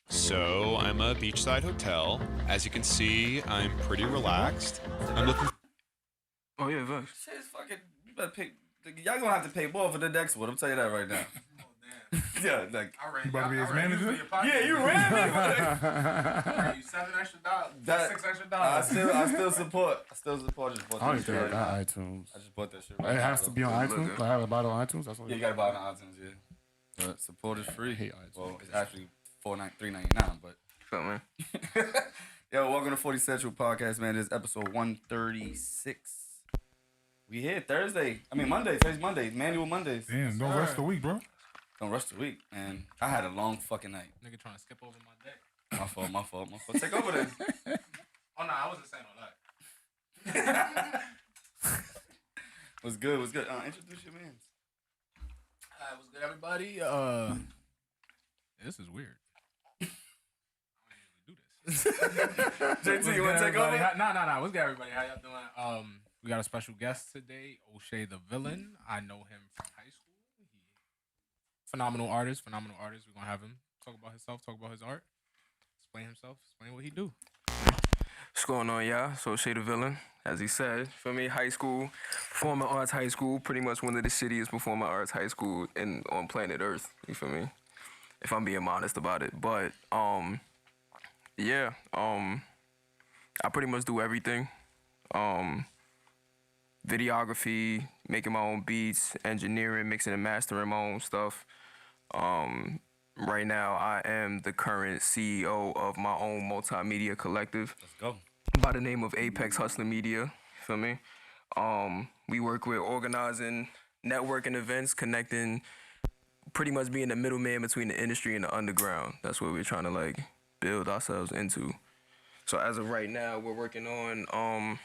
So I'm a beachside hotel. As you can see, I'm pretty relaxed. I'm looking. Oh yeah, Vex. Shit's fucking. You better pay. Y'all gonna have to pay more for the next one. I'm telling you that right now. Oh, damn. Yeah, like. I ran, You about to be his manager? Yeah, you ran me. I you $7 extra, $6 extra. I still support. I still support. I just bought I don't that think shit. I got iTunes. I just bought that shit. It Right has now, to be on iTunes. I have it bought on iTunes. That's what Yeah, you gotta buy it on iTunes. Yeah. But support is free. I hate iTunes. Well, it's actually $3.99, but. What's up, man? Yo, welcome to 40Central podcast, man. This is episode 136. We here Thursday. I mean Monday. Today's Monday. Manual Mondays. Damn, don't rest the week, bro. Don't rush the week, man. I had a long fucking night. Nigga trying to skip over my day. My fault. Take over then. Oh, no, I wasn't saying all that. What's good? Introduce your man. What's good, everybody? This is weird. I don't usually do this. JT, you want to take over? No. What's good, everybody? How y'all doing? We got a special guest today, Oshay the Villain. I know him from high school. Phenomenal artist. We're gonna have him talk about himself, talk about his art, explain himself, explain what he do. What's going on, y'all? So Oshay the Villain, as he said, for me, high school, performing arts high school, pretty much one of the shittiest performing arts high school on planet Earth. You feel me? If I'm being modest about it, but I pretty much do everything. Videography, making my own beats, engineering, mixing and mastering my own stuff. Right now, I am the current CEO of my own multimedia collective. Let's go. By the name of Apex Hustler Media. Feel me? We work with organizing, networking events, connecting, pretty much being the middleman between the industry and the underground. That's what we're trying to build ourselves into. So as of right now, we're working on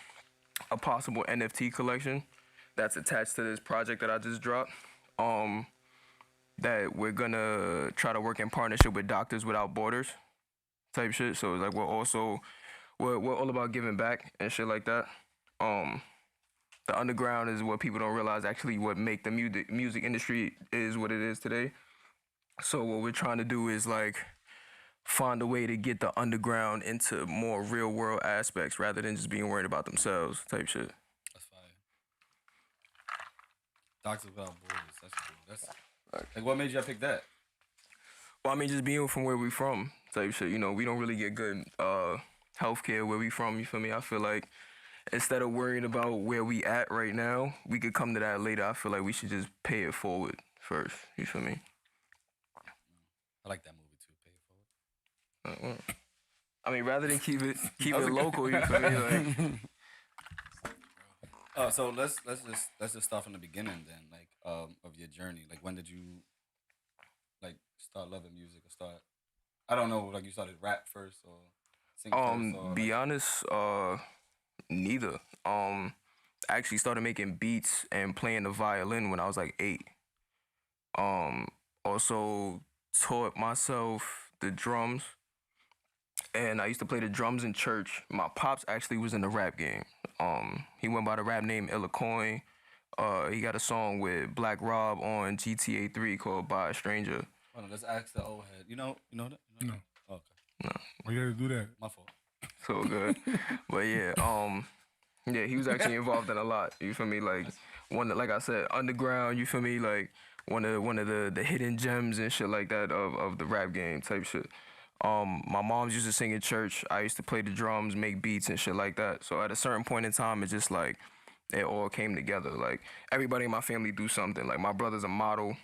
a possible NFT collection that's attached to this project that I just dropped. That we're gonna try to work in partnership with Doctors Without Borders type shit. So it's we're all about giving back and shit like that. The underground is what people don't realize actually what make the music industry is what it is today. So what we're trying to do is find a way to get the underground into more real world aspects rather than just being worried about themselves type shit. That's fire. Doctors Without Borders. That's cool. That's what made you pick that? Well, I mean, just being from where we from type shit. You know, we don't really get good healthcare where we from. You feel me? I feel like instead of worrying about where we at right now, we could come to that later. I feel like we should just pay it forward first. You feel me? I like that movie too. Pay it forward. I mean, rather than keep it local, you feel me? So let's just start from the beginning then, of your journey. When did you start loving music or start? I don't know, you started rap first or sing first or be honest, neither. I actually started making beats and playing the violin when I was 8. Also taught myself the drums. And I used to play the drums in church. My pops actually was in the rap game. He went by the rap name Illacoin. He got a song with Black Rob on GTA 3 called By a Stranger. Hold on, let's ask the old head. You know that? No. Oh, okay. No. Why you gotta do that? My fault. So good. But yeah, he was actually involved in a lot. You feel me? Like I said, underground, you feel me? One of the hidden gems and shit like that of the rap game type shit. My mom's used to sing in church. I used to play the drums, make beats and shit like that. So at a certain point in time, it's just it all came together. Everybody in my family do something. My brother's a model.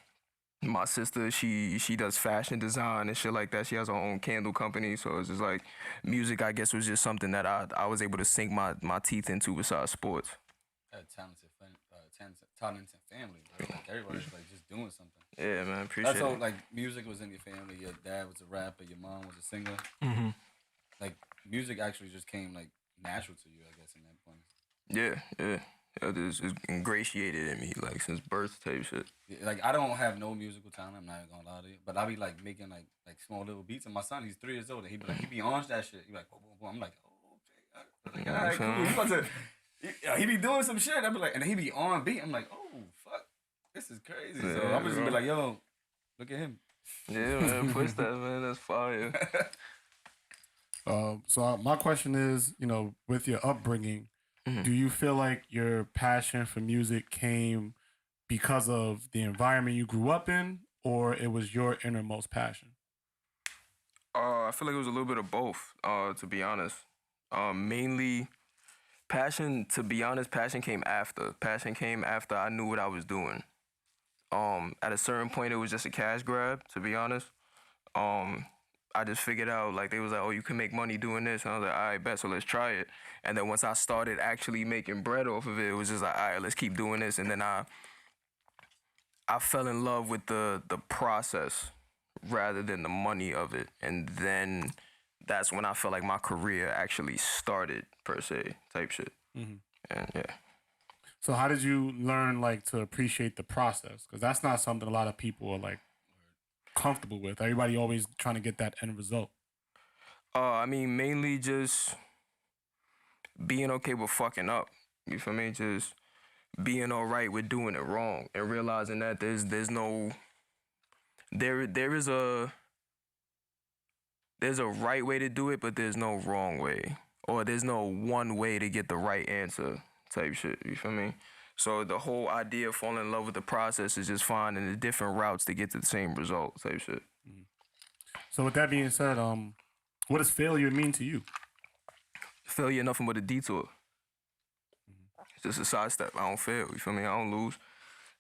My sister, she does fashion design and shit like that. She has her own candle company. So it's just music, I guess, was just something that I was able to sink my teeth into besides sports. I had talented family. Bro. Everybody's just doing something. Yeah, man, appreciate it. That's all. Music was in your family. Your dad was a rapper. Your mom was a singer. Mm-hmm. Music actually just came natural to you, I guess, in that point. Yeah. It's ingratiated in me since birth type shit. Yeah, I don't have no musical talent. I'm not even gonna lie to you, but I be making small little beats. And my son, he's 3 years old, and he be on that shit. He be boom, boom, boom. I'm oh, okay. All right, cool. He about to. He be doing some shit. I be and he be on beat. I'm oh fuck, this is crazy. So I'm just be yo, look at him. Yeah, man, push that, man. That's fire. So my question is, with your upbringing, do you feel like your passion for music came because of the environment you grew up in, or it was your innermost passion? I feel like it was a little bit of both, to be honest. Mainly passion, to be honest, passion came after. Passion came after I knew what I was doing. At a certain point, it was just a cash grab, to be honest. I just figured out, like, they was like, oh, you can make money doing this. And I was like, all right, bet, so let's try it. And then once I started actually making bread off of it, it was just like, all right, let's keep doing this. And then I fell in love with the process rather than the money of it. And then that's when I felt like my career actually started, per se, type shit. And yeah. So how did you learn to appreciate the process? Because that's not something a lot of people are comfortable with. Everybody always trying to get that end result. I mean, mainly just being okay with fucking up. You feel me? Just being all right with doing it wrong and realizing that there is a right way to do it, but there's no wrong way, or there's no one way to get the right answer type shit. You feel me? So the whole idea of falling in love with the process is just finding the different routes to get to the same result type shit. So with that being said, what does failure mean to you? Failure nothing but a detour. It's just a sidestep. I don't fail. You feel me? I don't lose.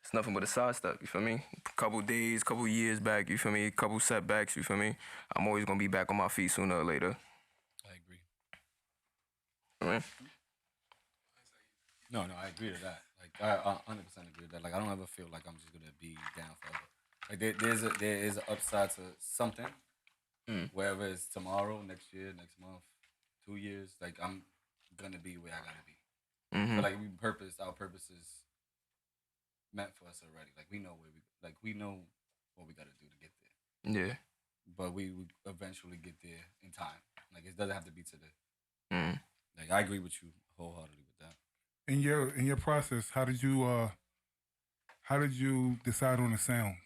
It's nothing but a sidestep. You feel me? Couple days, couple years back. You feel me? Couple setbacks. You feel me? I'm always gonna be back on my feet sooner or later. I agree. Right? No, I agree to that. I 100% agree with that. I don't ever feel like I'm just gonna be down forever. There is an upside to something. Wherever it's tomorrow, next year, next month, 2 years, I'm gonna be where I gotta be. But our purpose is meant for us already. We know we know what we gotta do to get there. Yeah. But we eventually get there in time. It doesn't have to be today. I agree with you wholeheartedly with that. In your process, how did you decide on the sound?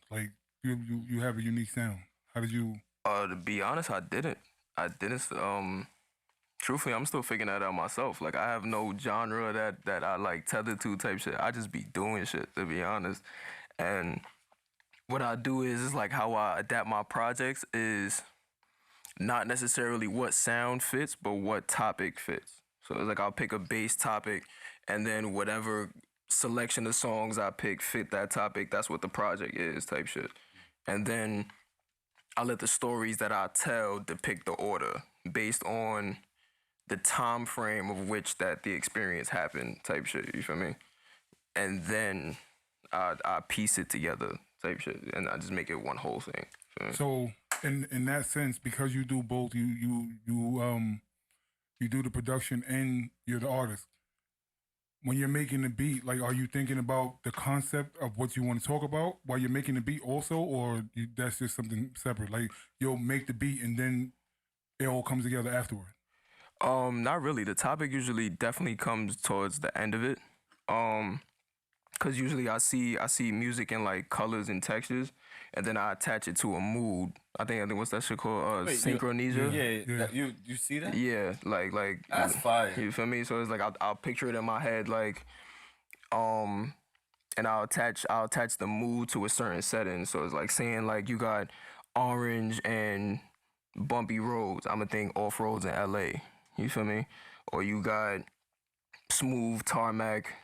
You have a unique sound. How did you? To be honest, I didn't. Truthfully, I'm still figuring that out myself. I have no genre that I tethered to type shit. I just be doing shit, to be honest. And what I do is how I adapt my projects is not necessarily what sound fits, but what topic fits. So it's I'll pick a bass topic, and then whatever selection of songs I pick fit that topic. That's what the project is, type shit. And then I let the stories that I tell depict the order based on the time frame of which that the experience happened, type shit. You feel me? And then I piece it together, type shit, and I just make it one whole thing. So in that sense, because you do both, you do the production and you're the artist. When you're making the beat, are you thinking about the concept of what you want to talk about while you're making the beat also, or that's just something separate? You'll make the beat and then it all comes together afterward. Not really. The topic usually definitely comes towards the end of it. Cause usually I see music in colors and textures, and then I attach it to a mood. I think what's that shit called? Synchronesia. Yeah. You see that? Yeah, That's fire. You feel me? So it's I'll picture it in my head, and I'll attach the mood to a certain setting. So it's saying you got orange and bumpy roads. I'ma think off roads in LA. You feel me? Or you got smooth tarmac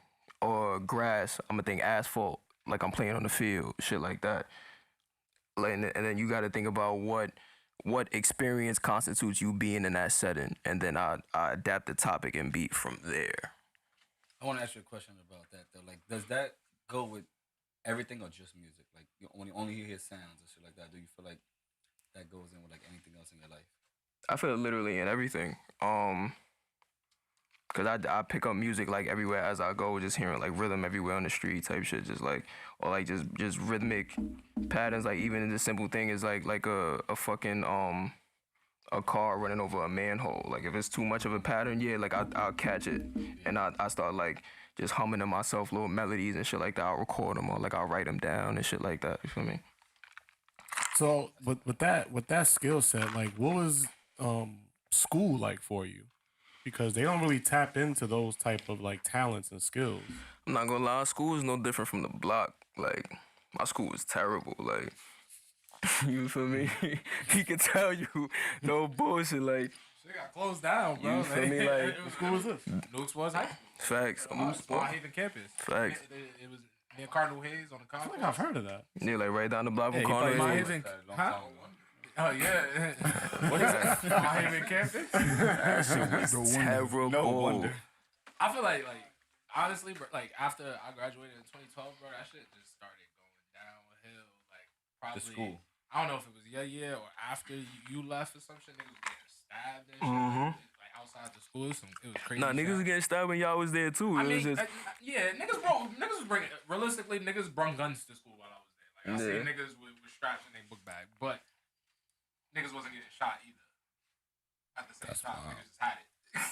or grass. I'ma think asphalt. I'm playing on the field, shit like that. And then you got to think about what experience constitutes you being in that setting, and then I adapt the topic and beat from there. I want to ask you a question about that though. Does that go with everything or just music? You only hear sounds and shit like that. Do you feel like that goes in with anything else in your life? I feel it literally in everything. Cause I pick up music everywhere as I go, just hearing rhythm everywhere on the street type shit, just just rhythmic patterns. Even the simple thing is a fucking a car running over a manhole. If it's too much of a pattern, yeah, I'll catch it, and I start just humming to myself little melodies and shit like that. I'll record them or I'll write them down and shit like that. You feel me? So with that skill set, like, what was school like for you? Because they don't really tap into those type of like talents and skills. I'm not gonna lie, school is no different from the block. Like, my school was terrible. Like, you feel me? He can tell you no bullshit. Like, They got closed down, bro. You feel me? Like- what school was this? Nukes was high school. facts. Small Haven campus. Facts. It was near Cardinal Hayes on the I concourse. think I've heard of that. Yeah, like right down the block from Yeah, you Conway. probably Haven, Long huh? time ago. Oh yeah. What is that? Small Haven campus. That shit was No wonder. terrible. No wonder. I feel like honestly, bro, like after I graduated in 2012, bro, that shit just started going downhill. Like probably The school. I don't know if it was your year or after you left or some shit. Niggas was getting stabbed and shit. Mhm. Like outside the school, it was crazy. Nah, niggas was shit. getting stabbed when y'all was there too. I It was mean, just yeah, niggas was bringing realistically, niggas brung guns to school while I was there. Like I Yeah. see niggas with straps in their book bag, but niggas wasn't getting shot either. At the same time, niggas just had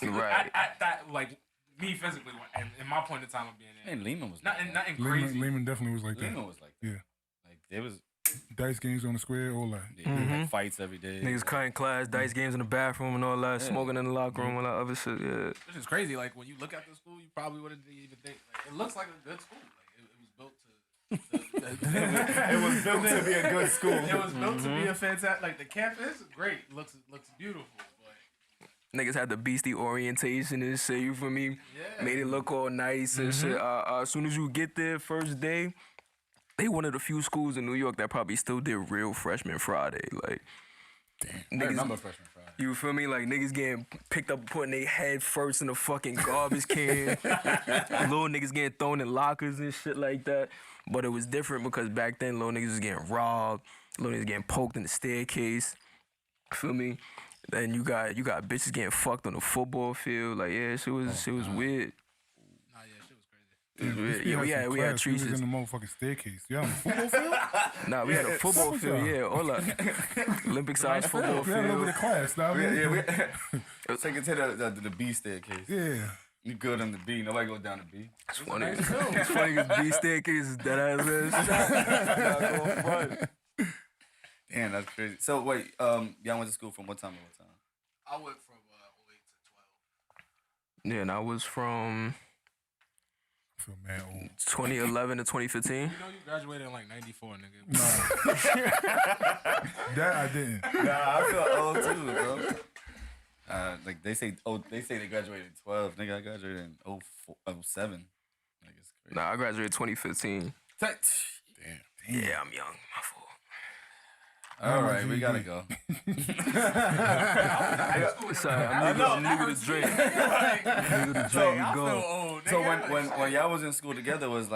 it. Right. at that, like me physically, and in my point in time of being there, And Lehman was nothing Lehman, crazy. Lehman definitely was like that. Lehman was like that. Yeah. Like there was Dice games on the square, all that. like fights every day. niggas cutting class, dice games in the bathroom and all that, smoking in the locker room and all that other shit. Yeah. Which is crazy. Like when you look at the school, you probably wouldn't even think. Like, it looks like a good school. Like it was built to. It was built to be a good school. It was built to be a fantastic. Like the campus, great. Looks beautiful. But Niggas had the beastie orientation and shit, you feel me? Yeah. Made it look all nice and shit. As soon as you get there, first day, they one of the few schools in New York that probably still did real freshman Friday. Like, I remember freshman Friday. you feel me? Like, niggas getting picked up, putting their head first in the fucking garbage can. Little niggas getting thrown in lockers and shit like that. But it was different because back then, little niggas was getting robbed. Little niggas getting poked in the staircase. Feel me? Then you got bitches getting fucked on the football field. Like, yeah, shit was weird. nah, yeah, shit was crazy. It was weird. Yeah, we had We was treaches. in the motherfucking staircase. Yeah, on the football field. Nah, we had a football fuck field. y'all. Yeah, all that. Olympic size football We had a little bit field. of class. Now, Take it to the B staircase. yeah. You good on the B. Nobody goes down the B. It's funny. It's funny because B staircase is dead ass. Damn, that's crazy. So wait, y'all went to school from what time to what time? I went from 08 to 12. Yeah, and I was from I feel mad old. 2011 to 2015. You know, you graduated in like 94, nigga. That I didn't. Nah, I feel old too, bro. Like they say they graduated in 12. Nigga, I graduated in 07. Like it's crazy. Nah, I graduated 2015. Damn. Yeah, I'm young. My fault. All right, we gotta go. Sorry, I'm nigga to drink. Nigga to drink. You go. old. So when y'all was in school together, was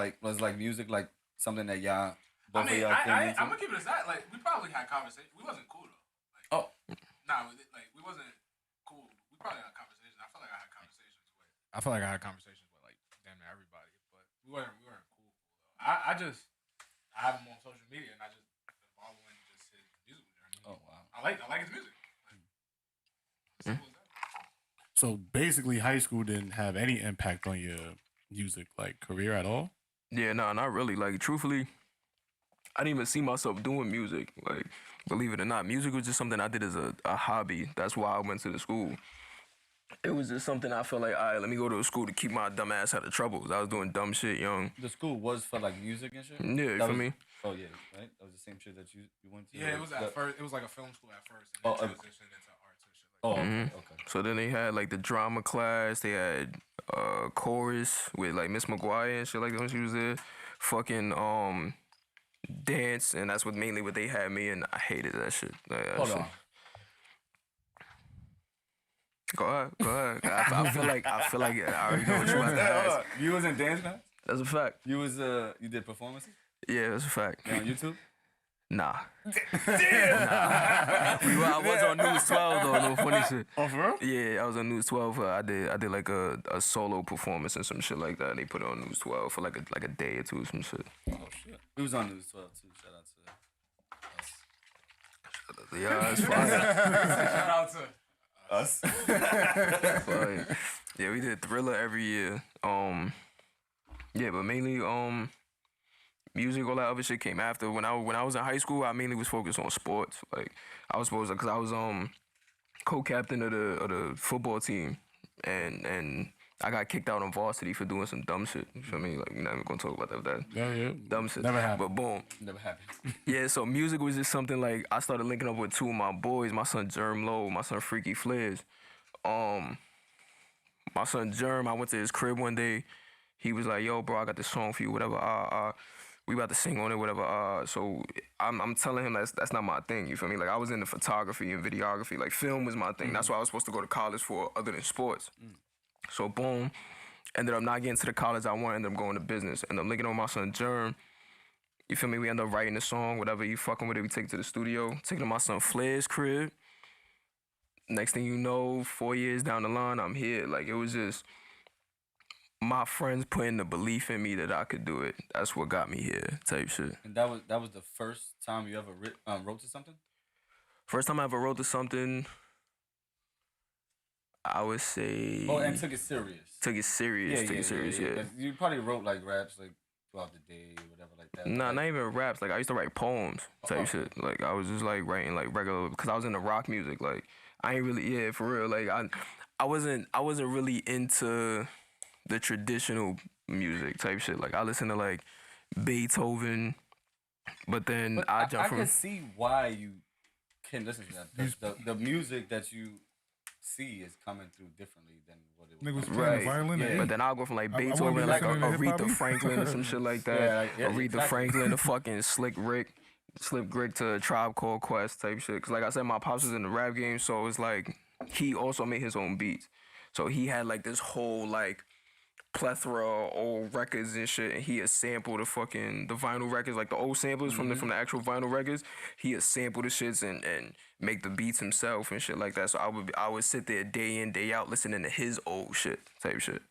music like something that y'all both of y'all came into? I'm gonna keep it aside. Like we probably had conversations. We wasn't cool though. Like, Oh. Nah, we wasn't cool. We probably had conversations. I feel like I had conversations with like damn near everybody, but we weren't cool though. I have him on social media and I just been following just his musical journey. Oh wow. I like his music. Like, simple as that. So basically, high school didn't have any impact on your music like career at all. Yeah, nah, not really. Like, truthfully, I didn't even see myself doing music. Like, believe it or not, music was just something I did as a hobby. That's why I went to the school. It was just something I felt like, all right, let me go to a school to keep my dumb ass out of trouble. I was doing dumb shit young. The school was for like music and shit. Yeah, you That feel was- me? Oh yeah, right. That was the same shit that you went to. Yeah, it was That- at first. It was like a film school at first, and Oh, then transitioned into arts and shit. Oh, Like okay. So then they had like the drama class. They had chorus with like Miss McGuire and shit like that when she was there. Fucking dance, and that's mainly what they had me, and I hated that shit. Like, that Hold shit. on. Go ahead. I feel like I already know what you want to Hold ask. on. You was in dance class? That's a fact. You was you did performances? Yeah, that's a fact. Yeah, on YouTube? Nah. Nah. I was on News 12 though. No funny shit. Oh, for real? Yeah, I was on News 12. I did like a solo performance and some shit like that. They put it on News 12 for like a day or two, some shit. Oh shit. We was on News 12 too. Shout out to us. Yeah, it's fine. shout out to Us. Like, yeah, we did Thriller every year. Yeah, but mainly Music, all that other shit came after. When I was in high school, I mainly was focused on sports. Like I was supposed to, cause I was co-captain of the football team, and I got kicked out on varsity for doing some dumb shit. You feel me? Like we're not even gonna talk about that. Yeah. Dumb shit. Never happened. But boom. Never happened. Yeah, so music was just something like I started linking up with two of my boys, my son Germ Low, my son Freaky Flares. My son Germ, I went to his crib one day. He was like, "Yo, bro, I got this song for you, whatever. We about to sing on it, whatever." So I'm telling him that's not my thing. You feel me? Like I was into photography and videography. Like film was my thing. That's what I was supposed to go to college for, other than sports. So boom, ended up not getting to the college I wanted. Ended up going to business. Ended up linking on my son Germ. You feel me? We end up writing the song, whatever. You fucking with it, we take it to the studio. Take it to my son Flair's crib. Next thing you know, 4 years down the line, I'm here. Like it was just my friends putting the belief in me that I could do it. That's what got me here, type shit. And that was the first time you ever wrote to something? First time I ever wrote to something, I would say. Oh, and took it serious. Took it serious, yeah. 'Cause you probably wrote like raps like throughout the day or whatever like that. Nah, like, not even raps. Like I used to write poems, type shit. Like I was just like writing like regular, because I was into rock music. Like I ain't really, yeah, for real. Like I wasn't really into the traditional music type shit. Like I listen to like Beethoven, but then But I jump I from. can see why you can listen to that. The music that you see is coming through differently than what it was. Niggas playing the violin. Yeah. But then I'll go from like I wanna Beethoven, be like listening to hip-hop Aretha beat. Franklin or some shit like that. Yeah, Aretha exactly. Franklin, the fucking Slick Rick to Tribe Called Quest type shit. Cause like I said, my pops was in the rap game, so it's like he also made his own beats. So he had like this whole like plethora of old records and shit, and he had sampled the vinyl records, like the old samplers from the actual vinyl records. He had sampled the shits and make the beats himself and shit like that. So I would sit there day in, day out listening to his old shit type shit.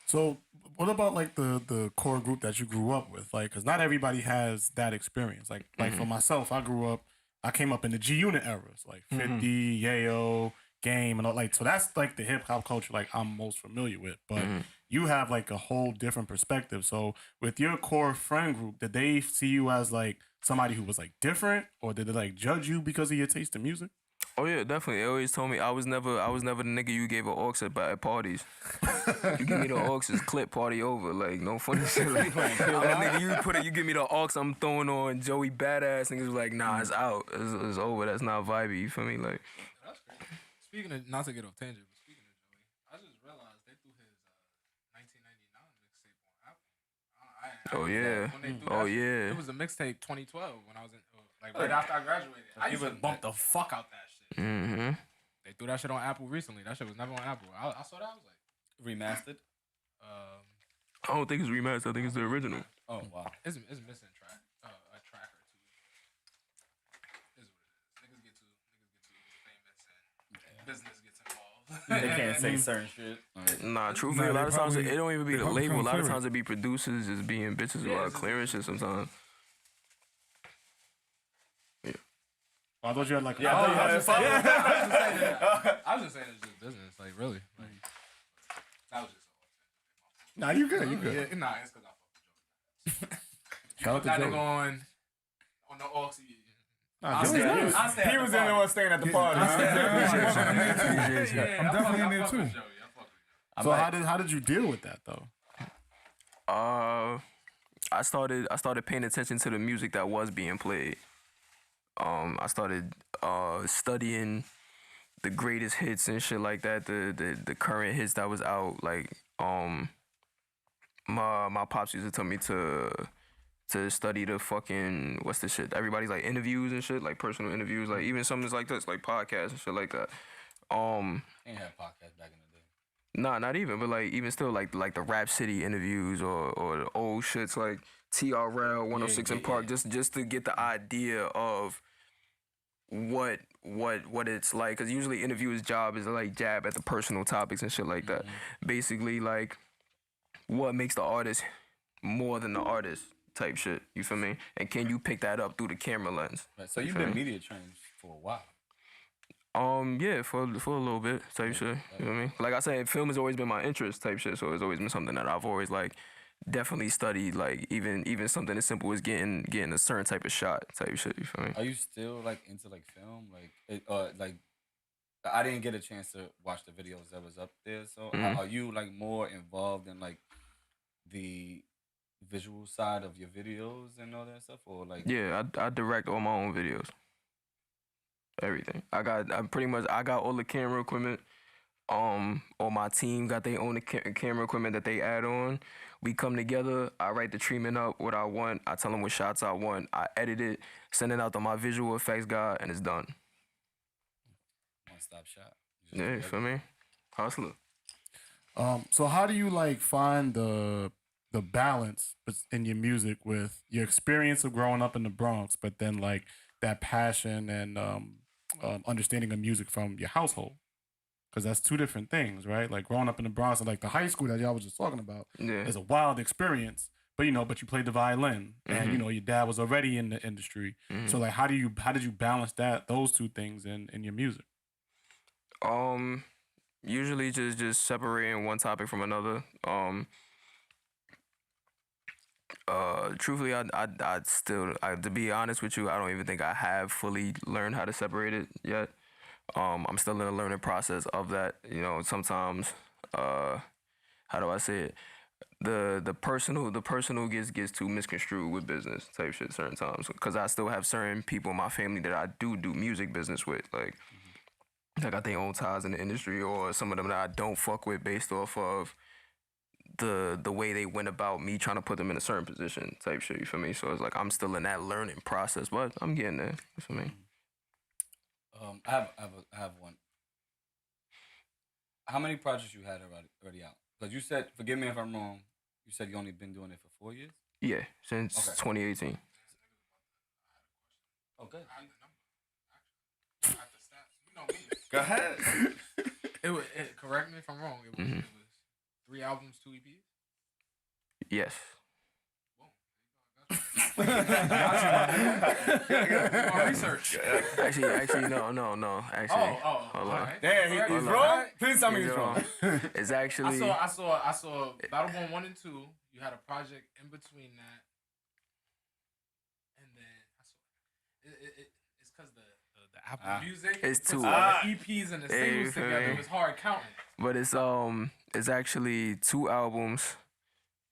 So, what about like the core group that you grew up with? Like, because not everybody has that experience. Like for myself, I came up in the G Unit eras, like 50, Yayo, Game, and all. Like, so that's like the hip hop culture like I'm most familiar with. But you have like a whole different perspective. So, with your core friend group, did they see you as like somebody who was like different, or did they like judge you because of your taste in music? Oh yeah, definitely. They always told me I was never the nigga you gave an aux at parties. You give me the aux, it's clip, party over. Like no funny shit. Like I'm the nigga you give me the aux, I'm throwing on Joey Badass. Niggas was like, nah, it's out, it's over. That's not vibey. You feel me? Like That's crazy. Speaking of, not to get off tangent, but speaking of Joey, I just realized they threw his 1999 mixtape on Apple. Oh yeah, When they threw oh that shit, yeah. It was a mixtape 2012 when I was in like right after I graduated. I used to bump the fuck out that shit. Mm-hmm. They threw that shit on Apple recently. That shit was never on Apple. I saw that. I was like, Remastered? I don't think it's remastered. I think it's the original. Oh wow. it's missing a track or two. Is what it is. Niggas get too famous and business gets involved. They can't say certain shit. Nah, truthfully, Nah, a lot they of times probably- it don't even be they the probably label. A come lot of clear it. times it be producers just being bitches about clearing shit sometimes. I thought you had like I was just saying it's just business. Like really. Like, that was just all. Nah, you good. You good. Yeah, nah, it's because I fuck with Joey. Shout out to That Joey. nigga on the aux. Nah, Joey's nice. He was in the one staying at the party. I'm definitely in there too. So how did you deal with that though? I started paying attention to the music that was being played. I started studying the greatest hits and shit like that, the current hits that was out. Like my pops used to tell me to study the fucking what's the shit? Everybody's like interviews and shit, like personal interviews, like even something like this, like podcasts and shit like that. Ain't had podcasts back in the day. Nah, not even, but like even still, like the Rap City interviews or the old shits like TRL 106 in Park, just to get the idea of what it's like, because usually interviewers' job is to like jab at the personal topics and shit like that. Basically, like what makes the artist more than the artist type shit. You feel me? And can you pick that up through the camera lens? Right. So you've been media trained for a while. Yeah, for a little bit type shit. You know what I mean? Like I said, film has always been my interest type shit, so it's always been something that I've always like definitely studied like even something as simple as getting a certain type of shot type shit. You feel me? Are you still like into like film? Like I didn't get a chance to watch the videos that was up there. So are you like more involved in like the visual side of your videos and all that stuff, or like? Yeah, I direct all my own videos. Everything. I got all the camera equipment. All my team got their own camera equipment that they add on. We come together. I write the treatment up, what I want. I tell them what shots I want. I edit it, send it out to my visual effects guy, and it's done. One-stop shop. Yeah, you feel me? Hustler. So how do you like find the balance in your music with your experience of growing up in the Bronx, but then like that passion and understanding of music from your household? Because that's two different things, right? Like growing up in the Bronx and like the high school that y'all was just talking about is a wild experience. But but you played the violin, and your dad was already in the industry. So like, how did you balance those two things in your music? Usually just separating one topic from another. Truthfully, I still, to be honest with you, I don't even think I have fully learned how to separate it yet. I'm still in the learning process of that. Sometimes, how do I say it? The personal gets too misconstrued with business type shit certain times, because I still have certain people in my family that I do music business with, like. I got their own ties in the industry, or some of them that I don't fuck with based off of the way they went about me trying to put them in a certain position type shit. You feel me? So it's like I'm still in that learning process, but I'm getting there. You feel me? I have one. How many projects you had already out? Because you said, forgive me if I'm wrong, you said you only been doing it for 4 years? Yeah, since 2018. Okay. Go ahead. Correct me if I'm wrong. It was 3 albums, 2 EPs. Yes. Research. Actually, no. Actually, hold on. Right. Damn, he's wrong. Please tell me he's wrong. It's actually. I saw Battleborn 1 and 2. You had a project in between that, and then I saw it's because the Apple Music. It's puts two. all the EPs and the singles together. It was hard counting. But it's actually 2 albums.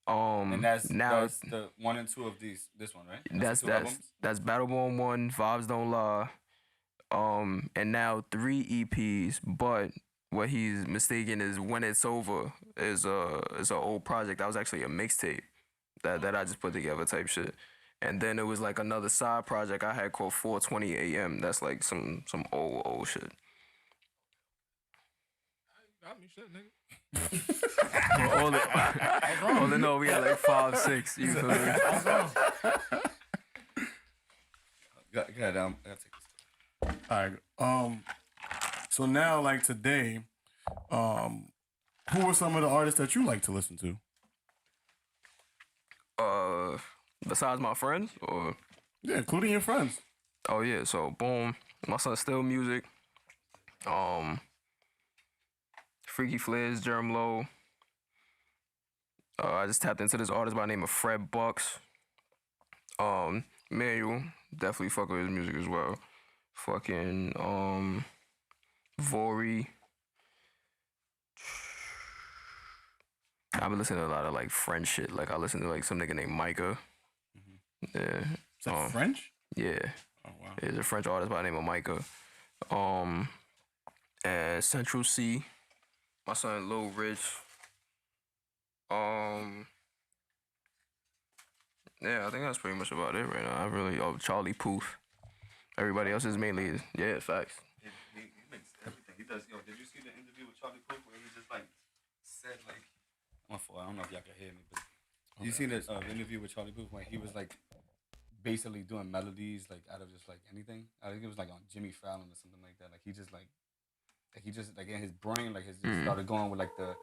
And that's now the 1 and 2 of this one, right? That's Battleborn 1, Vibes Don't Lie. And now 3 EPs, but what he's mistaken is When It's Over is an old project. That was actually a mixtape that I just put together type shit. And then it was like another side project I had called 4:20 a.m. That's like some old shit. Got me shit, nigga. all in all, we had like 5, 6. You feel me? Go ahead, I gotta take this. All right. So now, like today, who are some of the artists that you like to listen to? Besides my friends, or Yeah, including your friends. oh yeah, so boom, my son Still Music, Freaky Flares, Germ Low. I just tapped into this artist by the name of Fred Bucks. Manuel, definitely fuck with his music as well. Fucking Vori. I've been listening to a lot of like French shit. Like I listen to like some nigga named Micah. Yeah. Is that French? Yeah. Oh wow. There's a French artist by the name of Micah. And Central C. My son Lil Rich. Yeah, I think that's pretty much about it right now. Charlie Puth. Everybody else is mainly facts. He makes everything. He does. Did you see the interview with Charlie Puth where he just like said like, I don't know if y'all can hear me, but you seen the interview with Charlie Puth when he was like basically doing melodies like out of just like anything. I think it was like on Jimmy Fallon or something like that. Like he just in his brain like just started going with like the.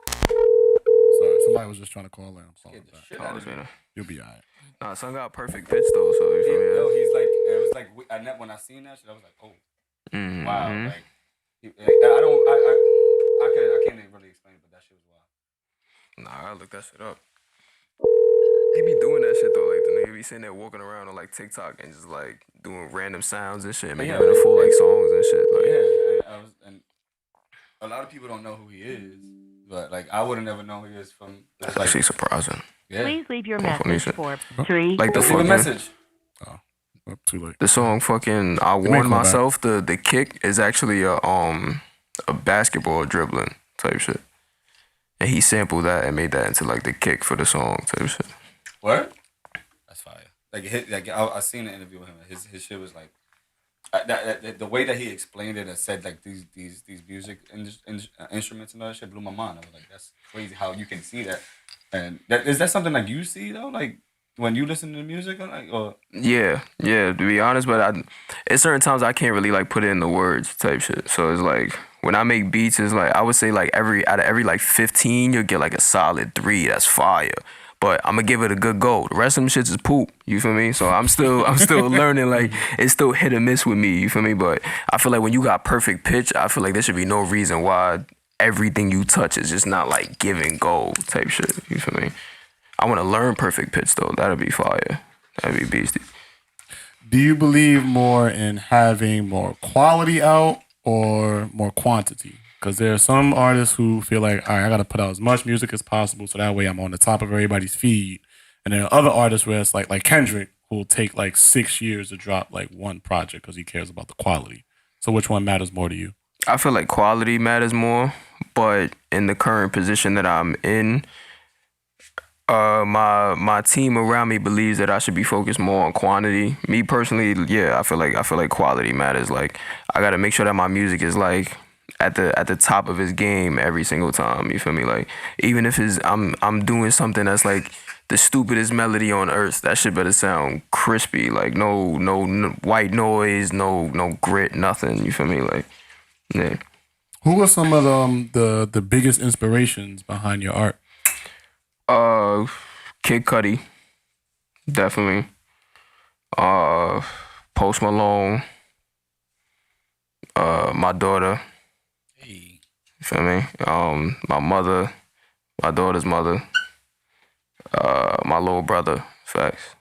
Sorry, somebody was just trying to call in. I'm calling back. You'll be alright. Nah, son got perfect pitch though, so you feel me? Yo, he's like, it was like when I seen that shit, I was like, oh, wow, like, I can't even really explain it, but that shit was wild. Nah, I gotta look that shit up. He be doing that shit though. Like the nigga be sitting there walking around on like TikTok and just like doing random sounds and shit, making it full like songs and shit. Like, and a lot of people don't know who he is, but like I would have never known who he is from. that's Like, actually surprising. yeah. Please leave your Funny message shit. for 3. Like the Leave a fucking message. Up too late. the song fucking I may Warn call back. Myself. The kick is actually a basketball dribbling type shit, and he sampled that and made that into like the kick for the song type shit. What? That's fire. Like I seen an interview with him. His shit was like the way that he explained it and said like these music instruments and all that shit blew my mind. I was like, that's crazy how you can see that. And is that something like you see though? Like when you listen to the music or Yeah, to be honest, but at certain times I can't really like put it in the words type shit. So it's like when I make beats, it's like I would say like out of every like 15, you'll get like a solid 3 that's fire. But I'm gonna give it a good go. The rest of them shits is poop. You feel me? So I'm still learning. Like it's still hit or miss with me. You feel me? But I feel like when you got perfect pitch, I feel like there should be no reason why everything you touch is just not like giving gold type shit. You feel me? I want to learn perfect pitch though. That'd be fire. That'd be beastie. Do you believe more in having more quality out or more quantity? Because there are some artists who feel like, all right, I got to put out as much music as possible so that way I'm on the top of everybody's feed. And there are other artists where it's like Kendrick, who will take like 6 years to drop like one project because he cares about the quality. So which one matters more to you? I feel like quality matters more, but in the current position that I'm in, my team around me believes that I should be focused more on quantity. Me personally, yeah, I feel like quality matters. Like I gotta make sure that my music is like at the top of his game every single time. You feel me? Like even if I'm doing something that's like the stupidest melody on earth, that shit better sound crispy. Like no white noise, no grit, nothing. You feel me? Like yeah. Who are some of the biggest inspirations behind your art? Kid Cudi, definitely. Post Malone. My daughter. hey, You feel me? My mother, my daughter's mother. My little brother. Facts.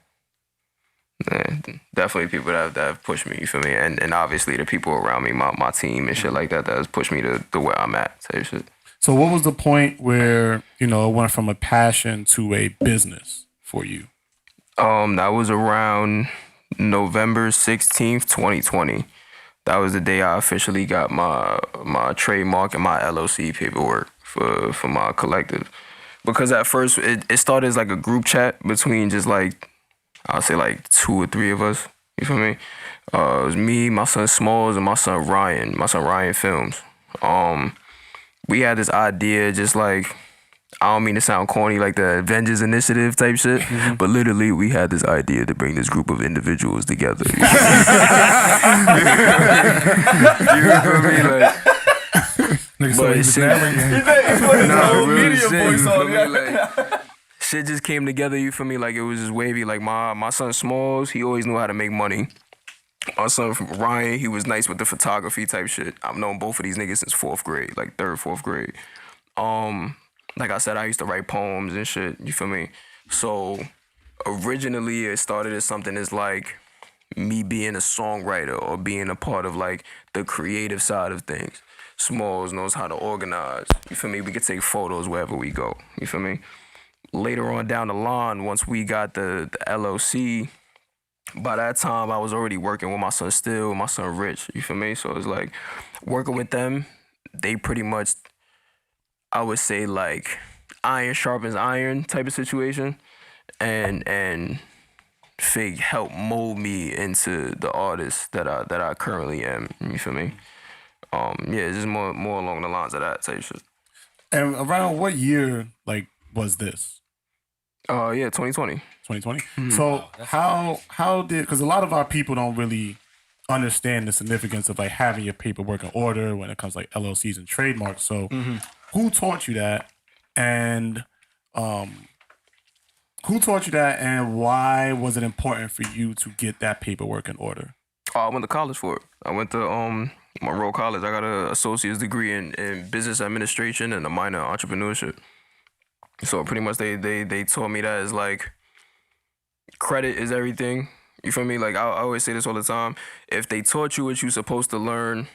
Yeah, definitely people that have pushed me. You feel me? And obviously the people around me, my team and shit like that has pushed me to where I'm at. Type shit. So what was the point where, it went from a passion to a business for you? That was around November 16th, 2020. That was the day I officially got my trademark and my LLC paperwork for my collective. Because at first it started as like a group chat between just like, I'll say like 2 or 3 of us. You feel me? It was me, my son Smalls, and my son Ryan Films. We had this idea, just like, I don't mean to sound corny, like the Avengers Initiative type shit, but literally we had this idea to bring this group of individuals together. You feel me? Like, Nigga, so but he was shit, married. nah, real media shit, voice you on, feel me? Like, shit just came together, you feel me? Like it was just wavy. Like my son Smalls, he always knew how to make money. My son Ryan, he was nice with the photography type shit. I've known both of these niggas since 4th grade, like 3rd, 4th grade. Like I said, I used to write poems and shit, you feel me? So originally it started as something as like me being a songwriter or being a part of like the creative side of things. Smalls knows how to organize, you feel me? We could take photos wherever we go, you feel me? Later on down the line, once we got the LLC, by that time I was already working with my son Still, my son Rich, you feel me? So it's like working with them, they pretty much, I would say like iron sharpens iron type of situation, and Fig helped mold me into the artist that I currently am. You feel me? Yeah, it's just more along the lines of that type shit. And around what year, like, was this? Yeah, 2020. 2020. So how did, because a lot of our people don't really understand the significance of like having your paperwork in order when it comes to, like LLCs and trademarks. So who taught you that, and why was it important for you to get that paperwork in order? I went to college for it. I went to Monroe College. I got an associate's degree in business administration and a minor in entrepreneurship. So pretty much they taught me that as like credit is everything. You feel me? Like I always say this all the time. If they taught you what you're supposed to learn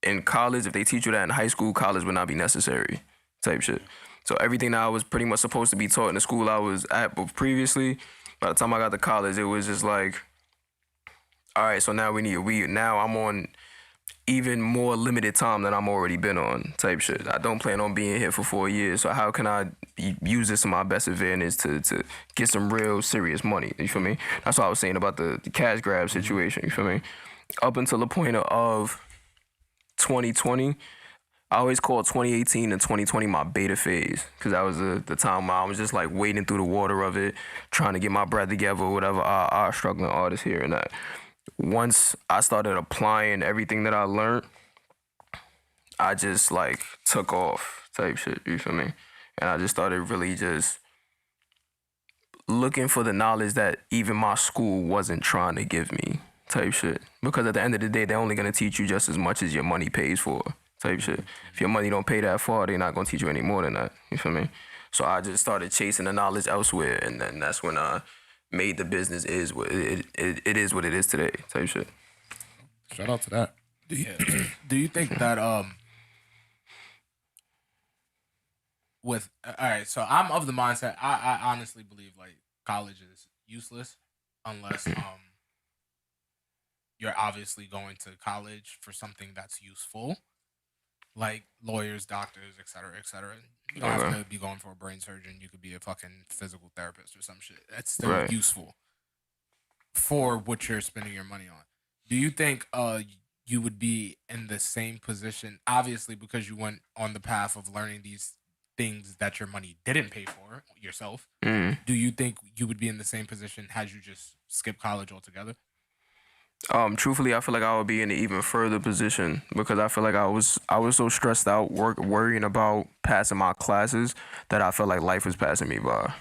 in college, if they teach you that in high school, college would not be necessary, type shit. So everything that I was pretty much supposed to be taught in the school I was at previously, by the time I got to college, it was just like, all right, so now now I'm on even more limited time than I'm already been on, type shit. I don't plan on being here for 4 years, so how can I use this to my best advantage to get some real serious money? You feel me? That's what I was saying about the cash grab situation. You feel me? Up until the point of 2020, I always call 2018 and 2020 my beta phase, because that was the time where I was just like wading through the water of it, trying to get my breath together, whatever, our struggling artists here and that. Once I started applying everything that I learned, I just like took off, type shit, you feel me? And I just started really just looking for the knowledge that even my school wasn't trying to give me, type shit. Because at the end of the day, they're only gonna teach you just as much as your money pays for, type shit. If your money don't pay that far, they're not gonna teach you any more than that, you feel me? So I just started chasing the knowledge elsewhere, and then that's when I made the business is what it is what it is today, type shit. Shout out to that. Do you think that with all right, so I'm of the mindset I honestly believe like college is useless unless you're obviously going to college for something that's useful, like lawyers, doctors, etc., etc. You don't have to be going for a brain surgeon. You could be a fucking physical therapist or some shit. That's still useful for what you're spending your money on. Do you think you would be in the same position, obviously, because you went on the path of learning these things that your money didn't pay for yourself? Do you think you would be in the same position had you just skipped college altogether? Truthfully, I feel like I would be in an even further position, because I feel like I was so stressed out worrying about passing my classes that I felt like life was passing me by.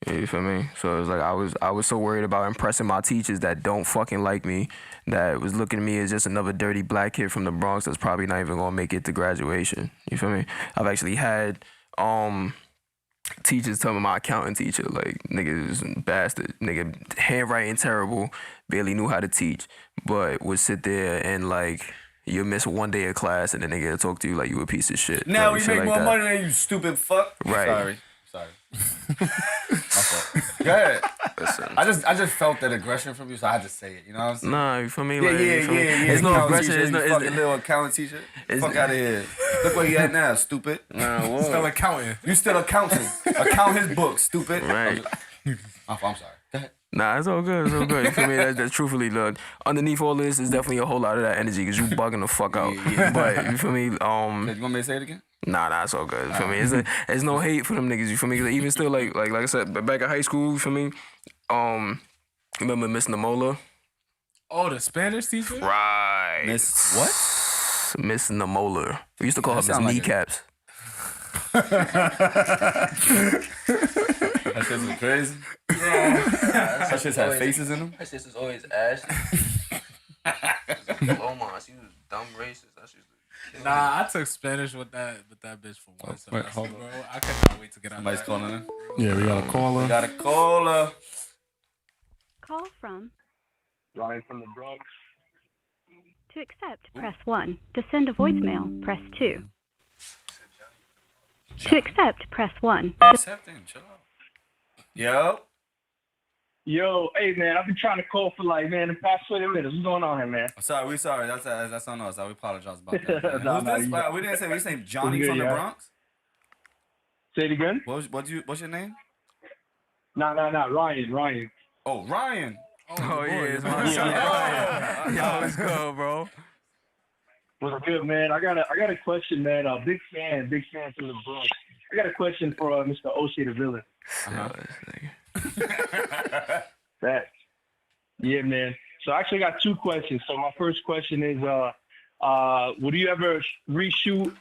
Yeah, you feel me? So it was like I was so worried about impressing my teachers that don't fucking like me, that was looking at me as just another dirty black kid from the Bronx that's probably not even gonna make it to graduation. You feel me? I've actually had teachers tell me, my accountant teacher, like, nigga is a bastard, nigga handwriting terrible, barely knew how to teach, but would sit there and like, you'll miss one day of class and then they get to talk to you like you a piece of shit. Now like, we make like more that. money than you, stupid fuck. Right. Sorry. My fault. Go ahead. Listen. I just felt that aggression from you, so I had to say it. You know what I'm saying? Nah, you feel me? Yeah, Like, you feel me? yeah. It's no Accountant aggression. teacher, It's no. you fucking little accountant teacher. Fuck out of here. Look where he at now, stupid. Nah, what? Still accounting. You still accounting. Account his books, stupid. Right. I'm sorry. Go ahead. Nah, it's all good. It's all good. You feel me? That's truthfully, look, underneath all this is definitely a whole lot of that energy, because you bugging the fuck out. Yeah. But you feel me? You want me to say it again? Nah, it's all good. You feel me? It's no hate for them niggas. You feel me? 'Cause even still, like I said, back in high school, you feel me? Remember Miss Namola? Oh, the Spanish teacher? Right. Miss what? Miss Namola. We used to call her Miss sound like Kneecaps. That shit was crazy. Yeah. That shit had faces in them. That shit was always Ashley. Loma, she was dumb racist. That shit was Nah, I took Spanish with that bitch for once. wait, hold bro. I could not wait to get out. Somebody's calling in. Yeah, we got a caller. Got a caller. Call from. Ryan from the Bronx. To accept, press 1. To send a voicemail, press 2. To accept, press 1. Accepting, chill out. Yo. Yo, hey man, I've been trying to call for like, man, the past 20 minutes. What's going on here, man? Sorry, we sorry. That's on us. We apologize about that. Man. Nah, Who's nah, this? you We didn't say. We saying Johnny good, from the yeah. Bronx. Say it again? What's your name? Nah, Ryan. Oh, Ryan. Oh, yeah, it's my son. Yo, it's good, bro. What's good, man? I got a question, man. Big fan from the Bronx. I got a question for Mr. Oshay the Villain. That. Yeah, man. So I actually got two questions. So my first question is, would you ever reshoot?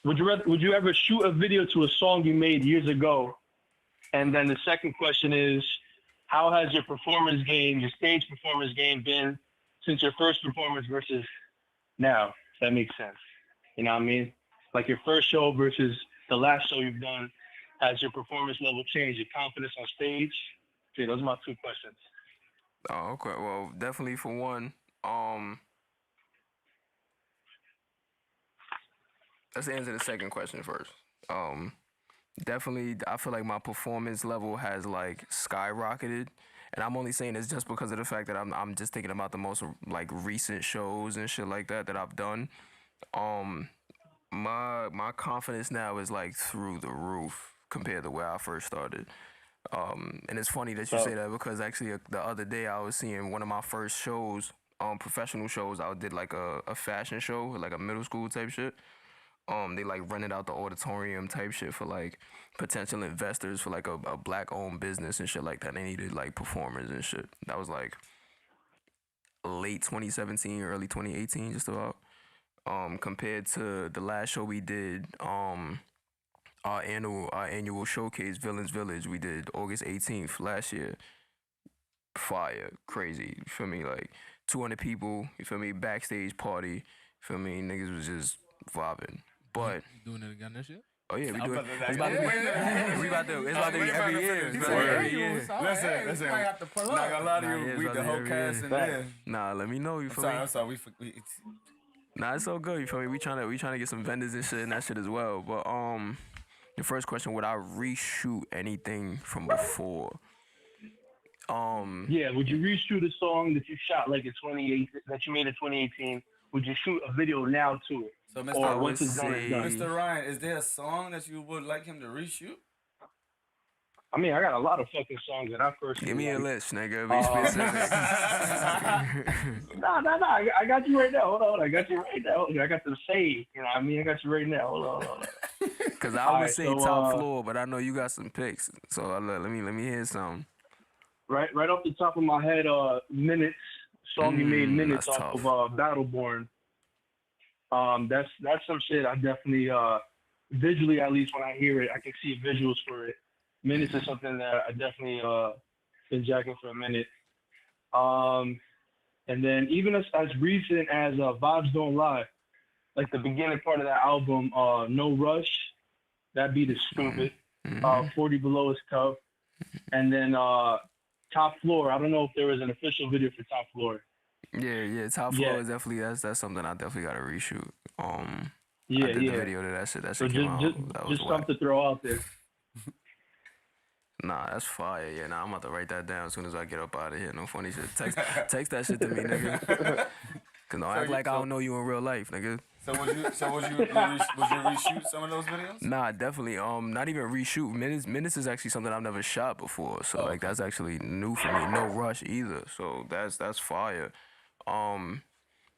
Would you ever shoot a video to a song you made years ago? And then the second question is, how has your performance game, your stage performance game, been since your first performance versus now? If that makes sense. You know what I mean? Like your first show versus the last show you've done. Has your performance level changed? Your confidence on stage? Okay, those are my two questions. Oh, okay. Well, definitely for one, let's answer the second question first. Definitely, I feel like my performance level has like skyrocketed, and I'm only saying this just because of the fact that I'm just thinking about the most like recent shows and shit like that I've done. Um, my confidence now is like through the roof compared to where I first started. And it's funny that you So say that because actually the other day I was seeing one of my first shows, professional shows. I did like a fashion show, like a middle school type shit. They like rented out the auditorium type shit for like potential investors for like a black owned business and shit like that. They needed like performers and shit. That was like late 2017, early 2018, just about. Compared to the last show we did, our annual showcase, Villains Village, we did August 18th last year. Fire, crazy. You feel me? Like 200 people. You feel me? Backstage party. You feel me? Niggas was just vibing. But You doing it again this year? oh yeah, we I'm do it. about to It's say, about to be. yeah. We about to. It's about to be every year. It's about to be every year. Listen. You might have to pull Not up. gonna lie to Nah, you, yeah, we it's the about whole to be cast every in year. there. Nah, let me know. You feel I'm me? sorry. Nah, it's so good. You feel me? We trying to get some vendors and shit and that shit as well. But the first question: would I reshoot anything from before? yeah, would you reshoot a song that you shot like in 2018 that you made in 2018? Would you shoot a video now to it? So, I Or would once it's done, it's done. say- Mr. Ryan, is there a song that you would like him to reshoot? I mean, I got a lot of fucking songs that I personally Give me a like. list, nigga. Be specific. Nah. I got you right now. Hold on. I got you right now. I got them saved. You know what I mean? I got you right now. Hold on. Cause I All would right, say so, top floor, but I know you got some picks. So let me hear some. Right off the top of my head, Minutes. Song you made, Minutes, that's off tough. of Battleborn. That's some shit I definitely, visually at least when I hear it, I can see visuals for it. Minutes is something that I definitely been jacking for a minute. And then even as recent as Vibes Don't Lie, like the beginning part of that album, No Rush, that beat is stupid. 40 Below is tough. And then Top Floor, I don't know if there was an official video for Top Floor. Yeah. Top floor is definitely that's something I definitely got to reshoot. I did the video to that shit. That So shit came out. That was just whack. something to throw out there. Nah, that's fire. Yeah, nah, I'm about to write that down as soon as I get up out of here. No funny shit. Text that shit to me, nigga. Cause don't act like I don't know you in real life, nigga. So would you reshoot some of those videos? Nah, definitely. Not even reshoot. Minutes is actually something I've never shot before. So like that's actually new for me. No rush either. So that's fire.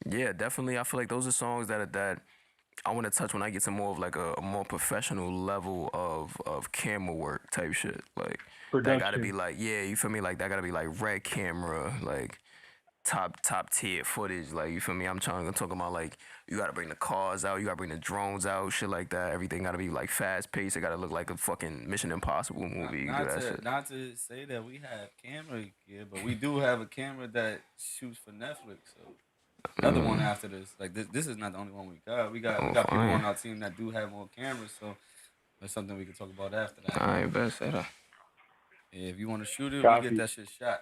Yeah, definitely. I feel like those are songs that I want to touch when I get to more of like a more professional level of camera work type shit. Like that gotta be like, yeah, you feel me? Like that gotta be like red camera, like top tier footage. Like you feel me? I'm talking about like you gotta bring the cars out, you gotta bring the drones out, shit like that. Everything gotta be like fast paced. It gotta look like a fucking Mission Impossible movie. Not to say that we have camera gear, but we do have a camera that shoots for Netflix. So another one after this. Like this is not the only one we got. We got people on our team that do have more cameras. So that's something we can talk about after that. I best say that. Yeah, if you want to shoot it, Copy. we get that shit shot.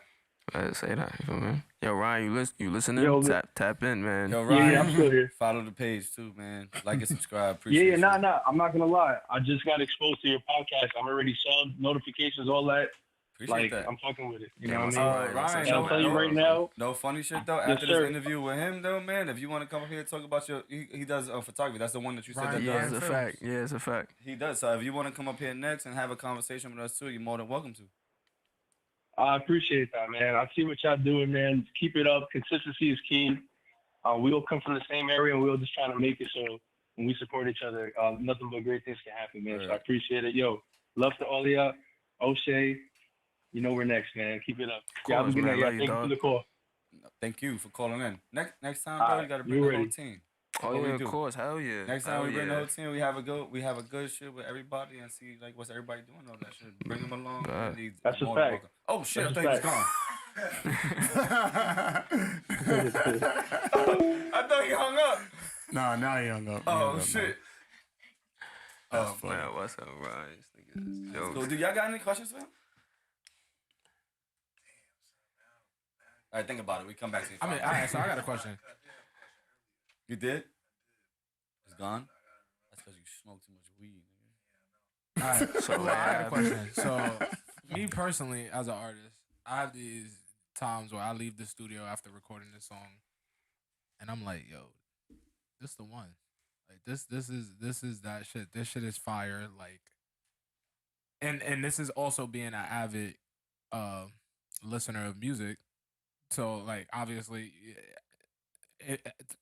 Better say that. You feel me? Yo, Ryan, you listening? Yo, tap in, man. Yo, Ryan, Yeah, I'm still here. follow the page too, man. Like and subscribe. Appreciate Yeah, you. nah. I'm not gonna lie. I just got exposed to your podcast. I'm already subbed, notifications, all that. Appreciate Like that. I'm fucking with it. You Yeah, know what what's I mean? up, Ryan, And I'll tell you right now. No funny shit though. Yes, After sir. this interview with him though, man, if you want to come up here and talk about he does photography. That's the one that you said Ryan, that Yeah, does. it's a fact. Yeah, it's a fact. He does. So if you want to come up here next and have a conversation with us too, you're more than welcome to. I appreciate that, man. I see what y'all doing, man. Keep it up. Consistency is key. We all come from the same area, and we all just trying to make it. So when we support each other, nothing but great things can happen, man. So I appreciate it. Yo, love to all of y'all. O'Shea, you know we're next, man. Keep it up. Yeah, have a good man. night. Yeah, Love you, thank you dog. for the call. Thank you for calling in. Next time, All bro, right, you gotta you bring the whole ready. team. Oh What we yeah, of do. course. Hell yeah. Next time Hell we bring the yeah. whole team, we have a good shit with everybody and see like what's everybody doing all that shit. Bring them along. Bet. That's a more than fact. welcome. Oh shit, That's I a thought he was gone. I thought he hung up. Nah, now he hung up. He Oh hung up shit. Oh man, what's up, Ryan? This nigga is Cool. jokes. Do y'all got any questions for him? All right, think about it. We come back to you. I mean, all right. So I got a question. You did? It's gone? That's because you smoked too much weed, nigga. All right. So, So I got a question. So me personally, as an artist, I have these times where I leave the studio after recording this song, and I'm like, yo, this the one. Like this is that shit. This shit is fire. Like, and this is also being an avid listener of music. So like obviously,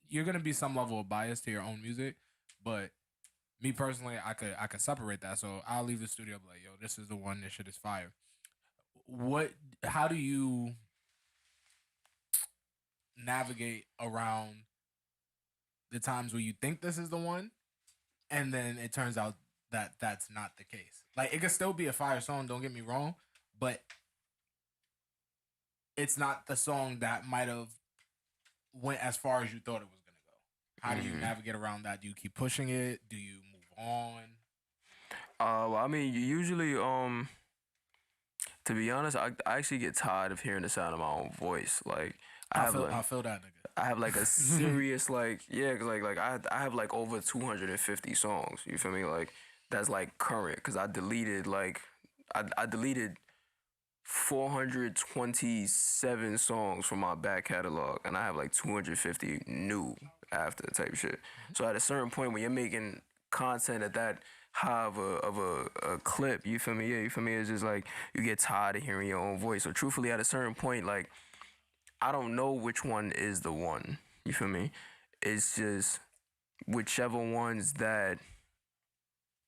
you're gonna be some level of bias to your own music, but me personally, I could separate that. So I'll leave the studio like, yo, this is the one. This shit is fire. How do you navigate around the times where you think this is the one, and then it turns out that that's not the case? Like, it could still be a fire song, don't get me wrong, but it's not the song that might have went as far as you thought it was gonna go. How do you navigate around that? Do you keep pushing it? Do you move on? Well, I mean, usually, to be honest, I actually get tired of hearing the sound of my own voice. Like, I feel that, nigga. I have like a serious like, yeah, 'cause like I have like over 250 songs. You feel me? Like, that's like current, cause I deleted like I deleted 427 songs from my back catalog, and I have like 250 new after type shit. So at a certain point, when you're making content at that high of a clip, you feel me? Yeah, you feel me? It's just like you get tired of hearing your own voice. So truthfully, at a certain point, like, I don't know which one is the one. You feel me? It's just whichever ones that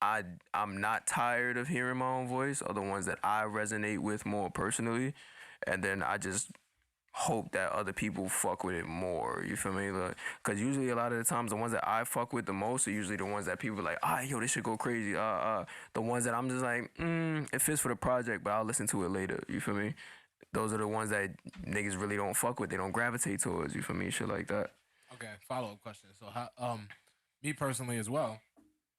I'm not tired of hearing my own voice are the ones that I resonate with more personally, and then I just hope that other people fuck with it more. You feel me? Like, cause usually a lot of the times the ones that I fuck with the most are usually the ones that people are like, yo, this should go crazy. The ones that I'm just like, it fits for the project, but I'll listen to it later. You feel me? Those are the ones that niggas really don't fuck with. They don't gravitate towards. You feel me? Shit like that. Okay, follow-up question. So how me personally as well,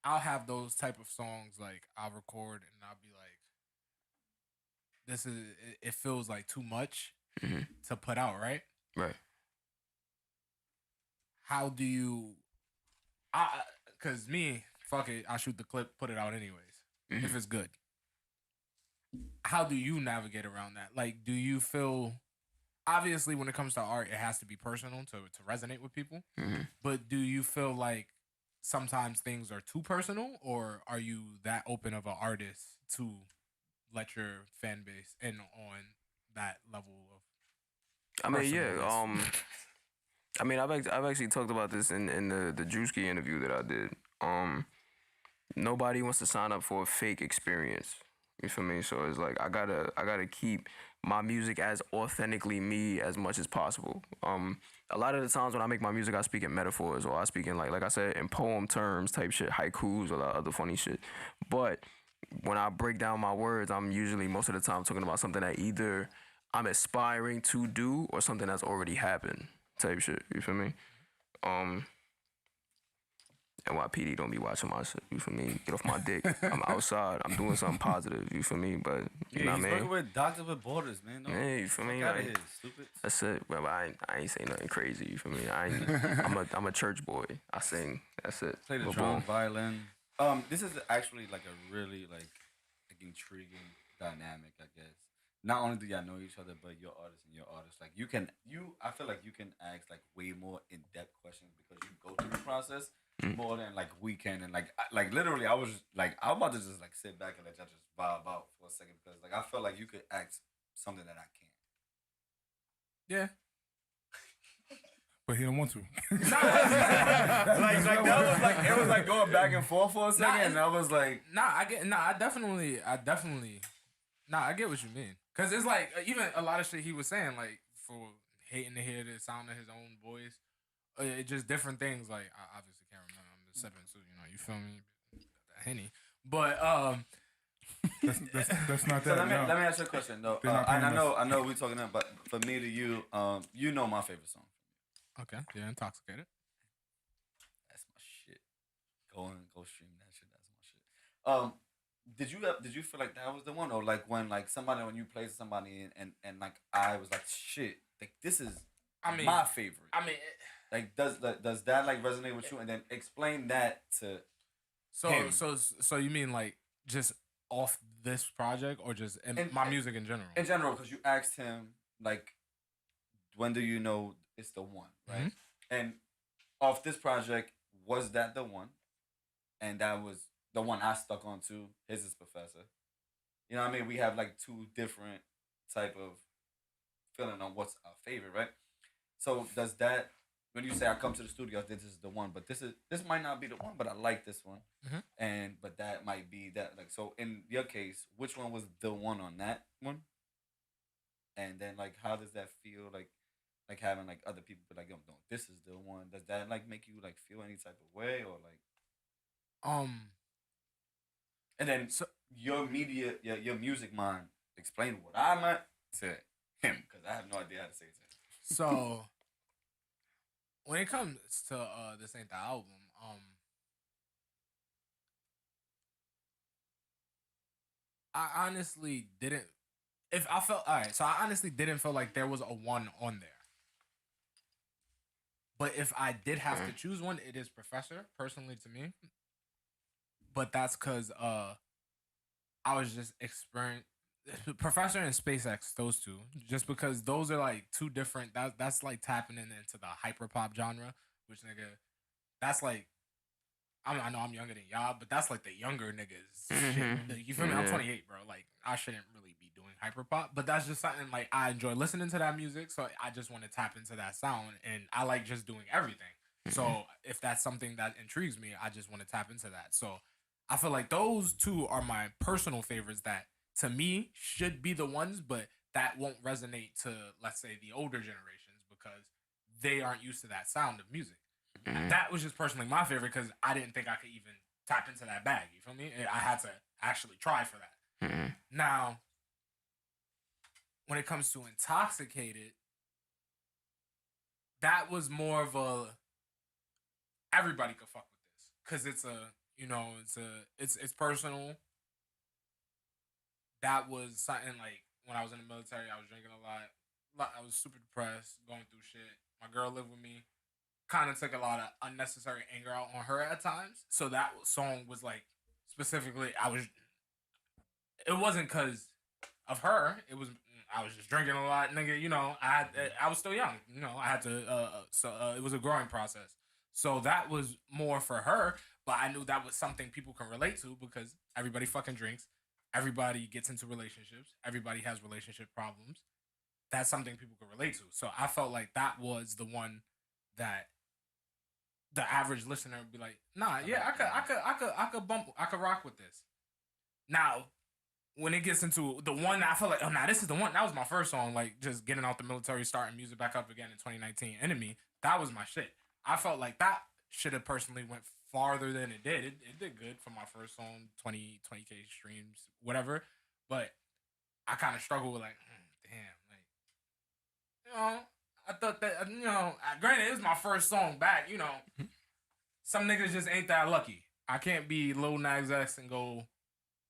I'll have those type of songs, like I'll record and I'll be like, it feels like too much to put out, right? Right. How do you cause me, fuck it, I shoot the clip, put it out anyways. If it's good. How do you navigate around that? Like, do you feel, obviously when it comes to art, it has to be personal to resonate with people. But do you feel like sometimes things are too personal, or are you that open of an artist to let your fan base in on that level of? I mean, yeah. I mean, I've actually talked about this in the Drewski interview that I did. Nobody wants to sign up for a fake experience. You feel me? So it's like I gotta keep my music as authentically me as much as possible. A lot of the times when I make my music, I speak in metaphors, or I speak in like I said, in poem terms type shit, haikus, or other funny shit. But when I break down my words, I'm usually most of the time talking about something that either I'm aspiring to do or something that's already happened type shit. You feel me? NYPD don't be watching my shit. You feel me? Get off my dick. I'm outside. I'm doing something positive. You feel me? But you know what I he's mean? working with Doctors with Borders, man. No, Yeah, you feel me? Fuck outta Like, here, stupid. that's it. But I ain't say nothing crazy. You feel me? I'm a church boy. I sing. That's it. Play the But drum, boom. violin. This is actually like a really like intriguing dynamic, I guess. Not only do y'all know each other, but you're artists and you're artists. Like I feel like you can ask like way more in depth questions because you go through the process more than like we can. And like literally, I was just, like I'm about to just like sit back and let y'all just vibe out for a second because like I felt like you could ask something that I can't. Yeah. But he don't want to. like that was like it was like going back and forth for a second, and I was like, I get what you mean. Cause it's like even a lot of shit he was saying, like for hating to hear the sound of his own voice, just different things. Like I obviously can't remember. I'm just sipping, so you feel me, that Henny. But that's not so that. let me ask you a question though. And I know we're talking about, but for me to you, you know my favorite song. Okay, yeah, Intoxicated. That's my shit. Go stream that shit. That's my shit. Did you feel like that was the one, or like when you play somebody and like I was like shit, like this is I mean, my favorite. I mean, Like does that like resonate with you? And then explain that to him. so you mean like just off this project or just my music in general? In general, because you asked him like, when do you know it's the one, right? Mm-hmm. And off this project, was that the one? And that was the one I stuck on to. His is Professor. You know what I mean? We have like two different type of feeling on what's our favorite, right? So does that, when you say I come to the studio, this is the one, but this might not be the one, but I like this one, but that might be that. Like, so in your case, which one was the one on that one? And then like, how does that feel? Like having like other people be like, yo, no, this is the one. Does that like make you like feel any type of way or like? And then so your music mind, explain what I meant to him because I have no idea how to say it to him. So when it comes to This Ain't the Album, I honestly didn't. If I felt all right, so I honestly didn't feel like there was a one on there. But if I did have to choose one, it is Professor, personally to me. But that's because I was just Professor and SpaceX, those two, just because those are like two different. That's like tapping into the hyperpop genre, which nigga, that's like. I know I'm younger than y'all, but that's like the younger niggas shit. You feel me? I'm 28, bro. Like I shouldn't really be doing hyperpop, but that's just something like I enjoy listening to that music, so I just want to tap into that sound, and I like just doing everything. So if that's something that intrigues me, I just want to tap into that. So I feel like those two are my personal favorites that to me should be the ones, but that won't resonate to, let's say, the older generations because they aren't used to that sound of music. That was just personally my favorite because I didn't think I could even tap into that bag. You feel me? I had to actually try for that. Now, when it comes to Intoxicated, that was more of a everybody could fuck with this because it's personal. That was something like when I was in the military, I was drinking a lot. I was super depressed, going through shit. My girl lived with me. Kind of took a lot of unnecessary anger out on her at times. So that song was like specifically, it wasn't because of her. I was just drinking a lot, nigga. You know, I was still young. You know, I had to. It was a growing process. So that was more for her. But I knew that was something people can relate to because everybody fucking drinks. Everybody gets into relationships. Everybody has relationship problems. That's something people can relate to. So I felt like that was the one that the average listener would be like, nah, yeah, I could rock with this. Now, when it gets into the one that I feel like, oh, nah, this is the one. That was my first song, like just getting out the military, starting music back up again in 2019. Enemy, that was my shit. I felt like that should have personally went farther than it did. It did good for my first song, 20K streams, whatever. But I kind of struggled with like, damn, like, I thought that, granted, it was my first song back, Some niggas just ain't that lucky. I can't be Lil Nas X and go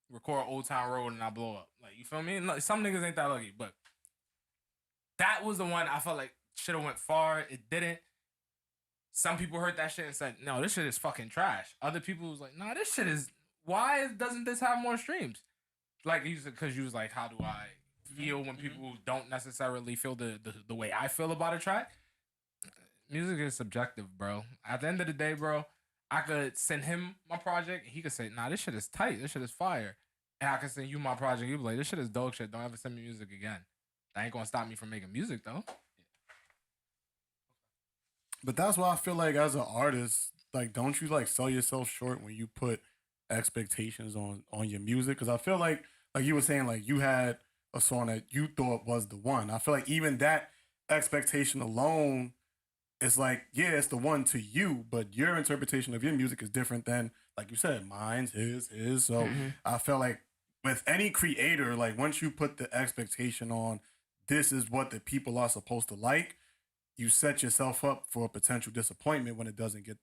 record Old Town Road and I blow up. Like, you feel me? No, some niggas ain't that lucky, but that was the one I felt like should have went far. It didn't. Some people heard that shit and said, no, this shit is fucking trash. Other people was like, nah, this shit is, why doesn't this have more streams? Like, because you was like, how do I feel when people don't necessarily feel the way I feel about a track? Music is subjective, bro. At the end of the day, bro, I could send him my project and he could say, nah, this shit is tight. This shit is fire. And I could send you my project. You be like, this shit is dog shit. Don't ever send me music again. That ain't gonna stop me from making music, though. But that's why I feel like as an artist, like, don't you like sell yourself short when you put expectations on your music? Because I feel like you were saying, like, you had a song that you thought was the one. I feel like even that expectation alone is like, yeah, it's the one to you, but your interpretation of your music is different than, like you said, mine's, his. So I feel like with any creator, like once you put the expectation on this is what the people are supposed to like, you set yourself up for a potential disappointment when it doesn't get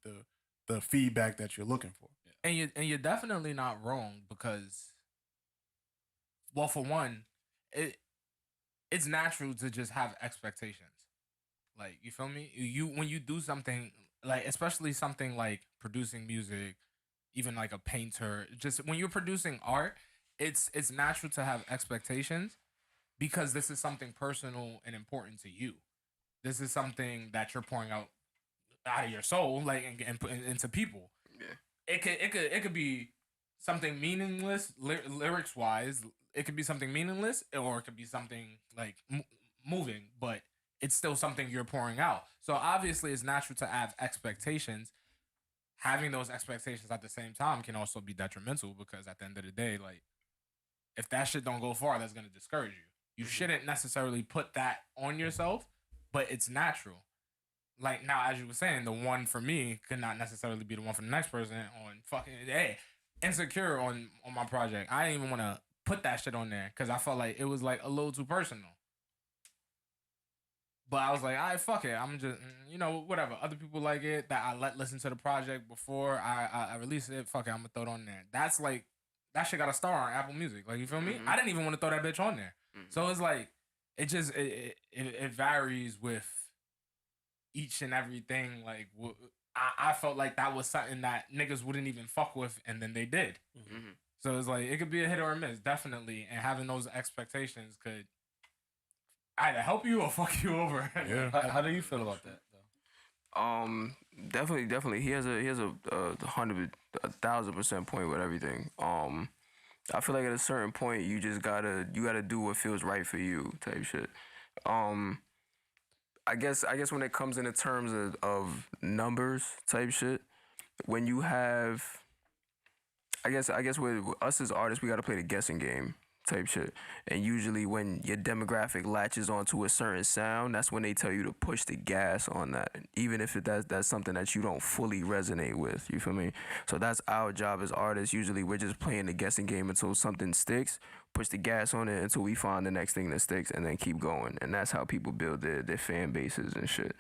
the feedback that you're looking for. And you're definitely not wrong because, well, for one, it's natural to just have expectations. Like, you feel me? When you do something like, especially something like producing music, even like a painter, just when you're producing art, it's natural to have expectations because this is something personal and important to you. This is something that you're pouring out of your soul, like, and put into people. Yeah. It could be something meaningless lyrics wise. It could be something meaningless, or it could be something like moving, but it's still something you're pouring out. So obviously, it's natural to have expectations. Having those expectations at the same time can also be detrimental because at the end of the day, like, if that shit don't go far, that's gonna discourage you. You shouldn't necessarily put that on yourself, but it's natural. Like, now, as you were saying, the one for me could not necessarily be the one for the next person on fucking, hey, Insecure on my project. I didn't even want to put that shit on there because I felt like it was like a little too personal. But I was like, all right, fuck it. I'm just, whatever. Other people like it that I let listen to the project before I release it. Fuck it, I'm gonna throw it on there. That's like, that shit got a star on Apple Music. Like, you feel me? I didn't even want to throw that bitch on there. So it's like, it varies with each and everything. Like, I felt like that was something that niggas wouldn't even fuck with, and then they did. So it's like, it could be a hit or a miss, definitely. And having those expectations could either help you or fuck you over. Yeah. How do you feel about that, though? Definitely. He has a 1,000% point with everything. I feel like at a certain point you just gotta do what feels right for you, type shit. I guess when it comes into terms of numbers type shit, when you have, I guess with us as artists, we gotta play the guessing game type shit. And usually when your demographic latches onto a certain sound, that's when they tell you to push the gas on that, even if that's something that you don't fully resonate with. You feel me? So that's our job as artists. Usually we're just playing the guessing game until something sticks, push the gas on it until we find the next thing that sticks, and then keep going. And that's how people build their fan bases and shit.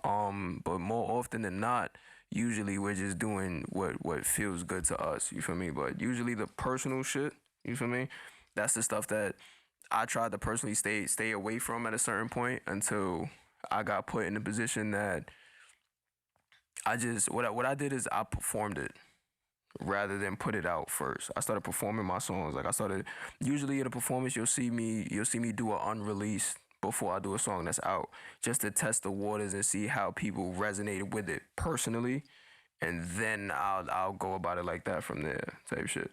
But more often than not, usually we're just doing what feels good to us. You feel me? But usually the personal shit, you feel me? That's the stuff that I tried to personally stay away from at a certain point until I got put in a position that what I did is I performed it rather than put it out first. I started performing my songs. Like, usually in a performance you'll see me do an unreleased before I do a song that's out, just to test the waters and see how people resonated with it personally, and then I'll go about it like that from there, type shit.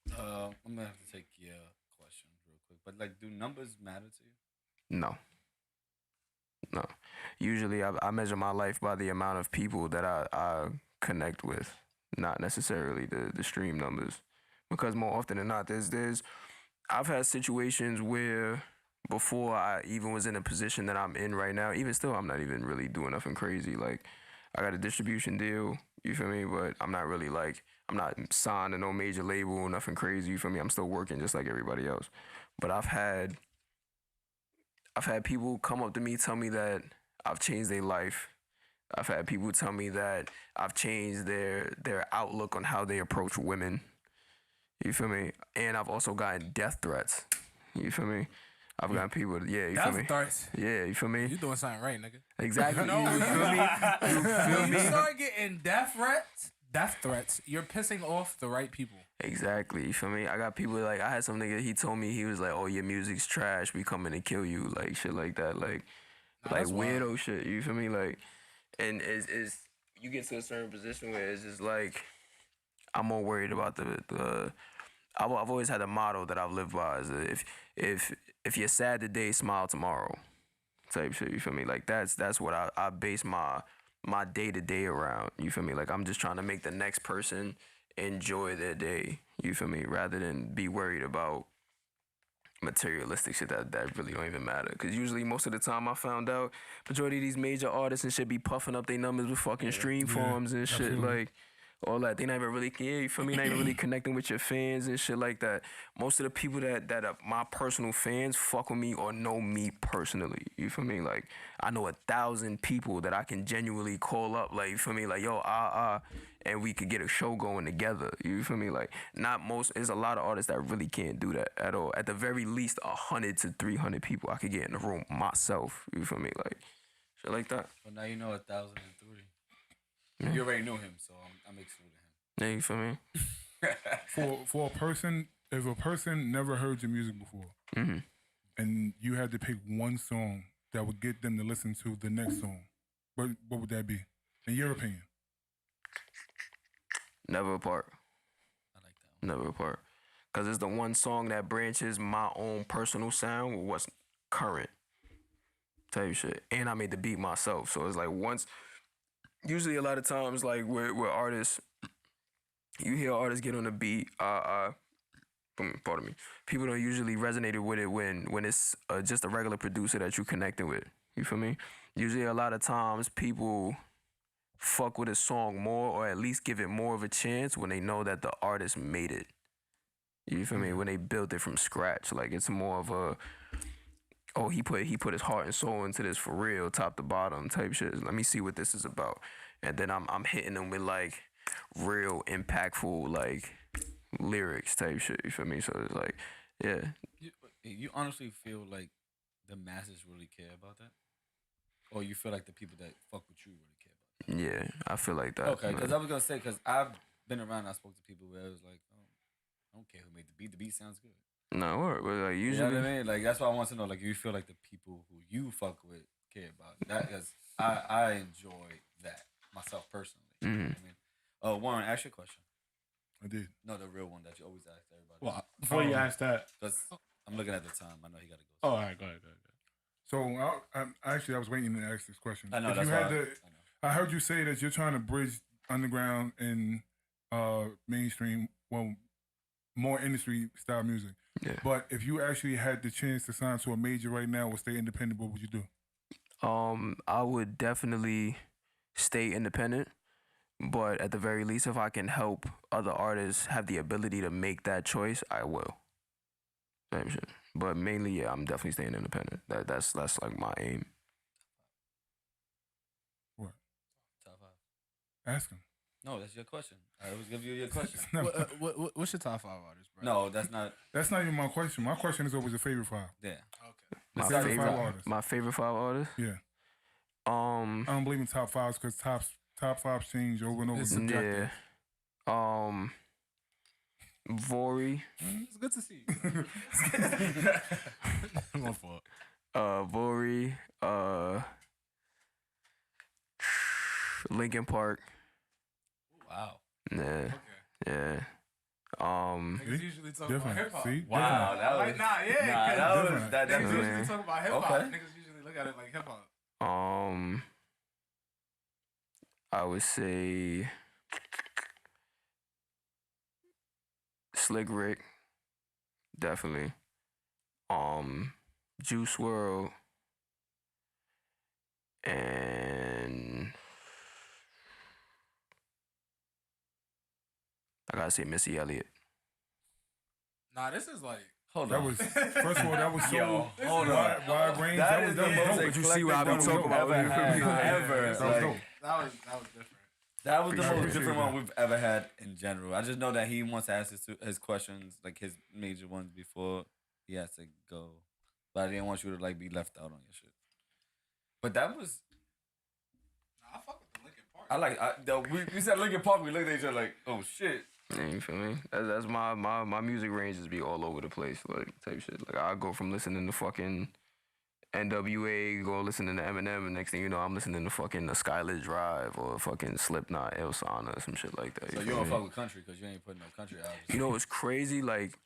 I'm gonna have to take your question real quick, but like, do numbers matter to you? No. Usually I measure my life by the amount of people that I connect with, not necessarily the stream numbers. Because more often than not, I've had situations where before I even was in a position that I'm in right now, even still, I'm not even really doing nothing crazy. Like, I got a distribution deal, you feel me? But I'm not really I'm not signed to no major label, nothing crazy, you feel me? I'm still working just like everybody else. But I've had people come up to me, tell me that I've changed their life. I've had people tell me that I've changed their outlook on how they approach women. You feel me? And I've also gotten death threats. You feel me? I've gotten people, you feel me? Death threats. Yeah, you feel me? You doing something right, nigga. Exactly. No, you feel me? You feel When me? you start getting death threats, you're pissing off the right people. Exactly, you feel me? I got people I had some nigga, he told me, he was like, oh, your music's trash, we coming to kill you, like shit like that, like weirdo wild shit, you feel me? Like, and it's you get to a certain position where it's just like, I'm more worried about I've always had a motto that I've lived by, is if you're sad today, smile tomorrow, type shit, you feel me? Like, that's what I base my day-to-day around, you feel me? Like, I'm just trying to make the next person enjoy their day, you feel me? Rather than be worried about materialistic shit that really don't even matter. Because usually, most of the time, I found out, majority of these major artists and shit be puffing up their numbers with fucking stream farms and shit, like, all that. They not even really, you feel me? Not even really connecting with your fans and shit like that. Most of the people that are my personal fans fuck with me or know me personally, you feel me? Like, I know 1,000 people that I can genuinely call up, like, you feel me? Like, yo, and we could get a show going together, you feel me? Like, there's a lot of artists that really can't do that at all. At the very least, 100 to 300 people I could get in the room myself, you feel me? Like, shit like that. But now you know 1,003. You already knew him, so I'm excluding him. Yeah, you feel me? For a person, if a person never heard your music before, and you had to pick one song that would get them to listen to the next song, what would that be, in your opinion? Never Apart. I like that one. Never Apart. Because it's the one song that branches my own personal sound with what's current. Type shit. And I made the beat myself. So it's like usually a lot of times, like with artists, you hear artists get on the beat, pardon me, people don't usually resonate with it when it's just a regular producer that you connecting with. You feel me? Usually a lot of times people fuck with a song more, or at least give it more of a chance when they know that the artist made it. You feel me? When they built it from scratch. Like it's more of a, oh, he put his heart and soul into this for real, top to bottom type shit. Let me see what this is about. And then I'm hitting them with like real impactful like lyrics type shit. You feel me? So it's like, yeah. You honestly feel like the masses really care about that? Or you feel like the people that fuck with you really care about that? Yeah, I feel like that. Okay, because I was going to say, because I've been around, I spoke to people where it was like, oh, I don't care who made the beat. The beat sounds good. No, but like usually, You know what I mean? Like that's why I want to know. Like, you feel like the people who you fuck with care about that? Because I enjoy that myself personally. You know what I mean? Warren, ask your question. I did. No, the real one that you always ask everybody. Well, before you ask that, Because I'm looking at the time. I know he got to go. oh, all right, go ahead. So I was waiting to ask this question. I know, If that's you why had to, I heard you say that you're trying to bridge underground and mainstream, well, more industry style music. Yeah. But if you actually had the chance to sign to a major right now or stay independent, what would you do? I would definitely stay independent, but at the very least, if I can help other artists have the ability to make that choice, I will. Same shit. But mainly, yeah, I'm definitely staying independent. That's like my aim. What? Top 5. Ask him. No, that's your question. I always give you your question. What's your top 5 artists, bro? No, that's not. That's not even my question. My question is what was your favorite 5? Yeah. Okay. My favorite favorite, 5 artists. my favorite 5 artists. Yeah. I don't believe in top 5s because top 5 change over and over. It's again. subjective. Yeah. Vori. It's good to see you. I'm on for it. Vori. Linkin Park. Wow. Yeah. Okay. Yeah. Niggas usually talk about Different. hip hop. See? Wow, Different. that was. Like, nah, yeah. Nah, that was Different. that. Niggas That's Yeah. usually talk about hip hop. Okay. Niggas usually look at it like hip hop. I would say Slick Rick, definitely. Juice WRLD, and I gotta say Missy Elliott. Nah, this is like. Hold That on. was first of all, that was so Yo, hold on. wide range. That That is was the dope. most But you see what I be eclectic talking one about. we've ever had. Ever. That was Like, dope. That was different. that was the I most appreciate different that. one we've ever had in general. I just know that he wants to ask his questions, like his major ones before he has to go. But I didn't want you to like be left out on your shit. But that was. Nah, I fuck with the Linkin Park. We said Linkin Park. We looked at each other like, oh shit. Yeah, you feel me? That's my music ranges be all over the place, like type shit. Like I go from listening to fucking NWA, go listening to Eminem, and next thing you know, I'm listening to fucking the Skylit Drive or fucking Slipknot, El Sana, or some shit like that. So you feel don't me? fuck with country because you ain't putting no country out. You know what's crazy? Like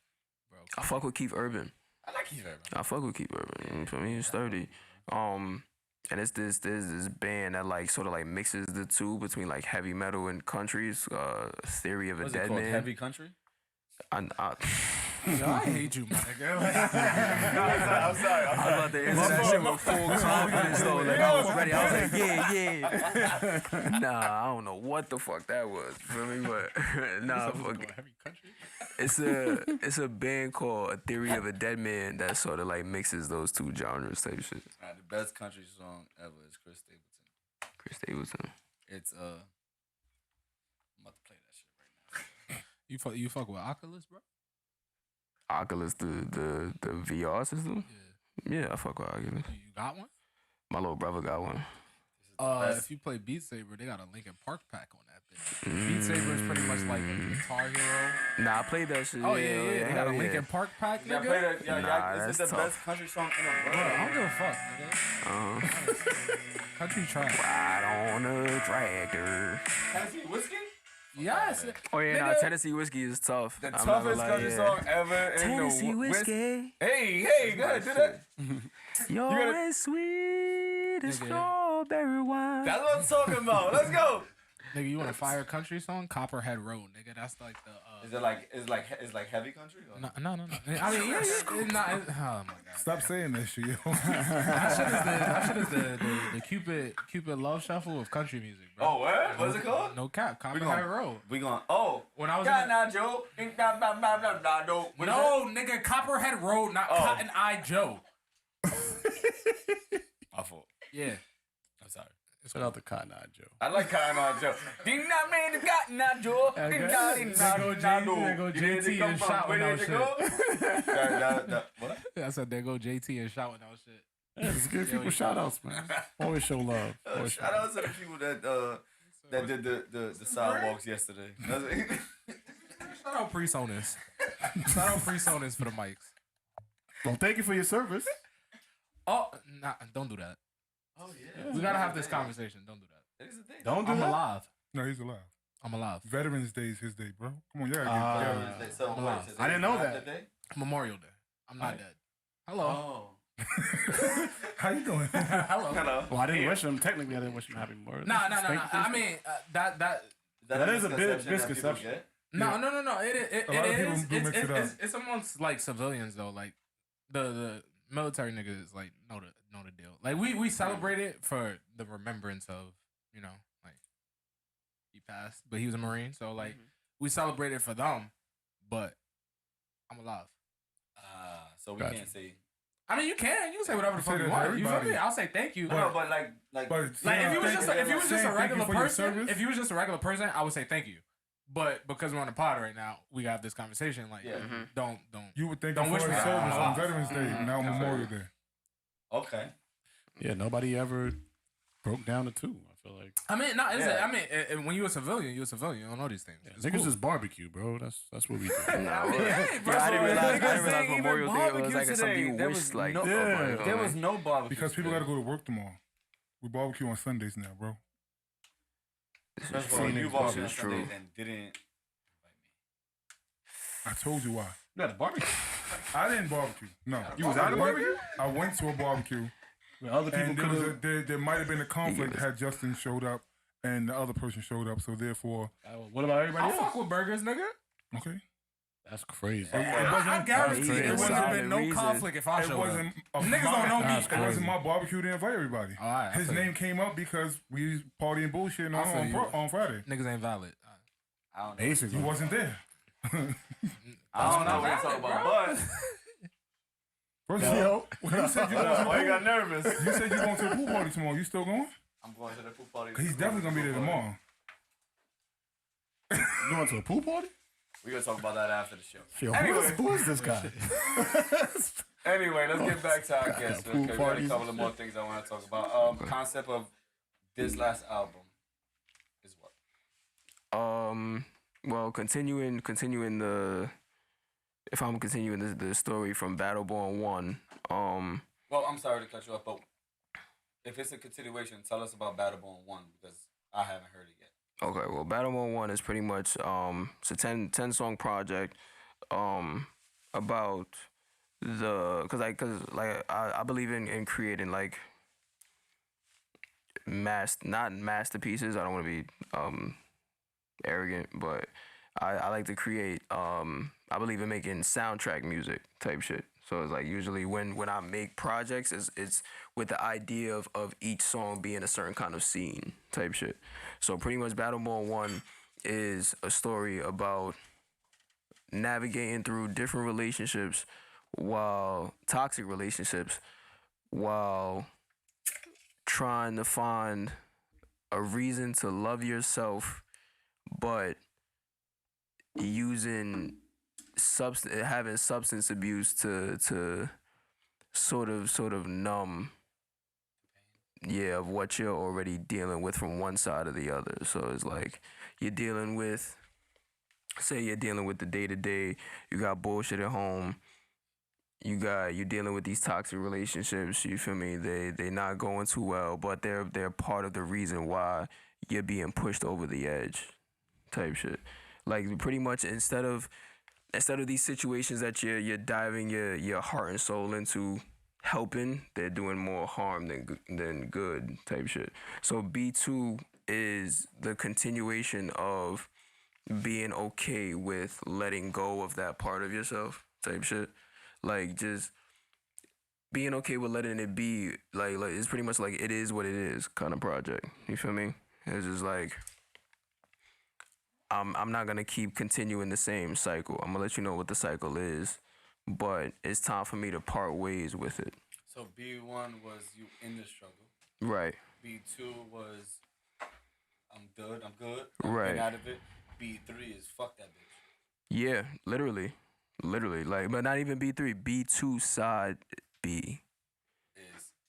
Bro, I fuck with Keith Urban. I like Keith Urban. I fuck with Keith Urban. You feel me? He's sturdy. And it's this band that like sort of like mixes the two between like heavy metal and countries. Theory of a What's it Dead called? Man. Heavy country? I Yo, I hate you, my nigga. I'm sorry. was about to answer that shit with full confidence though. Like I was ready. I was like, yeah. Nah, I don't know what the fuck that was. You feel me? But nah, fuck it. Heavy country. It's a band called A Theory of a Dead Man that sort of like mixes those two genres type shit. The best country song ever is Chris Stapleton. Chris Stapleton. It's I'm about to play that shit right now. You fuck with Oculus, bro? Oculus, the VR system. Yeah, I fuck with Oculus. You got one? My little brother got one. If you play Beat Saber, they got a Linkin Park pack on that bitch. Beat Saber is pretty much like a Guitar Hero. Nah, I played that shit. Oh yeah. They got a Linkin Park pack, Yeah, nigga. play that. Yeah, Nah, is it the that's tough. best country song in the world? Bro, I don't give a fuck, nigga. Country trash. Ride on a tractor. Tennessee Whiskey? Yes. Oh yeah, nah, Nigga, Tennessee Whiskey is tough. The I'm not toughest gonna lie, country yeah. song ever in Tennessee the Whiskey. Hey, go ahead, do that. You're gotta- as sweet as Nigga. strawberry wine. That's what I'm talking about. Let's go. Nigga, you want a fire country song? Copperhead Road, nigga. That's like the. Is it like it's like heavy country? Or? No. I mean, it's not. Oh my god. Stop saying that shit, yo. That shit is the Cupid love shuffle of country music, bro. Oh, what? What's it called? No cap. Copperhead Road. We going. Oh, When I was got in now, Joe. no, nigga, Copperhead Road, not Cotton Eye Joe. My fault. Yeah. I'm sorry. Shout out to Cotton Eye Joe. I like Cotton Eye Joe. Ding not made the Cotton Eye Joe. Ding not in There go JT and shouting out shit. What? I said, there go JT and shouting out shit. Yeah, just give people shout outs, man. Always show love. Always show Shout out to the people that did the sidewalks yesterday. Shout out PreSonus. Shout out PreSonus for the mics. Well, thank you for your service. Oh, nah, don't do that. Oh yeah. We gotta have this conversation. Don't do that. That is the thing. Don't do I'm that. alive. No, he's alive. I'm alive. Veterans Day is his day, bro. Come on, you gotta get together. So, alive. today I didn't know is that. the day? Memorial Day. I'm not dead. Hello. Oh. How you doing? Hello. Hello. Well, I didn't wish him. Technically, I didn't wish him happy Memorial. No. Thank you for I your mean, that. That is a big misconception that people misconception. get? No. Yeah. No. It A lot of people is. do mix it up. It's amongst like civilians though. Like the military niggas like know the deal. Like we celebrate it for the remembrance of like he passed, but he was a Marine, so like we celebrate it for them. But I'm alive. So we Gotcha. can't say. I mean, you can say whatever the Say fuck that you to want. You feel everybody. me? I'll say thank you. No, but like. But Like if you was saying just thank if you was just a saying thank you regular for your person, service? if you was just a regular person, I would say thank you. But because we're on the pod right now, we got this conversation. Like, Yeah. don't. You would think Don't of wish his me service that. on Veterans Day, now Memorial Day. Okay. Yeah, nobody ever broke down the two. I feel like I mean, not. Yeah. I mean, when you're a civilian, you're a civilian. You don't know these things. It's niggas cool. just barbecue, bro. That's what we do. Nah, I mean, hey, bro, I didn't realize Niggas ain't Memorial even Day was barbecue like today. something you There wish was like. no- Yeah. There was no barbecue. Because people today. gotta go to work tomorrow. We barbecue on Sundays now, bro. First of all, you Phoenix barbecued on is true. Sundays and didn't invite me. I told you why. You got a barbecue I didn't barbecue. No. You was at a barbecue? I went to a barbecue. where other people And could have. there might have been a conflict had Justin showed up and the other person showed up. So therefore, What about everybody I'll else? fuck with burgers, nigga. okay. That's crazy. I guarantee crazy. there wouldn't have been no Reason. conflict if I It showed wasn't up. a Niggas don't know me. That's It wasn't crazy. my barbecue to invite everybody. All right, His name came up because we partying bullshit I feel you. on Friday. Niggas ain't valid. I don't know. Basically, You wasn't there. I don't know what to talk about, but First of all, you said you going to the why you got pool. nervous? You said you going to the pool party tomorrow. You still going? I'm going to the pool party. 'Cause he's definitely gonna be there tomorrow. you going to a pool party? We're gonna talk about that after the show. Yo, Anyway. who is this guy? Anyway, let's get back to our guest. Pool Okay, we got a parties. couple of more things I want to talk about. Concept of this last album is what? Well, continuing the. If I'm continuing the story from Battleborn 1, Well, I'm sorry to cut you off, but if it's a continuation, tell us about Battleborn 1 because I haven't heard it yet. okay, well, Battleborn 1 is pretty much it's a 10 song project about cause I believe in creating like not masterpieces. I don't want to be arrogant, but I like to create I believe in making soundtrack music type shit. So it's like usually when I make projects, it's with the idea of each song being a certain kind of scene type shit. So pretty much Battleborn 1 is a story about navigating through different relationships toxic relationships, while trying to find a reason to love yourself, but having substance abuse to sort of numb of what you're already dealing with from one side or the other. So it's like you're dealing with, say you're dealing with the day to day. You got bullshit at home. You're dealing with these toxic relationships. You feel me? They not going too well, but they're part of the reason why you're being pushed over the edge, type shit. Like pretty much instead of these situations that you're diving your heart and soul into helping, they're doing more harm than good, type shit. So B2 is the continuation of being okay with letting go of that part of yourself, type shit. Like just being okay with letting it be. Like it's pretty much like it is what it is kind of project. You feel me? It's just like I'm not gonna keep continuing the same cycle. I'm gonna let you know what the cycle is, but it's time for me to part ways with it. So B1 was you in the struggle. Right. B2 was I'm good. Right. Getting out of it. B3 is fuck that bitch. Yeah, literally, like, but not even B3. B2 side B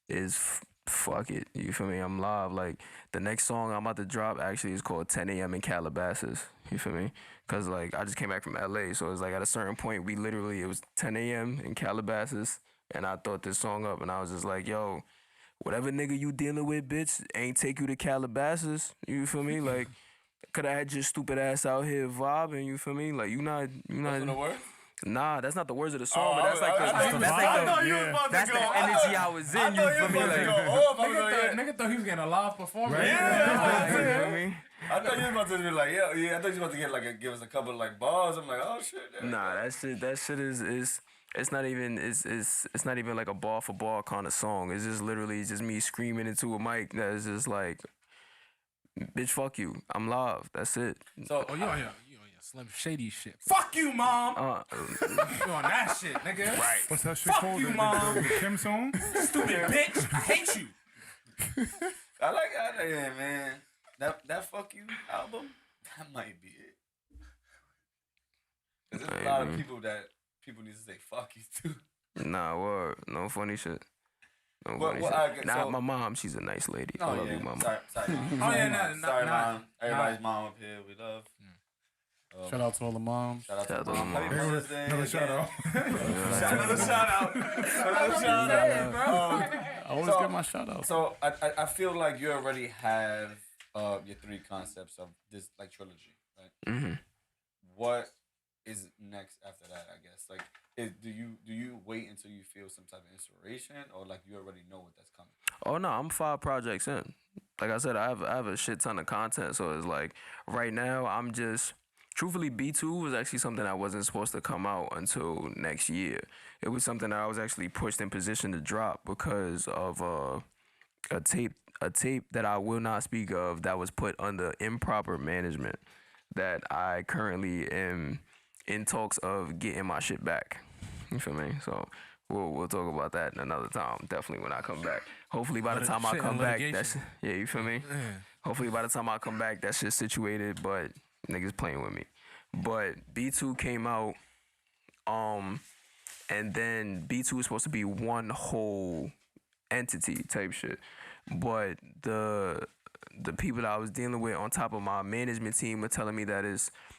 is fuck it. You feel me? I'm live. Like the next song I'm about to drop actually is called 10 a.m. in Calabasas. You feel me? Cause like I just came back from LA, so it's like at a certain point it was 10 a.m. in Calabasas, and I thought this song up, and I was just like, yo, whatever nigga you dealing with, bitch, ain't take you to Calabasas. You feel me? Like. Could I had your stupid ass out here vibing, you feel me? Like you not. That's the word? Nah, that's not the words of the song, but that's I that's the energy I was in. You feel me? Nigga thought he was getting a live performance. Right? Yeah, You feel me? I thought you was about to be like, yeah. I thought you was about to give us a couple of like bars. I'm like, oh shit. Nah, that shit is. It's not even it's not even like a bar for bar kind of song. It's just literally just me screaming into a mic that's just like, bitch, fuck you. I'm live. That's it. So you on your Slim Shady shit. Fuck you, mom. You on that shit, nigga. Right. What's that shit Fuck called? you, The mom. Kim song? Stupid bitch. I hate you. I like that, man. That fuck you album, that might be it. 'Cause there's a lot of people that people need to say fuck you to. Nah, word. No funny shit. No Well, funny well, shit. I- so- my mom, she's a nice lady. I love you, mama. Sorry, mom. Oh, yeah, Sorry, mom. Everybody's mom up here. We love. Shout out to all the moms. Shout out Shout out to to mom. the Happy moms. Mother's Day. Another shout out. Another shout out. Another shout out. I always get my shout out. So I feel like you already have your three concepts of this like trilogy, right? Mm-hmm. What is next after that? I guess like do you wait until you feel some type of inspiration, or like you already know what that's coming? Oh no, I'm 5 projects in. Like I said, I have a shit ton of content. So it's like right now I'm just truthfully B2 was actually something that wasn't supposed to come out until next year. It was something that I was actually pushed in position to drop because of a tape that I will not speak of that was put under improper management that I currently am in talks of getting my shit back. You feel me? So we'll talk about that another time. Definitely when I come back. Hopefully by the time I come back, that's you feel me? Hopefully by the time I come back, that shit's situated. But niggas playing with me. But B2 came out, and then B2 was supposed to be one whole entity type shit. But the people that I was dealing with on top of my management team were telling me that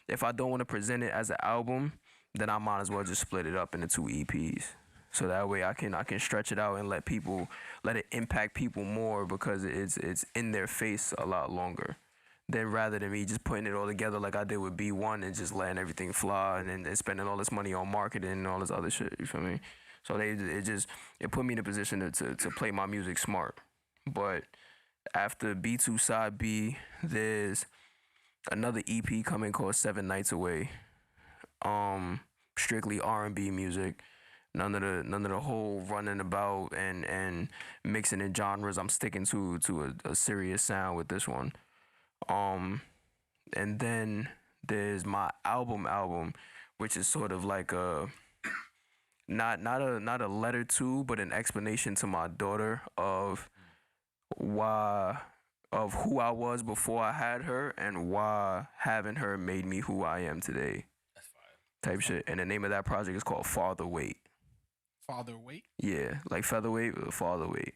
if I don't want to present it as an album, then I might as well just split it up into 2 EPs. So that way I can stretch it out and let it impact people more because it's in their face a lot longer. Then rather than me just putting it all together like I did with B1 and just letting everything fly and spending all this money on marketing and all this other shit, you feel me? So it put me in a position to play my music smart. But after B2 side B, there's another EP coming called 7 Nights Away. Strictly R&B music. None of the whole running about and mixing in genres. I'm sticking to a serious sound with this one. And then there's my album, which is sort of like a not a letter to, but an explanation to my daughter of who I was before I had her and why having her made me who I am today. That's fire. Type shit. And the name of that project is called Father Weight. Father Weight? Yeah, like featherweight, but father weight.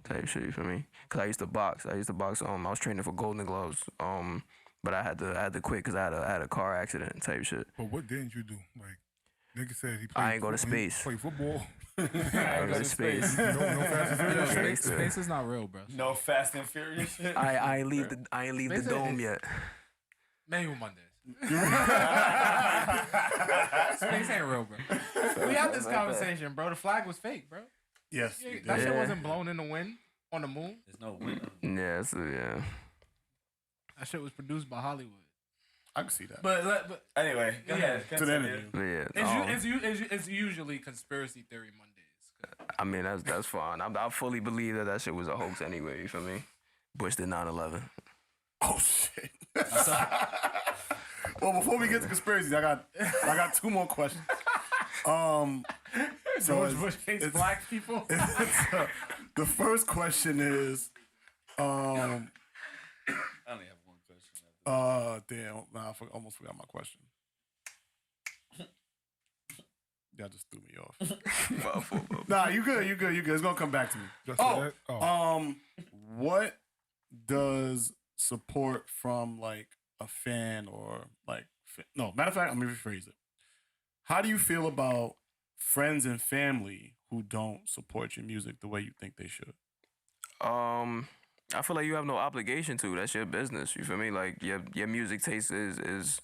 type shit. You feel me? Cause I used to box. I was training for Golden Gloves. But I had to quit because I had a car accident type shit. But what didn't you do? Like, nigga said he played. I ain't go to space. Play football. I ain't go to space. No Fast and Furious shit. Space is not real, bro. No Fast and Furious shit. I ain't leave the dome yet. Manual Mondays. Space ain't real, bro. We had this conversation, bro. The flag was fake, bro. Yes. That shit wasn't blown in the wind on the moon. There's no wind. Yeah, yeah. That shit was produced by Hollywood. I can see that. But anyway, go ahead. To the interview. But yeah. It's usually conspiracy theory Mondays. I mean, that's fine. I fully believe that shit was a hoax anyway. You feel me? Bush did 9/11. Oh shit. Well, before we get to conspiracies, I got two more questions. George Bush hates black people. The first question is, I only have one question. damn, nah, almost forgot my question. Y'all just threw me off. Nah, you good. It's gonna come back to me. What does support from like a fan or like no, matter of fact, let me rephrase it. How do you feel about friends and family who don't support your music the way you think they should? I feel like you have no obligation to. That's your business. You feel me? Like your music taste is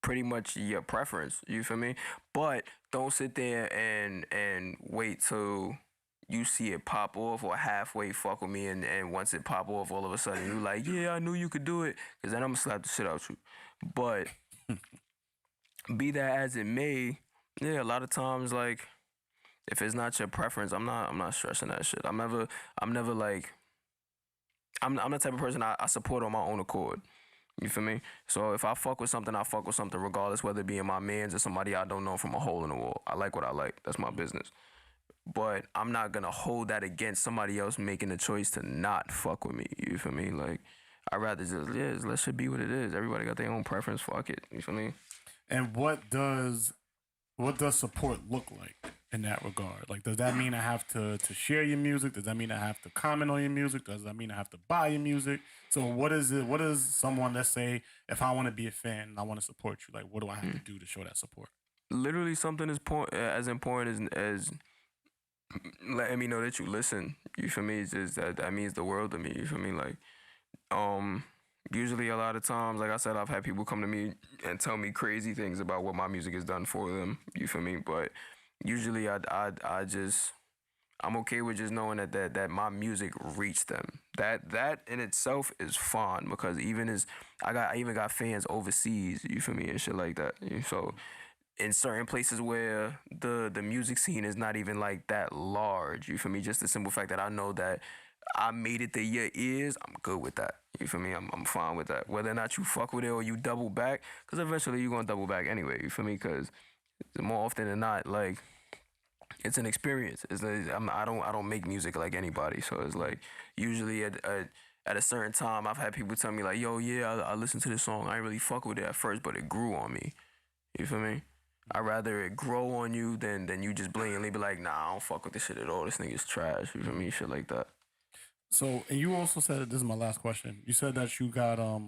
pretty much your preference. You feel me? But don't sit there and wait till you see it pop off or halfway fuck with me, and once it pop off, all of a sudden you like, yeah, I knew you could do it, because then I'm gonna slap the shit out you. But be that as it may, yeah, a lot of times, like, if it's not your preference, I'm not stressing that shit. I'm the type of person I support on my own accord. You feel me? So if I fuck with something, I fuck with something regardless, whether it be in my mans or somebody I don't know from a hole in the wall. I like what I like. That's my business. But I'm not gonna hold that against somebody else making the choice to not fuck with me. You feel me? Like, I'd rather just let shit be what it is. Everybody got their own preference. Fuck it. You feel me? And what does support look like in that regard? Like, does that mean I have to share your music? Does that mean I have to comment on your music? Does that mean I have to buy your music? So what is it? What is someone, let's say, if I want to be a fan and I want to support you, like, what do I have to do to show that support? Literally something as important as letting me know that you listen. You feel me? It's just that means the world to me. You feel me? Like, usually a lot of times, like I said, I've had people come to me and tell me crazy things about what my music has done for them. You feel me? But usually I'm okay with just knowing that my music reached them. That in itself is fun, because I even got fans overseas. You feel me? And shit like that. So in certain places where the music scene is not even like that large, you feel me? Just the simple fact that I know that I made it to your ears, I'm good with that. You feel me? I'm fine with that. Whether or not you fuck with it or you double back, because eventually you're gonna double back anyway. You feel me? Because more often than not, like, it's an experience. It's like, I don't make music like anybody, so it's like usually at a certain time I've had people tell me like, yo, yeah, I listened to this song, I ain't really fuck with it at first, but it grew on me. You feel me? I'd rather it grow on you than you just blatantly be like, nah, I don't fuck with this shit at all. This nigga's trash. You feel me? Shit like that. So, and you also said, this is my last question, you said that you got a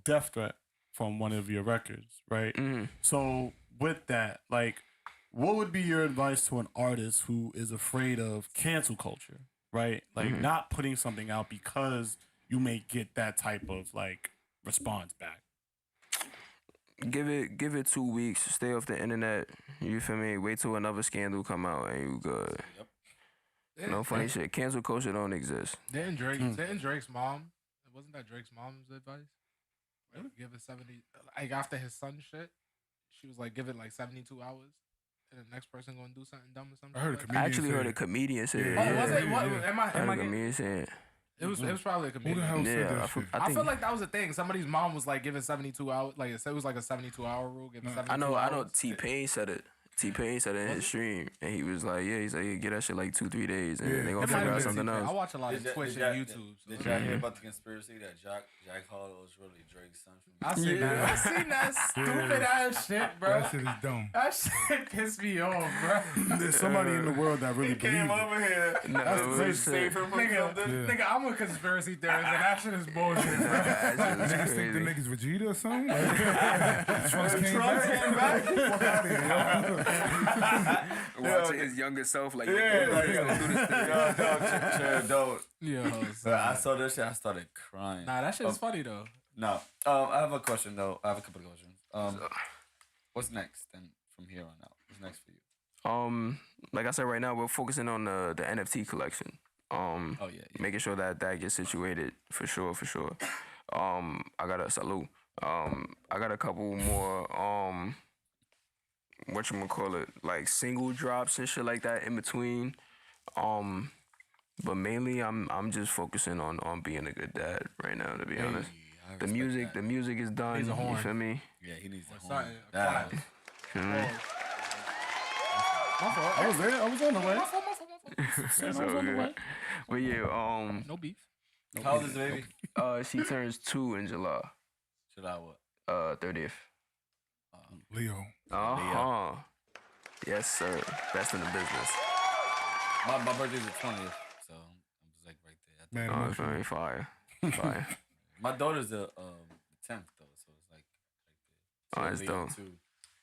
death threat from one of your records, right? Mm-hmm. So with that, like, what would be your advice to an artist who is afraid of cancel culture, right? Like, not putting something out because you may get that type of, like, response back? Give it 2 weeks. Stay off the internet. You feel me? Wait till another scandal come out and you good. Yep. No funny shit. Cancel culture don't exist. Didn't Drake's mom? Wasn't that Drake's mom's advice? Right? Give it 70. Like, after his son shit, she was like, give it like 72 hours, and the next person gonna do something dumb or something. I actually heard a comedian say it. Oh, was it? What? Am I? I heard a comedian say it. It was probably a comedian. Who the hell said that shit? I feel like that was a thing. Somebody's mom was like giving 72 hours. Like, it was like a 72-hour rule. Give it 72 I know hours. T-Pain said it. T-Pain said it in his stream, and he was like, yeah, he's like, yeah, get that shit like 2-3 days, and Yeah, they gonna that might figure have out been something I else. watch a lot of Twitch and YouTube. Did y'all hear about the conspiracy that Jack Harlow is really Drake's son? I seen that. I seen that stupid ass shit, bro. That shit is dumb. That shit pissed me off, bro. There's somebody in the world that really believes Came it. over here. No, That's it was to shit. save him from Nigga, something. nigga, I'm a conspiracy theorist, and that shit is bullshit, bro. That shit is Niggas think the crazy. niggas Vegeta or something? Like, Trunks came back. Fuck out of here, Watching his younger self, like, Yeah, like, he's gonna do this thing. Don't. Yeah, But I saw this shit, I started crying. nah, that shit is funny though. No. I have a question though. I have a couple of questions. What's next then from here on out? What's next for you? Like I said, right now we're focusing on the NFT collection. Oh yeah. Making sure that gets situated for sure. I got a salute. I got a couple more whatchamacallit, like single drops and shit like that in between. But mainly I'm just focusing on being a good dad right now, to be honest. I The respect music is done. Needs a You horn. feel me? that. Yeah, he needs the Sorry, horn. a That- clap. Feel me? My fault. I was there. I was on the way. My fault. It's all good. But yeah, No beef. How old is the baby? she turns 2 in July, Should I what? 30th. Leo. Yes, sir. Best in the business. My birthday's the 20th, so I'm just like right there. Man, Oh, it's very fire. Fire. My daughter's the 10th though, so it's like Oh, that's Leo, dope. too.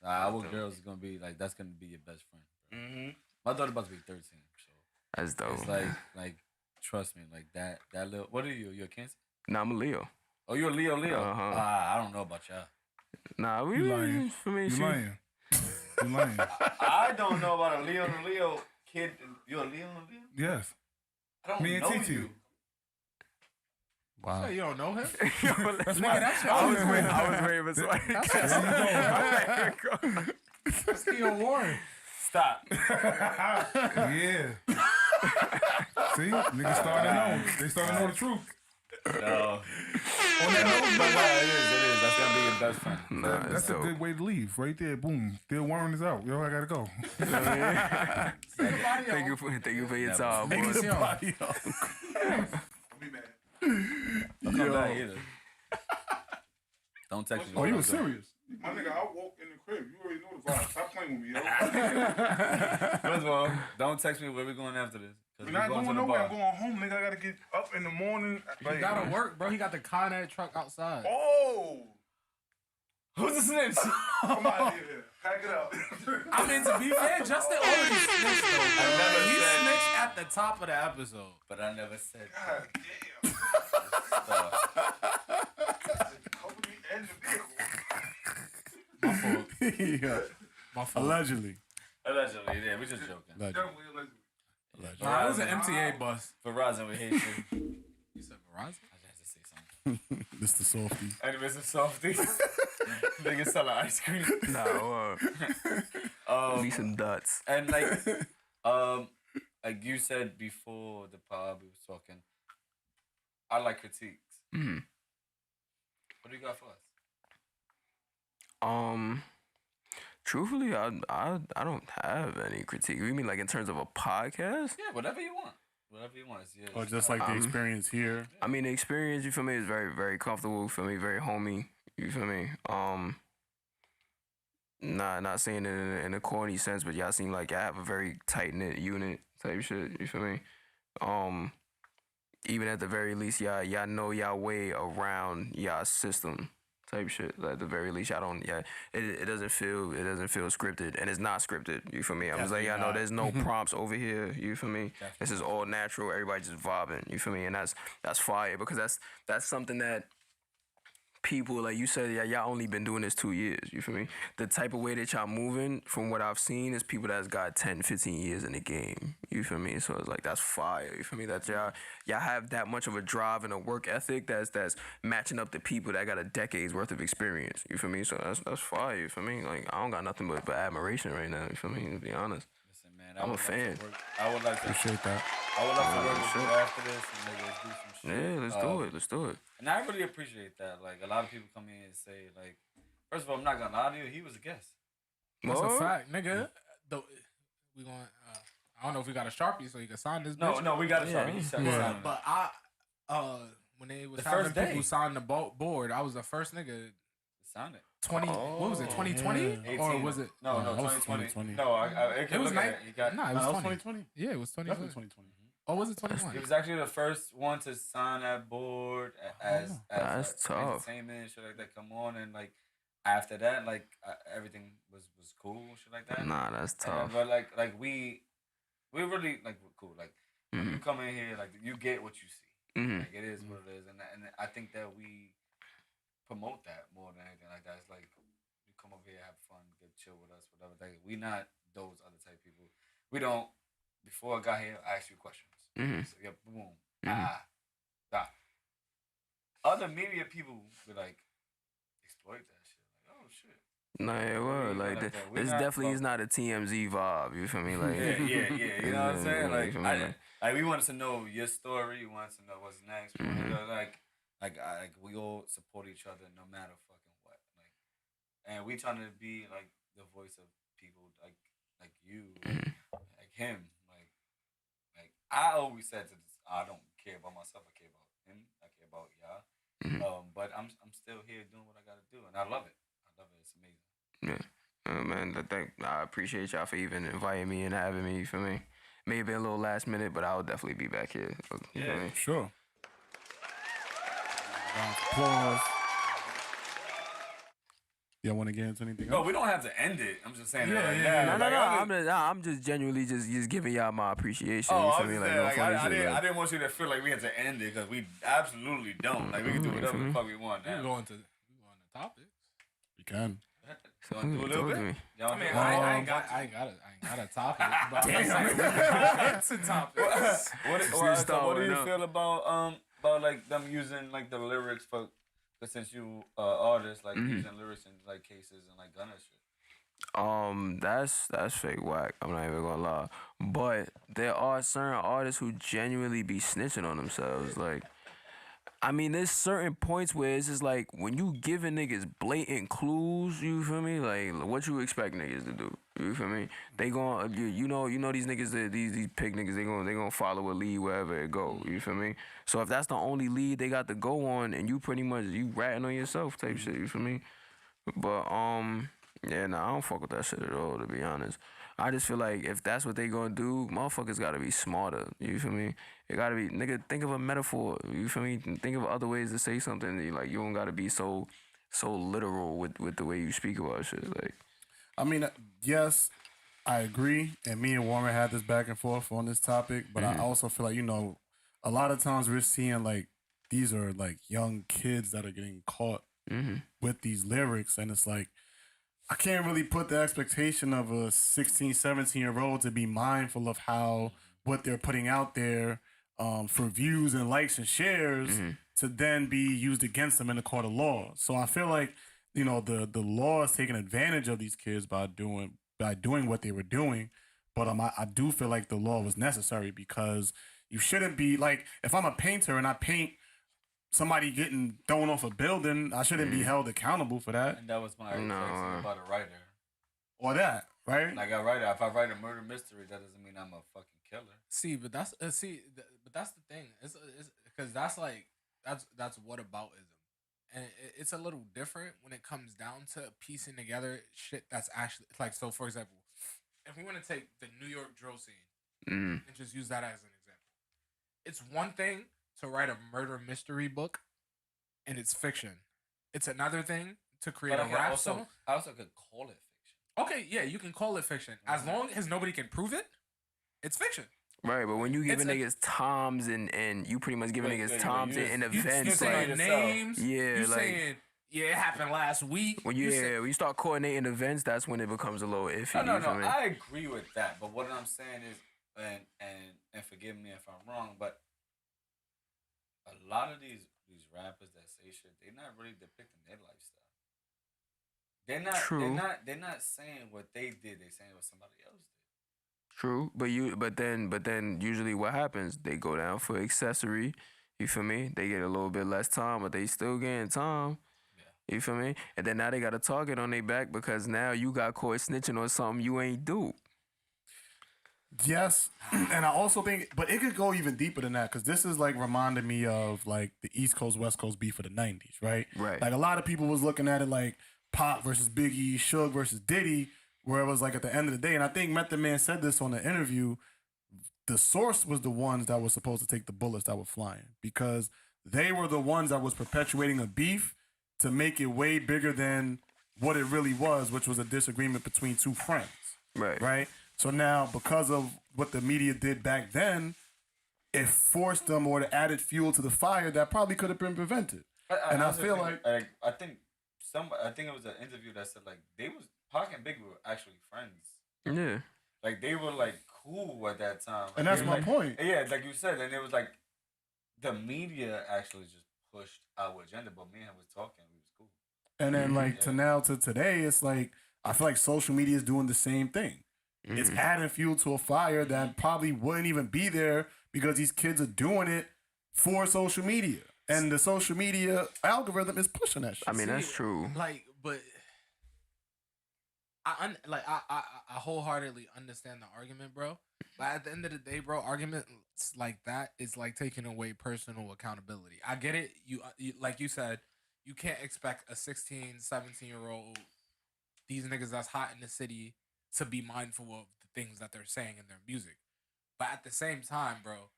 Our girls is gonna be like that's gonna be your best friend. Bro. My daughter about to be 13, so That's dope. it's like trust me, like that little. What are you? You're a Cancer? Nah, I'm a Leo. Oh, you're a Leo. Uh-huh. I don't know about y'all. Nah, we You lying. for me. You she- lying. You lying. I don't know about a Leo kid. You're a Leo. Yes. I don't Me and know Titi. you. Wow. Hey, you don't know him? Nigga, Nigga, that's your I was waiting for somebody. That's Theo Warren. Stop. Yeah. See? Niggas starting to know. They starting to know the truth. No. On that note, but no, it is. That's gonna be your best friend. Nah, That's that's a dope. good way to leave. Right there. Boom. Still Warren is out. Yo, I gotta go. Thank you for your time, Make boy. this body up. Don't come back either. Don't text me. Oh, you were serious. My nigga, I walk in the crib. You already know the vibe. Stop playing with me, yo. First of all, don't text me where we going after this. We're not going nowhere. I'm going home, nigga. I gotta get up in the morning. You gotta work, bro. He got the Con Ed truck outside. Oh! Who's the snitch? I'm out of here. Pack it up. I mean, to be fair, Justin already snitched, though, bro. never He said- snitched at the top of the episode. But I never said. God damn. Cover me and the vehicle. My fault. Yeah. My fault. Allegedly. Allegedly, yeah, we just joking. Allegedly. Definitely allegedly. Nah, it was an MTA bus. Verizon, we hate you. You said Verizon? I just had to say something. Mr. Softy. And Mr. Softy. Nigga selling ice cream. Nah, need some dots. And like you said before the pod we was talking, I like critiques. Mm-hmm. What do you got for us? Truthfully, I don't have any critique. You mean like in terms of a podcast? Yeah, whatever you want. Whatever you want. It's yours. Or just like the experience here. I mean, the experience, you feel me, is very, very comfortable. For me, very homey. You feel me? Not saying it in a corny sense, but y'all seem like y'all have a very tight knit unit type shit. You feel me? Even at the very least, y'all know y'all way around y'all system type shit. At the very least, y'all don't. Yeah, it doesn't feel scripted, and it's not scripted. You feel me? I'm just like, y'all know there's no prompts over here. You feel me? This is all natural. Everybody just vibing. You feel me? And that's fire, because that's something that people, like you said, y'all only been doing this 2 years. You feel me? The type of way that y'all moving, from what I've seen, is people that's got 10, 15 years in the game. You feel me? So it's like, that's fire. You feel me? That y'all have that much of a drive and a work ethic that's matching up to people that got a decade's worth of experience. You feel me? So that's fire. You feel me? Like, I don't got nothing but admiration right now. You feel me? To be honest. Listen, man, I'm a fan. I would like to Appreciate that. I would like to work with you after this and maybe let's do some shit. Yeah, let's do it. And I really appreciate that. Like, a lot of people come in and say, like, first of all, I'm not gonna lie to you, he was a guest. That's a Word? fact, nigga. We going. I don't know if we got a Sharpie so you can sign this. bitch. No, we got a Sharpie. He signed it. But when they was The having first day. people sign the board, I was the first nigga. Sign it. 20. What was it? 2020 or was it? No, that was 2020. 2020. No, It was nice. Nah, it was 20. 2020. Yeah, it was 2020. Definitely 2020. Oh, was it 21? He was actually the first one to sign that board as That's tough. entertainment and shit like that. Come on, and like after that, like everything was cool and shit like that. Nah, that's tough. But like we really like we're cool. Like when you come in here, like you get what you see. Like it is what it is, and I think that we promote that more than anything like that. It's like you come over here, have fun, get chill with us, whatever. Like, we not those other type people. We don't. Before I got here, I asked you questions. So, yeah, boom, Other media people would like exploit that shit. Like, oh shit. Nah, it was like that. this definitely is not a TMZ vibe. You feel me? Like Yeah. You know what I'm saying? you feel me? Like we wanted to know your story. We wanted to know what's next. Like we all support each other no matter fucking what. Like, and we trying to be like the voice of people like you, like him. Like I always said to this, I don't care about myself. I care about him. I care about y'all. But I'm still here doing what I gotta do, and I love it. It's amazing. Yeah. Man, I appreciate y'all for even inviting me and having me. You feel me? Maybe a little last minute, but I'll definitely be back here. You feel me? Sure. Round of applause. Y'all want to get into anything else? No, we don't have to end it. I'm just saying. No. I'm just genuinely just giving y'all my appreciation. Oh, you I feel was me? saying, no like, funny I shit, didn't, like- I didn't want you to feel like we had to end it because we absolutely don't. Like we can do whatever the fuck we want We now. going to topics. We can. So do a little Talk to bit. me. Y'all I mean, feel- I ain't got a topic. But it's a topic. What do you up. feel about like them using like the lyrics for since you artists like using lyrics in like cases and like gun and shit? That's fake whack. I'm not even gonna lie. But there are certain artists who genuinely be snitching on themselves. Like, I mean, there's certain points where it's just like when you giving niggas blatant clues, you feel me? Like, what you expect niggas to do? You feel me? They gon' you know these niggas, these pig niggas, they gonna follow a lead wherever it go. You feel me? So if that's the only lead they got to go on, and you pretty much you ratting on yourself type shit. You feel me? But yeah, nah, I don't fuck with that shit at all, to be honest. I just feel like if that's what they gonna do, motherfuckers gotta be smarter. You feel me? It gotta be, nigga, think of a metaphor. You feel me? Think of other ways to say something. Like, you don't gotta be so literal with the way you speak about shit. Like, I mean, yes, I agree. And me and Warren had this back and forth on this topic. But I also feel like, a lot of times we're seeing like these are like young kids that are getting caught with these lyrics. And it's like, I can't really put the expectation of a 16, 17-year-old to be mindful of how what they're putting out there for views and likes and shares to then be used against them in the court of law. So I feel like, the law is taking advantage of these kids by doing what they were doing. But I do feel like the law was necessary because you shouldn't be like, if I'm a painter and I paint somebody getting thrown off a building, I shouldn't be held accountable for that. And that was my reaction about a writer. Or that, right? Like a writer, if I write a murder mystery, that doesn't mean I'm a fucking killer. See, but that's the thing. It's because that's whataboutism, and it's a little different when it comes down to piecing together shit that's actually like. So, for example, if we want to take the New York drill scene and just use that as an example, it's one thing to write a murder mystery book, and it's fiction. It's another thing to create a rap song. I also could call it fiction. Okay, yeah, you can call it fiction as long as nobody can prove it. It's fiction. right, but when you giving niggas toms and you pretty much giving niggas toms and events, You saying like, names. yeah, You like, saying, yeah, it happened last week. when you start coordinating events, that's when it becomes a little iffy. No, you feel me? I agree with that. But what I'm saying is, and forgive me if I'm wrong, but a lot of these rappers that say shit, they're not really depicting their lifestyle. They're not. True. They're not saying what they did. They're saying what somebody else did. True, but then usually what happens? They go down for accessory. You feel me? They get a little bit less time, but they still getting time. You feel me? And then now they got a target on their back because now you got caught snitching on something you ain't do. Yes, and I also think, but it could go even deeper than that because this is like reminding me of like the East Coast West Coast beef of the '90s, right? Right. Like a lot of people was looking at it like Pop versus Biggie, Suge versus Diddy, where it was like at the end of the day, and I think Method Man said this on the interview. The source was the ones that were supposed to take the bullets that were flying because they were the ones that was perpetuating a beef to make it way bigger than what it really was, which was a disagreement between two friends. Right. Right. So now, because of what the media did back then, it forced them or it added fuel to the fire that probably could have been prevented. I feel I think it was an interview that said like they was Pac and Big were actually friends. Yeah. Like they were like cool at that time. Like, And that's my like, point. Yeah, like you said, and it was like the media actually just pushed our agenda, but me and him was talking, we was cool. And then like to today, it's like I feel like social media is doing the same thing. It's adding fuel to a fire that probably wouldn't even be there because these kids are doing it for social media. And the social media algorithm is pushing that shit. I mean, that's true. Like, but I wholeheartedly understand the argument, bro. But at the end of the day, bro, arguments like that is like taking away personal accountability. I get it. You like you said, you can't expect a 16, 17-year-old, these niggas that's hot in the city, to be mindful of the things that they're saying in their music. But at the same time, bro,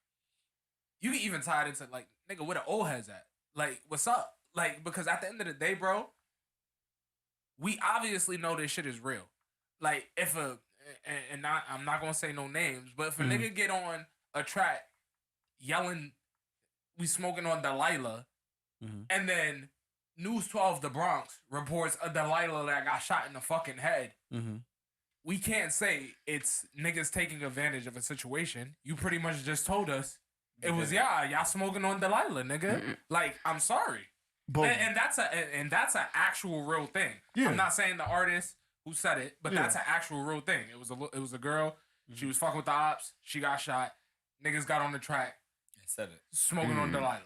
you can even tie it into like, nigga, where the old heads at? Like, what's up? Like, because at the end of the day, bro, we obviously know this shit is real. Like, if I'm not gonna say no names, but if a nigga get on a track yelling, we smoking on Delilah, and then News 12 The Bronx reports a Delilah that got shot in the fucking head, we can't say it's niggas taking advantage of a situation. You pretty much just told us it was y'all smoking on Delilah, nigga. Like, I'm sorry. But, And that's an actual real thing. Yeah. I'm not saying the artist who said it, but that's an actual real thing. It was a girl. She was fucking with the ops. She got shot. Niggas got on the track. Said it. Smoking on Delilah.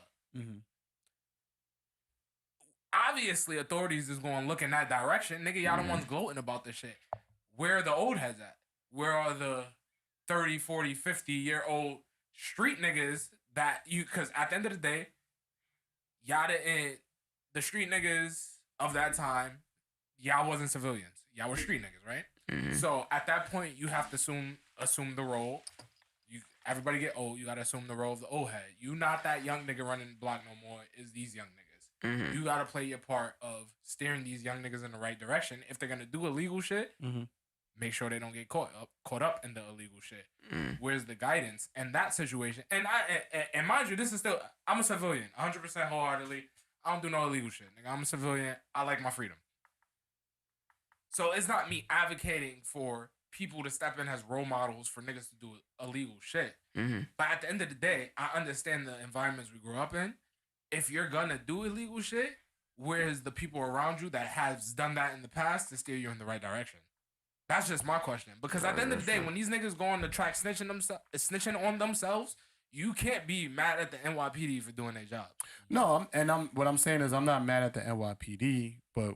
Obviously, authorities is going to look in that direction. Nigga, y'all the ones gloating about this shit. Where are the old heads at? Where are the 30, 40, 50-year-old street niggas that you... Because at the end of the day, y'all didn't... The street niggas of that time, y'all wasn't civilians. Y'all were street niggas, right? So at that point, you have to assume the role. Everybody get old. You got to assume the role of the old head. You not that young nigga running the block no more. Is these young niggas. You got to play your part of steering these young niggas in the right direction. If they're going to do illegal shit, make sure they don't get caught up in the illegal shit. Where's the guidance in that situation? And mind you, this is still... I'm a civilian, 100% wholeheartedly. I don't do no illegal shit, nigga. I'm a civilian. I like my freedom. So it's not me advocating for people to step in as role models for niggas to do illegal shit. But at the end of the day, I understand the environments we grew up in. If you're gonna do illegal shit, where's the people around you that has done that in the past to steer you in the right direction? That's just my question. Because at the end of the day, when these niggas go on the track snitching on themselves, you can't be mad at the NYPD for doing their job. No, what I'm saying is I'm not mad at the NYPD, but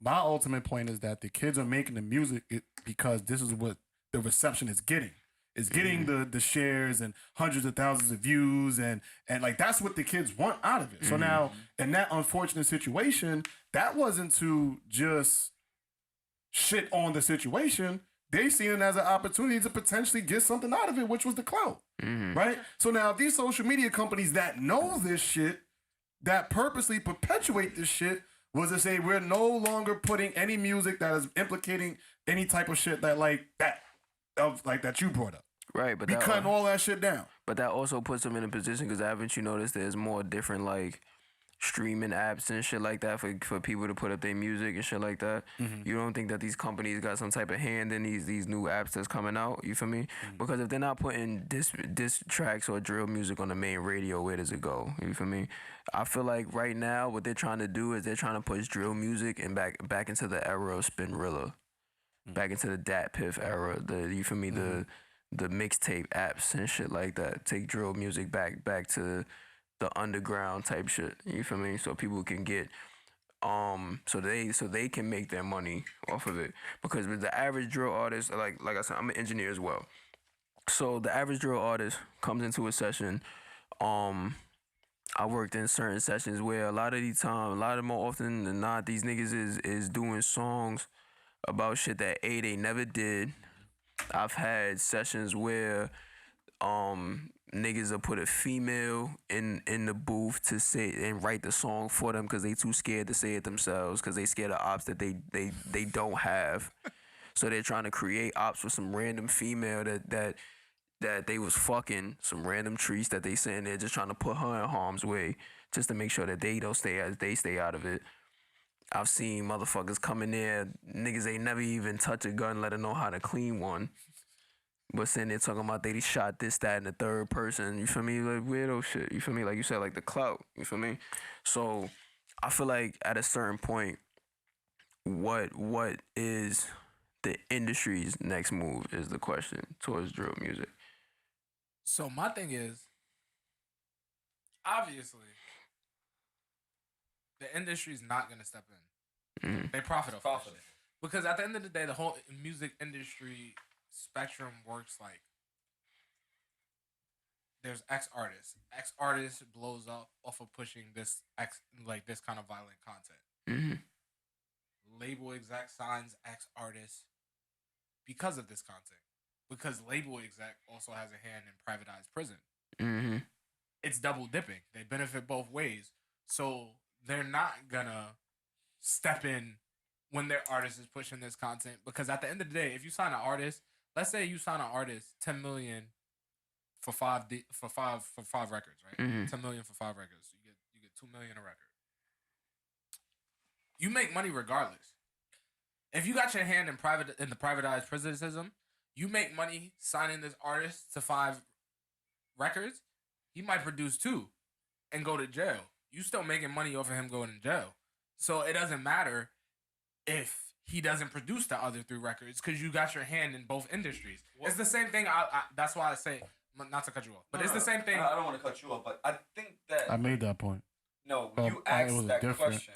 my ultimate point is that the kids are making the music because this is what the reception is getting. It's getting the shares and hundreds of thousands of views and like that's what the kids want out of it. So now in that unfortunate situation, that wasn't to just shit on the situation. They seen it as an opportunity to potentially get something out of it, which was the clout. Right? So now these social media companies that know this shit, that purposely perpetuate this shit, was to say we're no longer putting any music that is implicating any type of shit that that you brought up. Right, but we cutting all that shit down. But that also puts them in a position because haven't you noticed there's more different like streaming apps and shit like that for people to put up their music and shit like that. You don't think that these companies got some type of hand in these new apps that's coming out? You feel me? Because if they're not putting diss tracks or drill music on the main radio, where does it go? You feel me? I feel like right now what they're trying to do is they're trying to push drill music and back into the era of Spinrilla, back into the Dat Piff era. You feel me? The mixtape apps and shit like that. Take drill music back to the underground type shit. You feel me? So people can get So they can make their money off of it, because with the average drill artist, like I said, I'm an engineer as well. So the average drill artist comes into a session. I worked in certain sessions where a lot of more often than not, these niggas is doing songs about shit that they never did. I've had sessions where niggas will put a female in the booth to say and write the song for them because they too scared to say it themselves, because they scared of ops that they don't have. So they're trying to create ops with some random female that they was fucking, some random trees that they sitting there just trying to put her in harm's way just to make sure that they stay out of it. I've seen motherfuckers come in there, niggas ain't never even touch a gun, let her know how to clean one. But sitting there talking about they shot this, that, and the third person. You feel me? Like weirdo shit. You feel me? Like you said, like the clout. You feel me? So I feel like at a certain point, what is the industry's next move is the question towards drill music. So my thing is, obviously, the industry's not gonna step in. They profit off of it. Because at the end of the day, the whole music industry spectrum works like there's X artists. X artist blows up off of pushing this this kind of violent content. Label exec signs X artists because of this content. Because label exec also has a hand in privatized prison. It's double dipping. They benefit both ways. So they're not gonna step in when their artist is pushing this content, because at the end of the day, if you sign an artist, let's say you sign an artist 10 million for five records, right? 10 million for 5 records. You get 2 million a record. You make money regardless. If you got your hand in the privatized prison system, you make money signing this artist to 5 records. He might produce 2 and go to jail. You still making money off of him going to jail. So it doesn't matter if he doesn't produce the other 3 records, because you got your hand in both industries. It's the same thing. That's why I say, not to cut you off, but it's the same thing. I don't want to cut you off, but I think that I made that point. No, But you asked it was that different. question.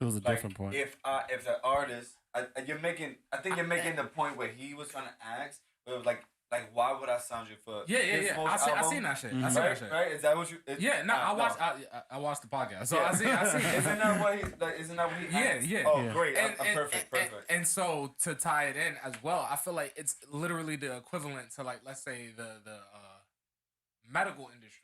It was a different point. If the artist, you're making the point where he was trying to ask, where it was like why would I sign you for? Yeah. I seen that shit. I seen that shit. Right? Is that what you? I watched the podcast, so I see. Isn't that what he? Asked? Yeah. Oh, great. Perfect. And so to tie it in as well, I feel like it's literally the equivalent to, like, let's say the medical industry.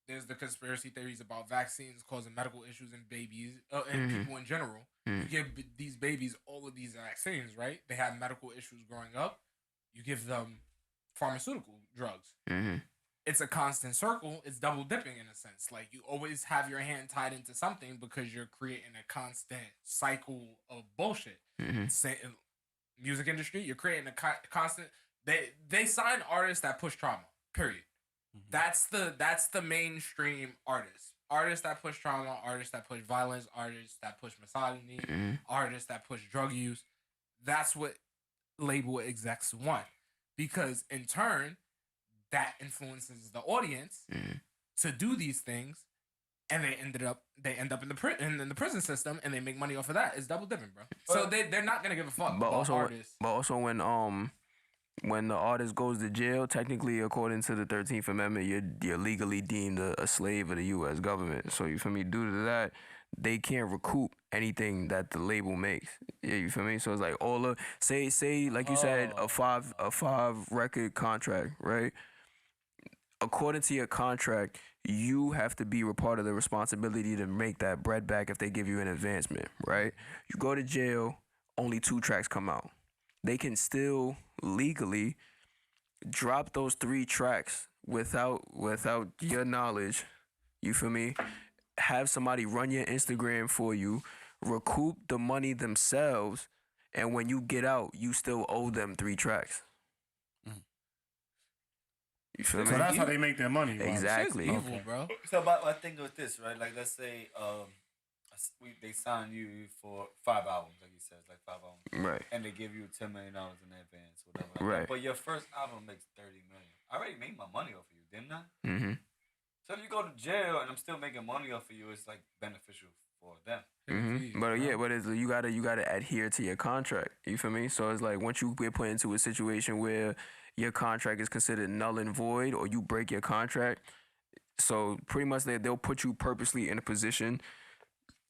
There's the conspiracy theories about vaccines causing medical issues in babies and people in general. You give these babies all of these vaccines, right? They have medical issues growing up. You give them pharmaceutical drugs. It's a constant circle. It's double dipping in a sense. Like, you always have your hand tied into something because you're creating a constant cycle of bullshit. Music industry, you're creating a constant. They sign artists that push trauma. Period. That's the mainstream artists. Artists that push trauma, artists that push violence, artists that push misogyny, artists that push drug use. That's what label execs want, because in turn, that influences the audience to do these things, and they end up in the prison system, and they make money off of that. It's double dipping, bro. So they're not gonna give a fuck about artists. But also when the artist goes to jail, technically, according to the 13th Amendment, you're legally deemed a slave of the U.S. government. So, you feel me? Due to that, they can't recoup anything that the label makes. Yeah, you feel me? So it's like all of say like you said, a five record contract, right? According to your contract, you have to be a part of the responsibility to make that bread back if they give you an advancement, right? You go to jail, only 2 tracks come out. They can still legally drop those 3 tracks without your knowledge. You feel me? Have somebody run your Instagram for you, recoup the money themselves, and when you get out, you still owe them 3 tracks. You feel me? So that's how they make their money. Exactly. It's evil, bro. So, but I think with this, right? Like, let's say they sign you for 5 albums, like you said, it's like 5 albums, right? And they give you $10 million in advance, whatever. Like right. That. But your first album makes $30 million. I already made my money off of you, didn't I? So if you go to jail and I'm still making money off of you, it's like beneficial for them. But yeah, but it's you gotta adhere to your contract. You feel me? So it's like once you get put into a situation where your contract is considered null and void, or you break your contract, so pretty much they'll put you purposely in a position.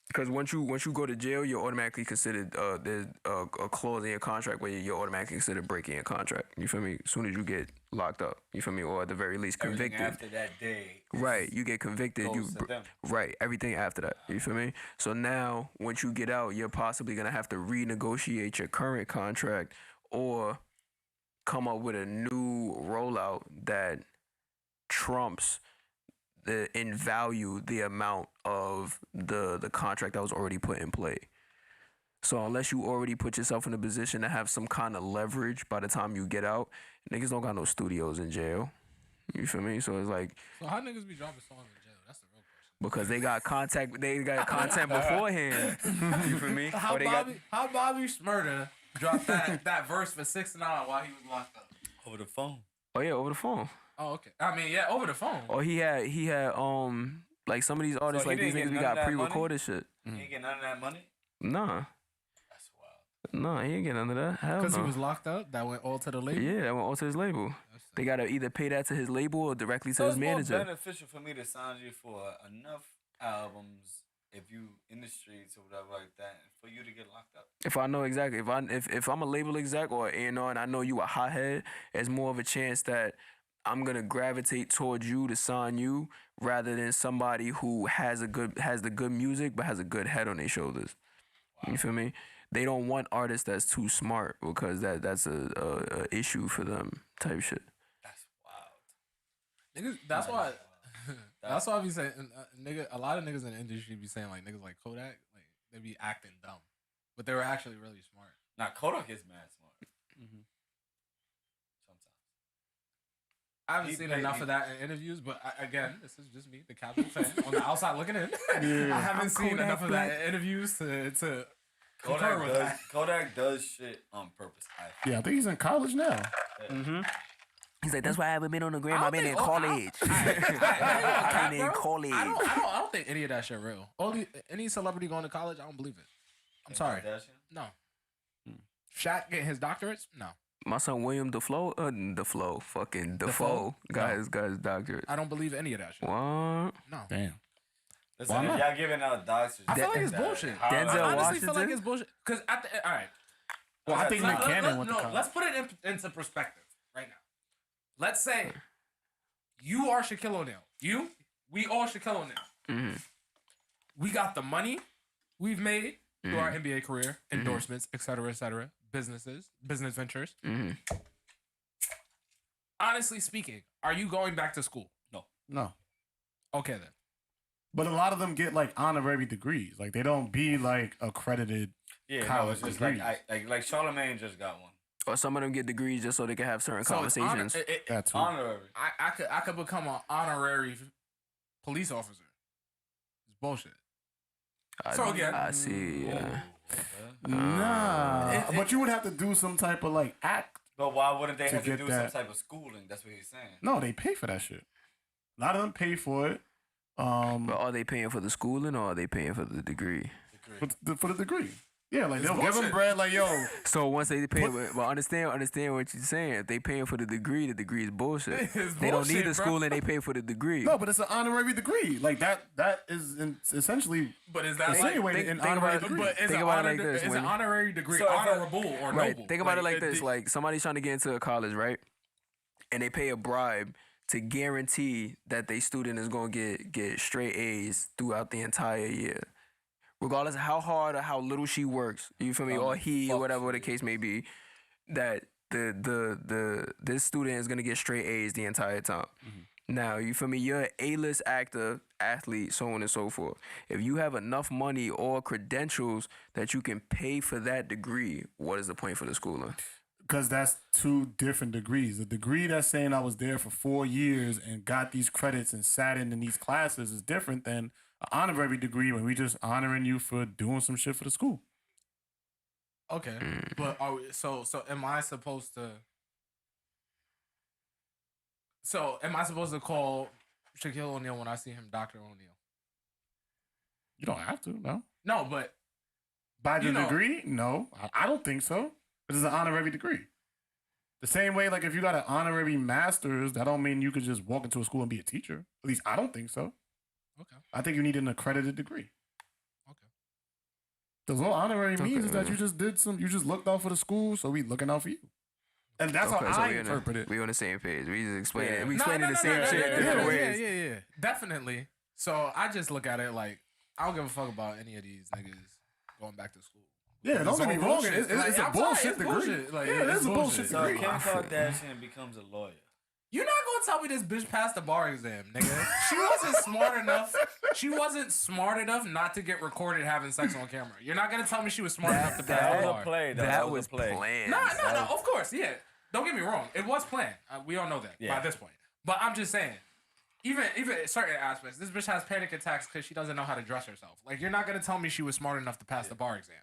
Because once you go to jail, you're automatically considered there's a clause in your contract where you're automatically considered breaking your contract. You feel me? As soon as you get locked up, you feel me, or at the very least Everything convicted. after that day. Right, you get convicted. Goes to them. Right, everything after that. You feel me? So now, once you get out, you're possibly gonna have to renegotiate your current contract or come up with a new rollout that trumps in value the amount of the contract that was already put in play. So unless you already put yourself in a position to have some kind of leverage by the time you get out, niggas don't got no studios in jail. You feel me? So it's like, So how niggas be dropping songs in jail? That's the real question. because they got content beforehand. You feel me? How Or they got, Bobby Shmurda dropped that verse for 6 9 while he was locked up? Over the phone. oh yeah, over the phone. Oh, okay. I mean, yeah, over the phone. Or he had like some of these artists, he like these didn't niggas get we none of got that money? pre-recorded shit. He ain't get none of that money. Nah. That's wild. No, he ain't getting none of that. Hell Because no. he was locked up. That went all to the label. Yeah, that went all to his label. They gotta either pay that to his label or directly to So his it's more manager. beneficial for me to sign you for enough albums if you in the streets or whatever like that, and for you to get locked up. If I know exactly, if I'm a label exec or A&R and I know you a hothead, there's more of a chance that I'm gonna gravitate towards you to sign you rather than somebody who has the good music but has a good head on their shoulders. Wow. You feel me? They don't want artists that's too smart because that's a issue for them type shit. That's wild. Niggas, that's why. That's why I be saying, a lot of niggas in the industry be saying like niggas like Kodak, like they be acting dumb, but they were actually really smart. Now Kodak is mad smart. Sometimes. I haven't seen enough of that in interviews, but again, this is just me, the casual fan on the outside looking in. I haven't seen enough of that in interviews to concur with that. Kodak does shit on purpose. Yeah, I think he's in college now. He's like, that's why I haven't been on the gram. I've been in college. I've been in college. I don't think any of that shit real. Any celebrity going to college, I don't believe it. I'm sorry. No. Shaq getting his doctorates? No. My son William Defoe got his doctorate. I don't believe any of that shit. What? No. Damn. Listen, if y'all giving out doctors, I feel like it's bullshit. Denzel I honestly Washington? feel like it's bullshit. Because all right. Well, I think Nick Cannon went to college. Let's put it into perspective right now. Let's say you are Shaquille O'Neal. We all Shaquille O'Neal. Mm-hmm. We got the money we've made through our NBA career, endorsements, et cetera, business ventures. Mm-hmm. Honestly speaking, are you going back to school? No. Okay then. But a lot of them get like honorary degrees. Like they don't be like accredited college it's just degrees. like Charlamagne just got one. Or some of them get degrees just so they can have certain conversations. That's Honorary. I could become an honorary police officer. It's bullshit. I see. Yeah. Nah. But you would have to do some type of like act. But why wouldn't they have to get do that. some type of schooling? That's what he's saying. No, they pay for that shit. A lot of them pay for it. But are they paying for the schooling or are they paying for the degree? For the degree. Yeah, like they'll give them bread like, yo. So once they pay, but understand what you're saying. If they paying for the degree is bullshit. They don't need the schooling, they pay for the degree. No, but it's an honorary degree. Like that is essentially But is that insinuated an honorary degree. But is Think an about it like this, Is an when- honorary degree So if honorable or Right. noble? Think about it like this: like somebody's trying to get into a college, right? And they pay a bribe to guarantee that their student is gonna get straight A's throughout the entire year, regardless of how hard or how little she works. You feel me? Or he, or whatever the case may be. That this student is gonna get straight A's the entire time. Now, you feel me? You're an A-list actor, athlete, so on and so forth. If you have enough money or credentials that you can pay for that degree, what is the point for the schooling? Because that's two different degrees. The degree that's saying I was there for 4 years and got these credits and sat in these classes is different than an honorary degree when we just honoring you for doing some shit for the school. Okay, but so am I supposed to? So am I supposed to call Shaquille O'Neal when I see him, Dr. O'Neal. You don't have to, no. No, but By the You know- degree? No, I don't think so. It is an honorary degree. The same way, like if you got an honorary master's, that don't mean you could just walk into a school and be a teacher. At least I don't think so. okay. I think you need an accredited degree. Okay. Because all honorary means is that Okay. you just you just looked out for the school, so we looking out for you. And that's Okay, how so I we interpret it. We on the same page. We just explain Yeah. it. We No, explaining no, the no, same no, shit no, different yeah, ways. Yeah. Definitely. So I just look at it like I don't give a fuck about any of these niggas going back to school. Yeah, don't It's get me all wrong. bullshit. It's Like, a I'm bullshit sorry, it's degree. bullshit. Like, Yeah, it's it's a bullshit So degree. Kim Kardashian becomes a lawyer. You're not gonna tell me this bitch passed the bar exam, nigga. She wasn't smart enough. She wasn't smart enough not to get recorded having sex on camera. You're not gonna tell me she was smart enough to pass the That was bar. a play, though. That was a play. planned. No, of course, yeah. Don't get me wrong. It was planned. We all know that Yeah. by this point. But I'm just saying, even certain aspects, this bitch has panic attacks because she doesn't know how to dress herself. Like, you're not gonna tell me she was smart enough to pass the bar exam.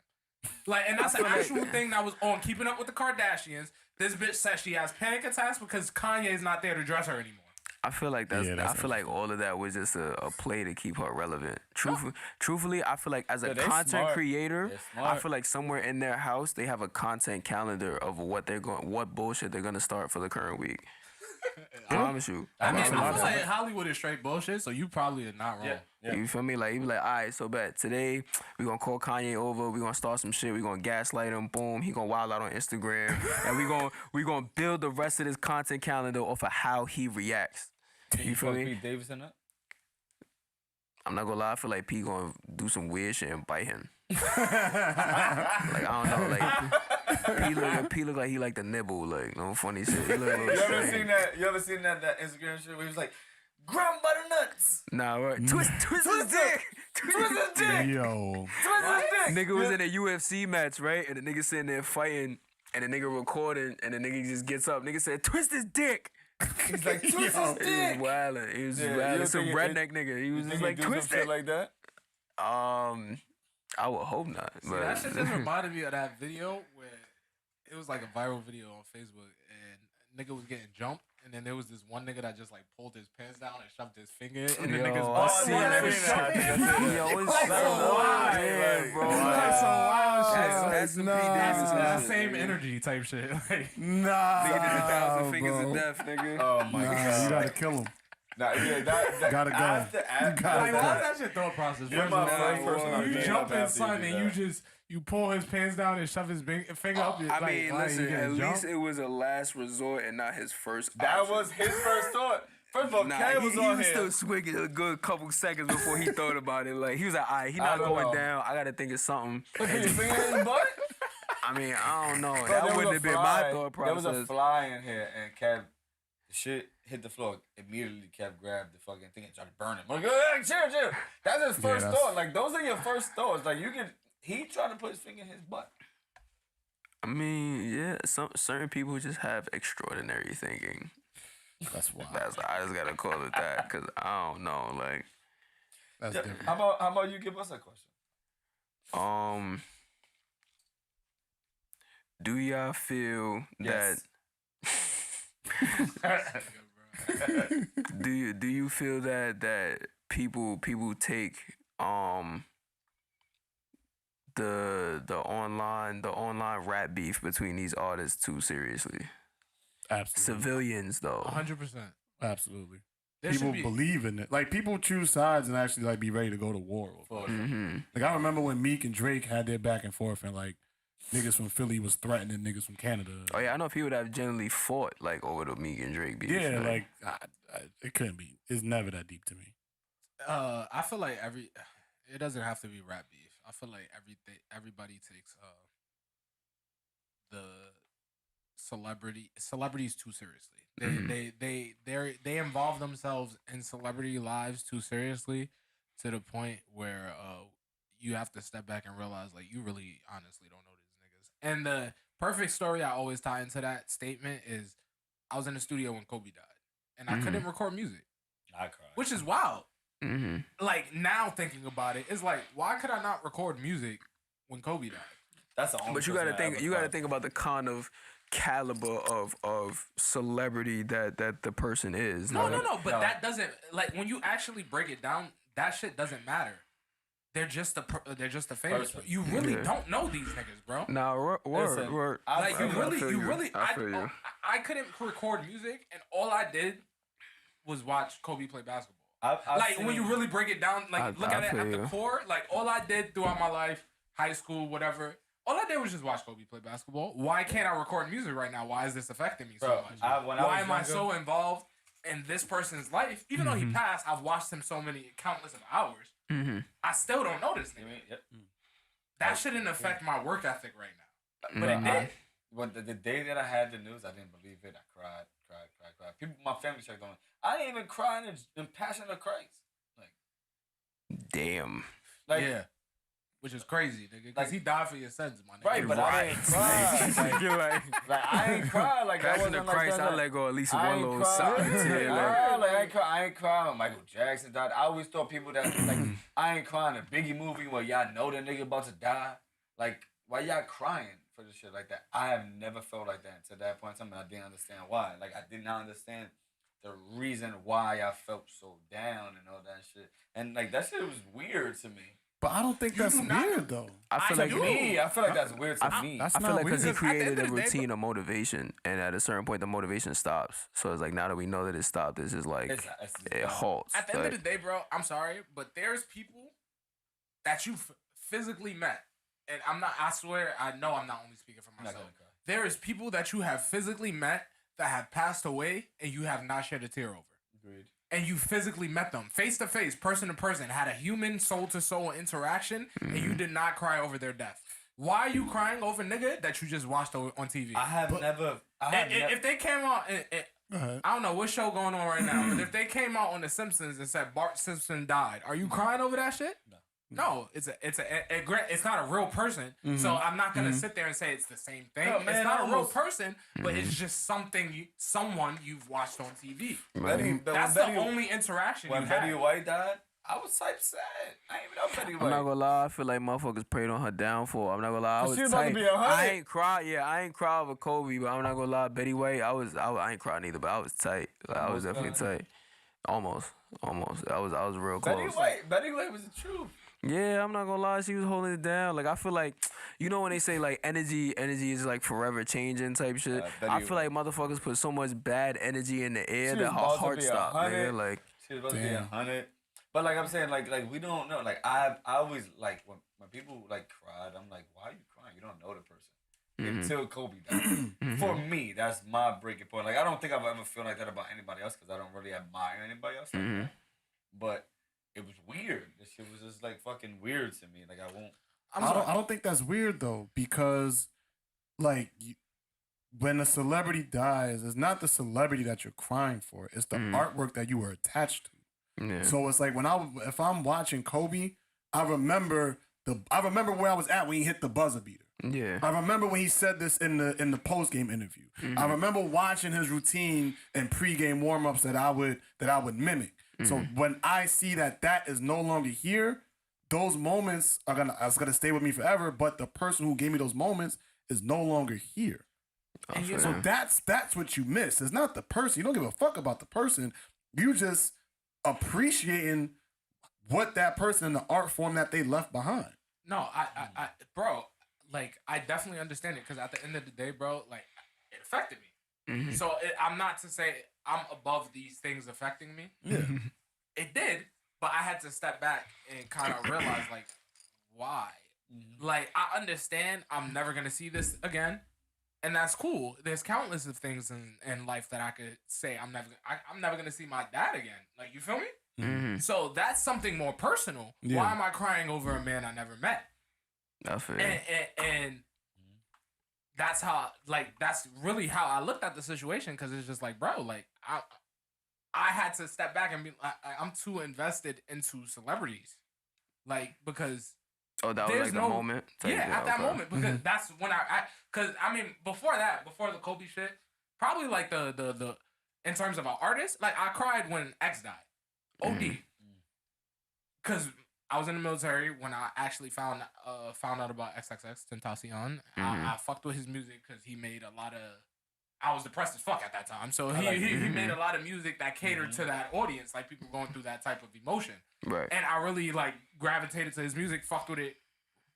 Like, and that's an actual thing that was on Keeping Up with the Kardashians. This bitch says she has panic attacks because Kanye's not there to dress her anymore. I feel like that's. Yeah, that's I feel like all of that was just a play to keep her relevant. Truthfully, I feel like as a Yeah, they content smart. creator, They're I smart. feel like somewhere in their house they have a content calendar of what bullshit they're gonna start for the current week. I promise you. I mean, I Absolutely. feel like Hollywood is straight bullshit, so you probably are not wrong. Yeah. You feel me? Like you be like, all right, so bet today we gonna call Kanye over. We gonna start some shit. We gonna gaslight him. Boom, he gonna wild out on Instagram, and we gonna build the rest of this content calendar off of how he reacts. You feel me? Pete Davidson up? I'm not gonna lie. I feel like P gonna do some weird shit and bite him. Like I don't know. Like P look like he like to nibble. Like no funny shit. He look a little You ever strange. seen that? You ever seen that Instagram shit where he was like, "Graham butternuts, Nah, right. Twist his dick. Twist his dick. Yo. twist his dick." Nigga was in a UFC match, right? And the nigga sitting there fighting, and the nigga recording, and the nigga just gets up. Nigga said, "Twist his dick." He's like, "Twist his He was dick." wildin'. He was Yeah, wildin'. you Some think redneck nigga. He was You just think like, he do twist some it. shit like that? I would hope not. See, But that shit just reminded me of that video where it was like a viral video on Facebook and nigga was getting jumped and then there was this one nigga that just like pulled his pants down and shoved his finger in the Yo, nigga's I butt. see yeah, that I shit. seen that. Yo, it's Like so some wild. wild, Yeah, like, bro. That's some wild shit. That's some P. That's Davidson that shit, same nigga. energy type shit. Like, Nah. Nigga did 1,000 fingers bro. of death, nigga. Oh my Nah, god! you gotta kill him. Nah, yeah, that Gotta go. After, gotta like go. what's that shit thought process? You're First my of all, first person I've you been jump up in after sun you do and that. you pull his pants down and shove his finger up. I mean, like, listen, you at getting least jumped? it was a last resort and not his first That option. was his first thought. First of all, Nah, Kay he was on was here. still swinging a good couple seconds before he thought about it. Like, he was like, all right, he not don't going know. down. I got to think of something. Put your finger in his butt? I mean, I don't know. Bro, That there was wouldn't a have been fly. my thought There was a process. fly in here, and Kev, the shit hit the floor. Immediately, Kev grabbed the fucking thing and tried to burn it. I'm like, hey, chill. That's his first that's- thought. Like, those are your first thoughts. Like, you can. He tried to put his finger in his butt. I mean, yeah, certain people just have extraordinary thinking. That's wild. I just gotta call it that because I don't know. Like, That's Yeah, different. how about you give us a question? do y'all feel Yes. do you feel that people take the online rap beef between these artists too seriously? Absolutely. Civilians though. 100%. Absolutely. There People should be. believe in it. Like people choose sides and actually like be ready to go to war with. Mm-hmm. Like I remember when Meek and Drake had their back and forth and like niggas from Philly was threatening niggas from Canada. Oh yeah, I know people that have generally fought like over the Meek and Drake beef. Yeah, like it couldn't be. It's never that deep to me. I feel like it doesn't have to be rap beef. I feel like everybody takes the celebrities too seriously. They involve themselves in celebrity lives too seriously to the point where you have to step back and realize like you really honestly don't know these niggas. And the perfect story I always tie into that statement is I was in the studio when Kobe died and I couldn't record music, I cried. which is wild. Mm-hmm. Like now thinking about it, it's like why could I not record music when Kobe died? That's the only. But you person gotta I think. ever You gotta cried think for. about the con of caliber of celebrity that the person is. No, like, but that doesn't like when you actually break it down. That shit doesn't matter. They're just a famous. Person. You really don't know these niggas, bro. Nah, word. Like you feel you. really. I feel you. I couldn't record music, and all I did was watch Kobe play basketball. I've Like seen, when you really break it down, like look at it feel at the you. core. Like all I did throughout my life, high school, whatever. All I did was just watch Kobe play basketball. Why can't I record music right now? Why is this affecting me so Bro, much? when I Why was am I younger- so involved in this person's life? Even though he passed, I've watched him so many countless of hours. I still don't know this nigga. Yep. That shouldn't affect my work ethic right now. But it did. When the day that I had the news, I didn't believe it. I cried. People, my family checked on me. I didn't even cry in Passion of Christ. Damn. Like, Yeah. Which is crazy, nigga. Because Like- he died for your sins, my nigga. right, but I didn't cry. You're like, Like I ain't cry. Like that Passion wasn't of like Christ, that. I let go at least I one ain't little cry. solid tear. Like, I ain't crying when Michael Jackson died. I always thought people that like I ain't crying a Biggie movie where y'all know the nigga about to die. Like why y'all crying for this shit like that? I have never felt like that until that point in time, and I didn't understand why. Like I did not understand the reason why I felt so down and all that shit. And like that shit was weird to me. But I don't think that's do not- weird though. I feel like I feel like that's weird to me. That's I feel not like because he weird. Because at the created end a of the day, routine of motivation, and at a certain point, the motivation stops. So it's like now that we know that it stopped, it's just like It's it halts. At the end Like, of the day, bro, I'm sorry, but there's people that you physically met. And I swear, I know I'm not only speaking for I'm not myself. gonna cry. There is people that you have physically met that have passed away and you have not shed a tear over. Agreed. And you physically met them face to face, person to person, had a human soul to soul interaction, and you did not cry over their death. Why are you crying over nigga that you just watched on TV? I have never. I have never. If they came out, Go ahead. I don't know what show going on right now, but if they came out on The Simpsons and said Bart Simpson died, are you crying over that shit? No, it's not a real person, so I'm not gonna sit there and say it's the same thing. No, man, it's not a real almost- person, but it's just someone you've watched on TV. Betty, That's the only interaction when you Betty had. White died, I was type sad. I ain't even know Betty White. I'm not gonna lie, I feel like motherfuckers prayed on her downfall. I'm not gonna lie, I But was she was about to tight. be 100. I ain't cry over Kobe, but I'm not gonna lie, Betty White, I ain't crying either, but I was tight. Like, I was Almost definitely done. tight. Almost. I was real Betty close. White was the truth. Yeah, I'm not gonna lie, she was holding it down. Like I feel like, you know when they say like energy is like forever changing type shit. Betty I feel like motherfuckers put so much bad energy in the air She that was her about to heart be stopped, 100. nigga. Like She was supposed to be 100. But like I'm saying, like we don't know. Like I always like when people like cried, I'm like, why are you crying? You don't know the person until Kobe died. For me, that's my breaking point. Like I don't think I've ever felt like that about anybody else because I don't really admire anybody else. Like that. But it was weird. This shit was just like fucking weird to me. Like I won't. I don't think that's weird though, because like when a celebrity dies, it's not the celebrity that you're crying for; it's the artwork that you were attached to. yeah. So it's like if I'm watching Kobe, I remember where I was at when he hit the buzzer beater. Yeah. I remember when he said this in the post game interview. I remember watching his routine and pregame warm ups that I would mimic. So when I see that is no longer here, those moments are gonna stay with me forever. But the person who gave me those moments is no longer here. So that's what you miss. It's not the person. You don't give a fuck about the person. You just appreciating what that person in the art form that they left behind. No, I bro, like I definitely understand it because at the end of the day, bro, like it affected me. So I'm not to say I'm above these things affecting me. Yeah. It did, but I had to step back and kind of realize like why. Like I understand I'm never gonna see this again, and that's cool. There's countless of things in life that I could say I'm never gonna see my dad again. Like you feel me? So that's something more personal. Yeah. Why am I crying over a man I never met? I feel And that's how, like, that's really how I looked at the situation because it's just like, bro, like, I had to step back and be, I'm too invested into celebrities, like, because Oh, that was there's like the no moment. Yeah, at that okay. moment because that's when because I mean before the Kobe shit, probably like the in terms of an artist, like I cried when X died, OD, because I was in the military when I actually found out about XXX Tentacion. I fucked with his music because he made a lot of. I was depressed as fuck at that time, so he made a lot of music that catered to that audience, like people going through that type of emotion. Right. And I really like gravitated to his music, fucked with it,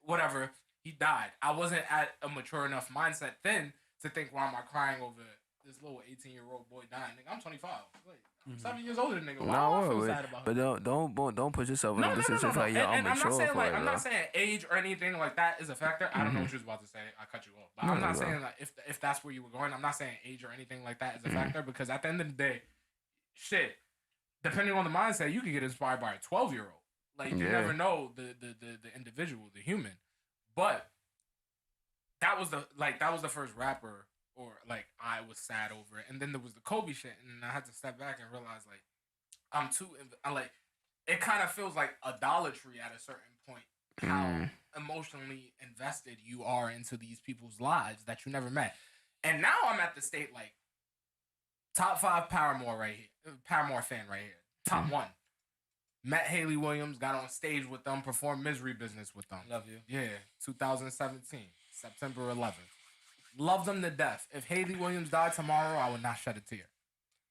whatever. He died. I wasn't at a mature enough mindset then to think, why am I crying over this little 18-year-old boy dying? Nigga, I'm 25. Like, I'm 7 years older than nigga. Why do I feel sad about it? But don't put yourself in No. a position like, yo, I'm mature for it. I'm not saying age or anything like that is a factor. I don't know what you was about to say. I cut you off. But I'm not saying like if that's where you were going. I'm not saying age or anything like that is a factor, because at the end of the day, shit, depending on the mindset, you could get inspired by a 12-year-old. Like, you never know the individual, the human. But that was the first rapper, or like I was sad over it. And then there was the Kobe shit, and I had to step back and realize like I'm like, it kind of feels like idolatry at a certain point, how emotionally invested you are into these people's lives that you never met. And now I'm at the state like top 5 Paramore right here, Paramore fan right here, top 1. Met Haley Williams, got on stage with them, performed Misery Business with them. Love you. Yeah, 2017, September 11th. Love them to death. If Haley Williams died tomorrow, I would not shed a tear.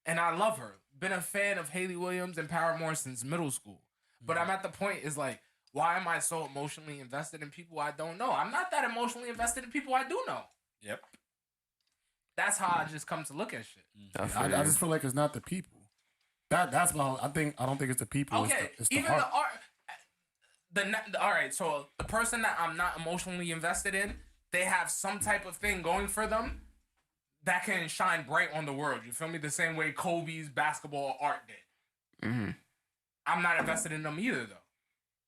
And I love her. Been a fan of Haley Williams and Paramore since middle school. But I'm at the point is like, why am I so emotionally invested in people I don't know? I'm not that emotionally invested in people I do know. Yep. That's how I just come to look at shit. I just feel like it's not the people. That's my. I don't think it's the people. Okay, it's the even heart. the art. All right, so the person that I'm not emotionally invested in, they have some type of thing going for them that can shine bright on the world. You feel me? The same way Kobe's basketball art did. I'm not invested in them either, though.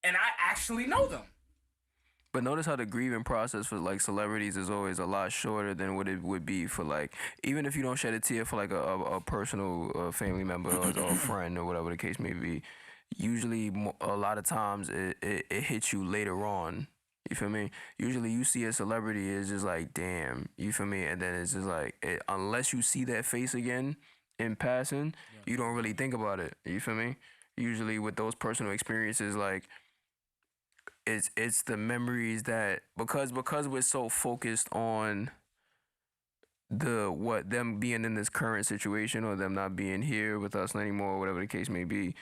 And I actually know them. But notice how the grieving process for like celebrities is always a lot shorter than what it would be for like, even if you don't shed a tear for like a personal family member or a friend or whatever the case may be, usually a lot of times it hits you later on. You feel me? Usually you see a celebrity, it's just like, damn, you feel me? And then it's just like, unless you see that face again in passing, you don't really think about it. You feel me? Usually with those personal experiences, like, it's the memories that, because we're so focused on them being in this current situation or them not being here with us anymore, whatever the case may be,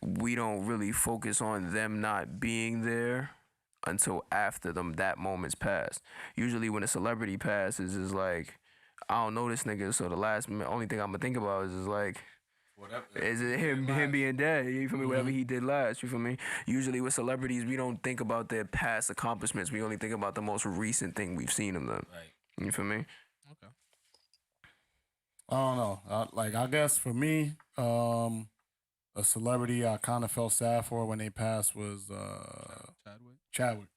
we don't really focus on them not being there until after that moment's passed. Usually when a celebrity passes, is like, I don't know this nigga, so the only thing I'm gonna think about is like, is it him being dead? You feel me? Whatever he did last, you feel me? Usually with celebrities, we don't think about their past accomplishments. We only think about the most recent thing we've seen of them. Right. You feel me? Okay. I don't know. I guess for me, a celebrity I kind of felt sad for when they passed was Chadwick.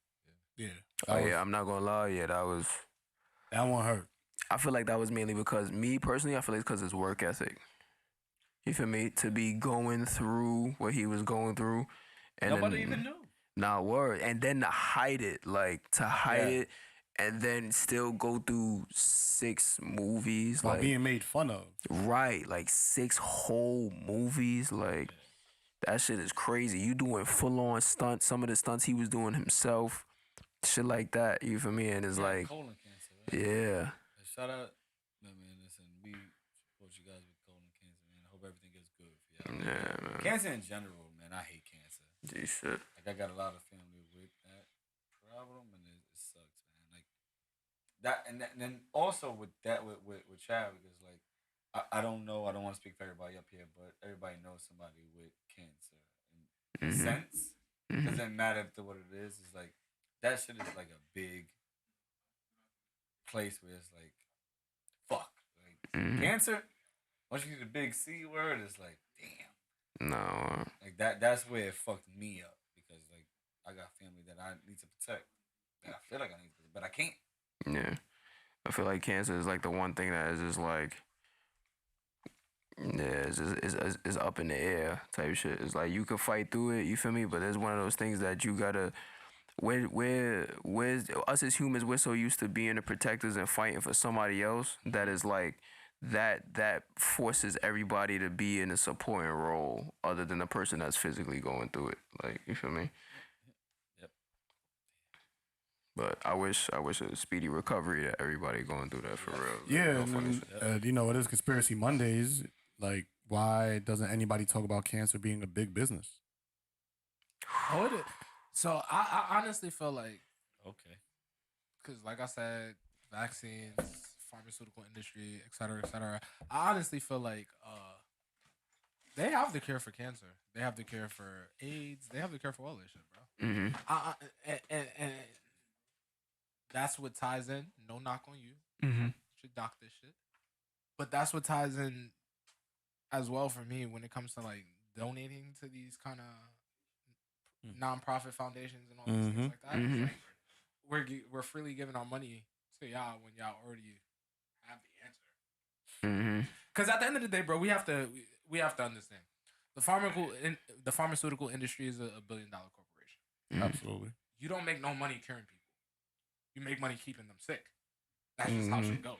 Yeah. I'm not gonna lie. Yeah, that one hurt. I feel like that was mainly because me personally. I feel like it's because his work ethic. You feel me? To be going through what he was going through, and nobody even knew. Nah, word. And then to hide it, it, and then still go through 6 movies, While being made fun of. Right, like 6 whole movies, like that shit is crazy. You doing full on stunts. Some of the stunts he was doing himself, shit like that. You feel me? And it's like, colon cancer. Right? Yeah. Shout out, man. Listen, we support you guys with colon cancer, man. I hope everything gets good for y'all. Yeah, man. Cancer in general, man. I hate cancer. Shit. Like, I got a lot of family with that problem, and it sucks, man. Like that, and then also with that, with Chad, because like I don't know, I don't want to speak for everybody up here, but everybody knows somebody with cancer. In a sense, doesn't matter what it is. It's like that shit is like a big place where it's like, fuck, like cancer. Once you get the big C word, it's like, damn. No. Like that's where it fucked me up, because like I got family that I need to protect. That I feel like I need to protect, but I can't. Yeah. I feel like cancer is like the one thing that is just like, yeah, it's up in the air type shit. It's like you could fight through it, you feel me? But there's one of those things that you gotta, where's us as humans, we're so used to being the protectors and fighting for somebody else that is like, that forces everybody to be in a supporting role other than the person that's physically going through it. Like, you feel me? But I wish a speedy recovery to everybody going through that for real. Yeah, No and funny then, shit. you know, it is Conspiracy Mondays. Like, why doesn't anybody talk about cancer being a big business? Oh, it is. So I honestly feel like, Okay. because like I said, vaccines, pharmaceutical industry, et cetera, et cetera. I honestly feel like they have the cure for cancer. They have the cure for AIDS. They have the cure for all this shit, bro. And that's what ties in. No knock on you. Mm-hmm. You should dock this shit. But that's what ties in as well for me when it comes to like donating to these kind of nonprofit foundations and all these things like that. It's like we're freely giving our money to y'all when y'all already have the answer. Because at the end of the day, bro, we have to understand the pharmaceutical industry is a $1 billion corporation. Absolutely. You don't make no money curing people. You make money keeping them sick. That's just how shit goes.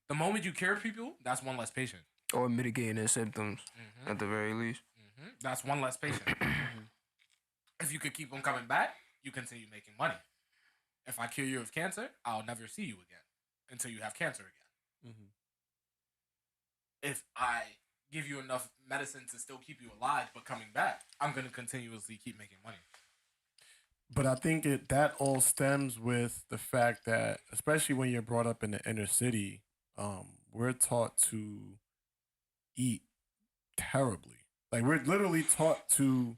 The moment you cure people, that's one less patient. Or mitigating their symptoms at the very least. That's one less patient. If you could keep them coming back, you continue making money. If I cure you of cancer, I'll never see you again until you have cancer again. If I give you enough medicine to still keep you alive but coming back, I'm going to continuously keep making money. But I think that all stems with the fact that, especially when you're brought up in the inner city, we're taught to eat terribly. Like, we're literally taught to,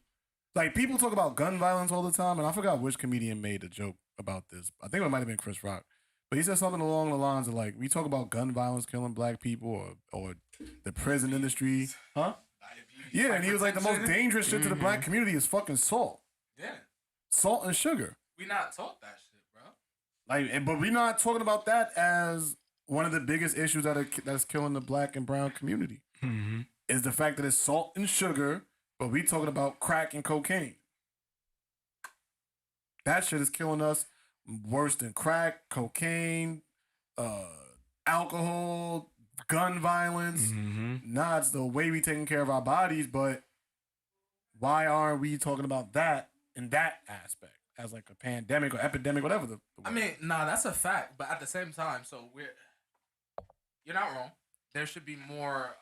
like, people talk about gun violence all the time, and I forgot which comedian made a joke about this. I think it might have been Chris Rock. But he said something along the lines of, like, we talk about gun violence killing black people or the prison industry. Huh? Yeah, and he was like, the most dangerous shit to the black community is fucking salt. Yeah. Salt and sugar. We not taught that shit, bro. Like, but we're not talking about that as one of the biggest issues that's killing the black and brown community. Is the fact that it's salt and sugar, but we talking about crack and cocaine. That shit is killing us worse than crack, cocaine, alcohol, gun violence. Nah, it's the way we taking care of our bodies, but why aren't we talking about that in that aspect as like a pandemic or epidemic, whatever the I mean, nah, that's a fact, but at the same time, so you're not wrong. There should be more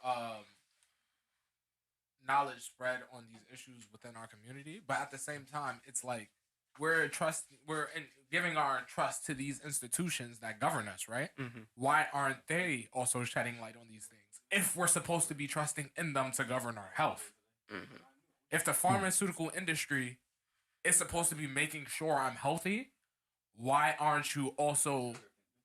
knowledge spread on these issues within our community, but at the same time, it's like we're giving our trust to these institutions that govern us, right? Why aren't they also shedding light on these things if we're supposed to be trusting in them to govern our health? If the pharmaceutical industry is supposed to be making sure I'm healthy, why aren't you also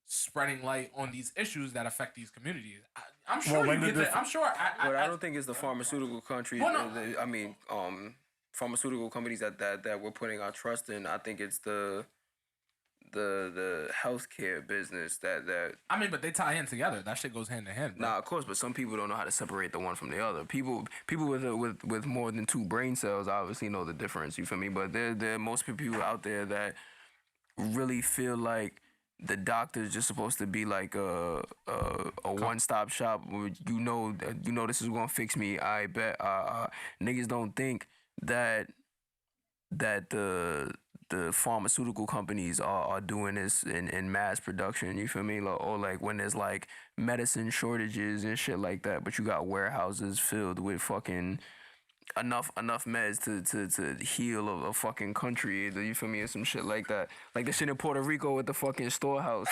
spreading light on these issues that affect these communities? I'm sure you get that. I'm sure. But I don't think it's the pharmaceutical countries. Pharmaceutical companies that we're putting our trust in. I think it's the healthcare business that. I mean, but they tie in together. That shit goes hand in hand. Bro. Nah, of course, but some people don't know how to separate the one from the other. People with more than 2 brain cells obviously know the difference. You feel me? But there are most people out there that really feel like the doctor's just supposed to be like a one-stop shop. Where you know this is gonna fix me. I bet niggas don't think that the pharmaceutical companies are doing this in mass production. You feel me? Or like when there's like medicine shortages and shit like that, but you got warehouses filled with fucking enough meds to heal a fucking country. You feel me? Or some shit like that. Like the shit in Puerto Rico with the fucking storehouse.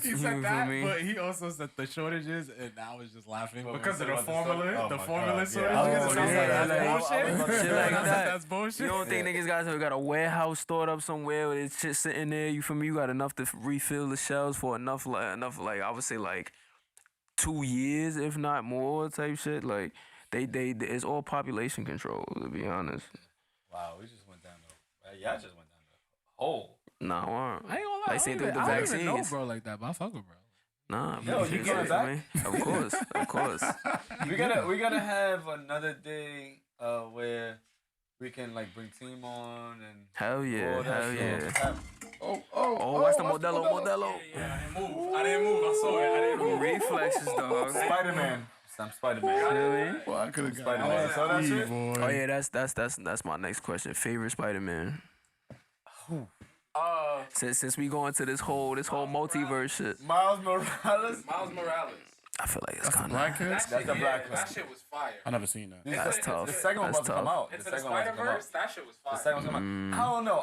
He said that, but he also said the shortages, and I was just laughing because of the formula. The formula shortages. That's bullshit. You don't think niggas got a warehouse stored up somewhere where it's just sitting there? You feel me? You got enough to refill the shelves for enough like I would say like 2 years, if not more, type shit. Like they it's all population control, to be honest. Wow, we just went down y'all just went down the hole. Nah, I ain't gonna lie. Like same thing with the I don't vaccines. even know bro like that, but I fuck with bro. Nah, yo, you coming back? Of course. we gotta have another day where we can like bring team on and hell yeah. Oh, Watch the Modelo. Yeah, I didn't move. I saw it. I didn't move. Reflexes, dog. Spider-Man. I'm Spider-Man. Well, I could have got Spider-Man. Saw that shit? Oh yeah, that's my next question. Favorite Spider-Man? Since we go into this whole multiverse shit, Miles Morales. Miles Morales. I feel like it's That's the kind black of. kid. That's the black That one. shit was fire. I never seen that. That's tough. The second one That's was to come tough. out. The Into the second one was to come Spider-Verse, out. that shit was The fire. second one was to come out. I don't know.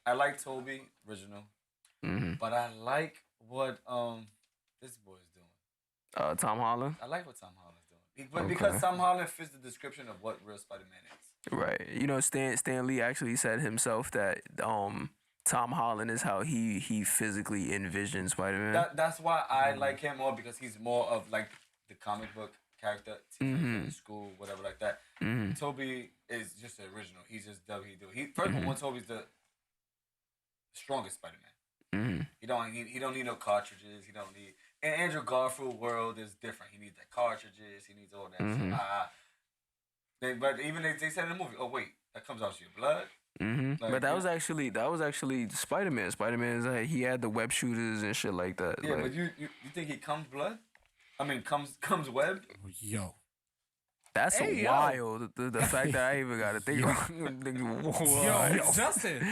I like Toby original, but I like what this boy is doing. Tom Holland. I like what Tom Holland's doing. But because Tom Holland fits the description of what real Spider-Man is. Right. You know, Stan Lee actually said himself that Tom Holland is how he physically envisions Spider-Man. That's why I like him more, because he's more of like the comic book character, in school, whatever like that. Toby is just the original. He's just he first of all, Toby's the strongest Spider-Man. He don't need no cartridges. He don't need. And Andrew Garfield world is different. He needs the cartridges. He needs all that shit. But even they said in the movie, oh wait, that comes out of your blood. Like, but that was actually Spider-Man. Spider-Man he had the web shooters and shit like that. Yeah, like, but you think he comes blood? I mean, comes web? Yo. that's wild. The fact that I even got to think about Yo, Justin,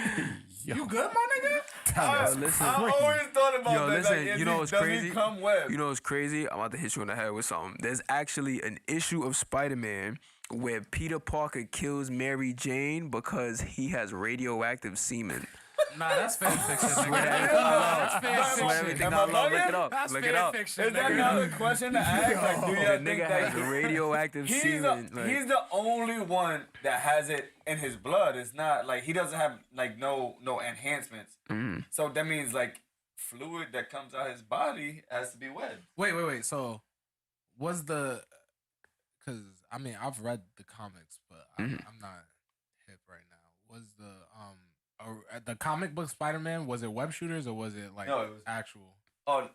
you good, my nigga? listen. I always thought about Yo, that. listen, like, you know what's does crazy? He come web? You know what's crazy? I'm about to hit you in the head with something. There's actually an issue of Spider-Man where Peter Parker kills Mary Jane because he has radioactive semen. Nah, that's fan fiction. Nigga. That's fan Swear fiction. everything Am I I love. Look bugging? it up. That's Look it fan up. fiction. Is that nigga. not a question to ask? Like, do The you think nigga that has radioactive semen. he's the only one that has it in his blood. It's not like he doesn't have like no enhancements. So that means like fluid that comes out his body has to be wet. Wait. So, was the? Because I mean, I've read the comics, but I'm not hip right now. Was the comic book Spider-Man? Was it web shooters or was it like No, it was- actual? Oh,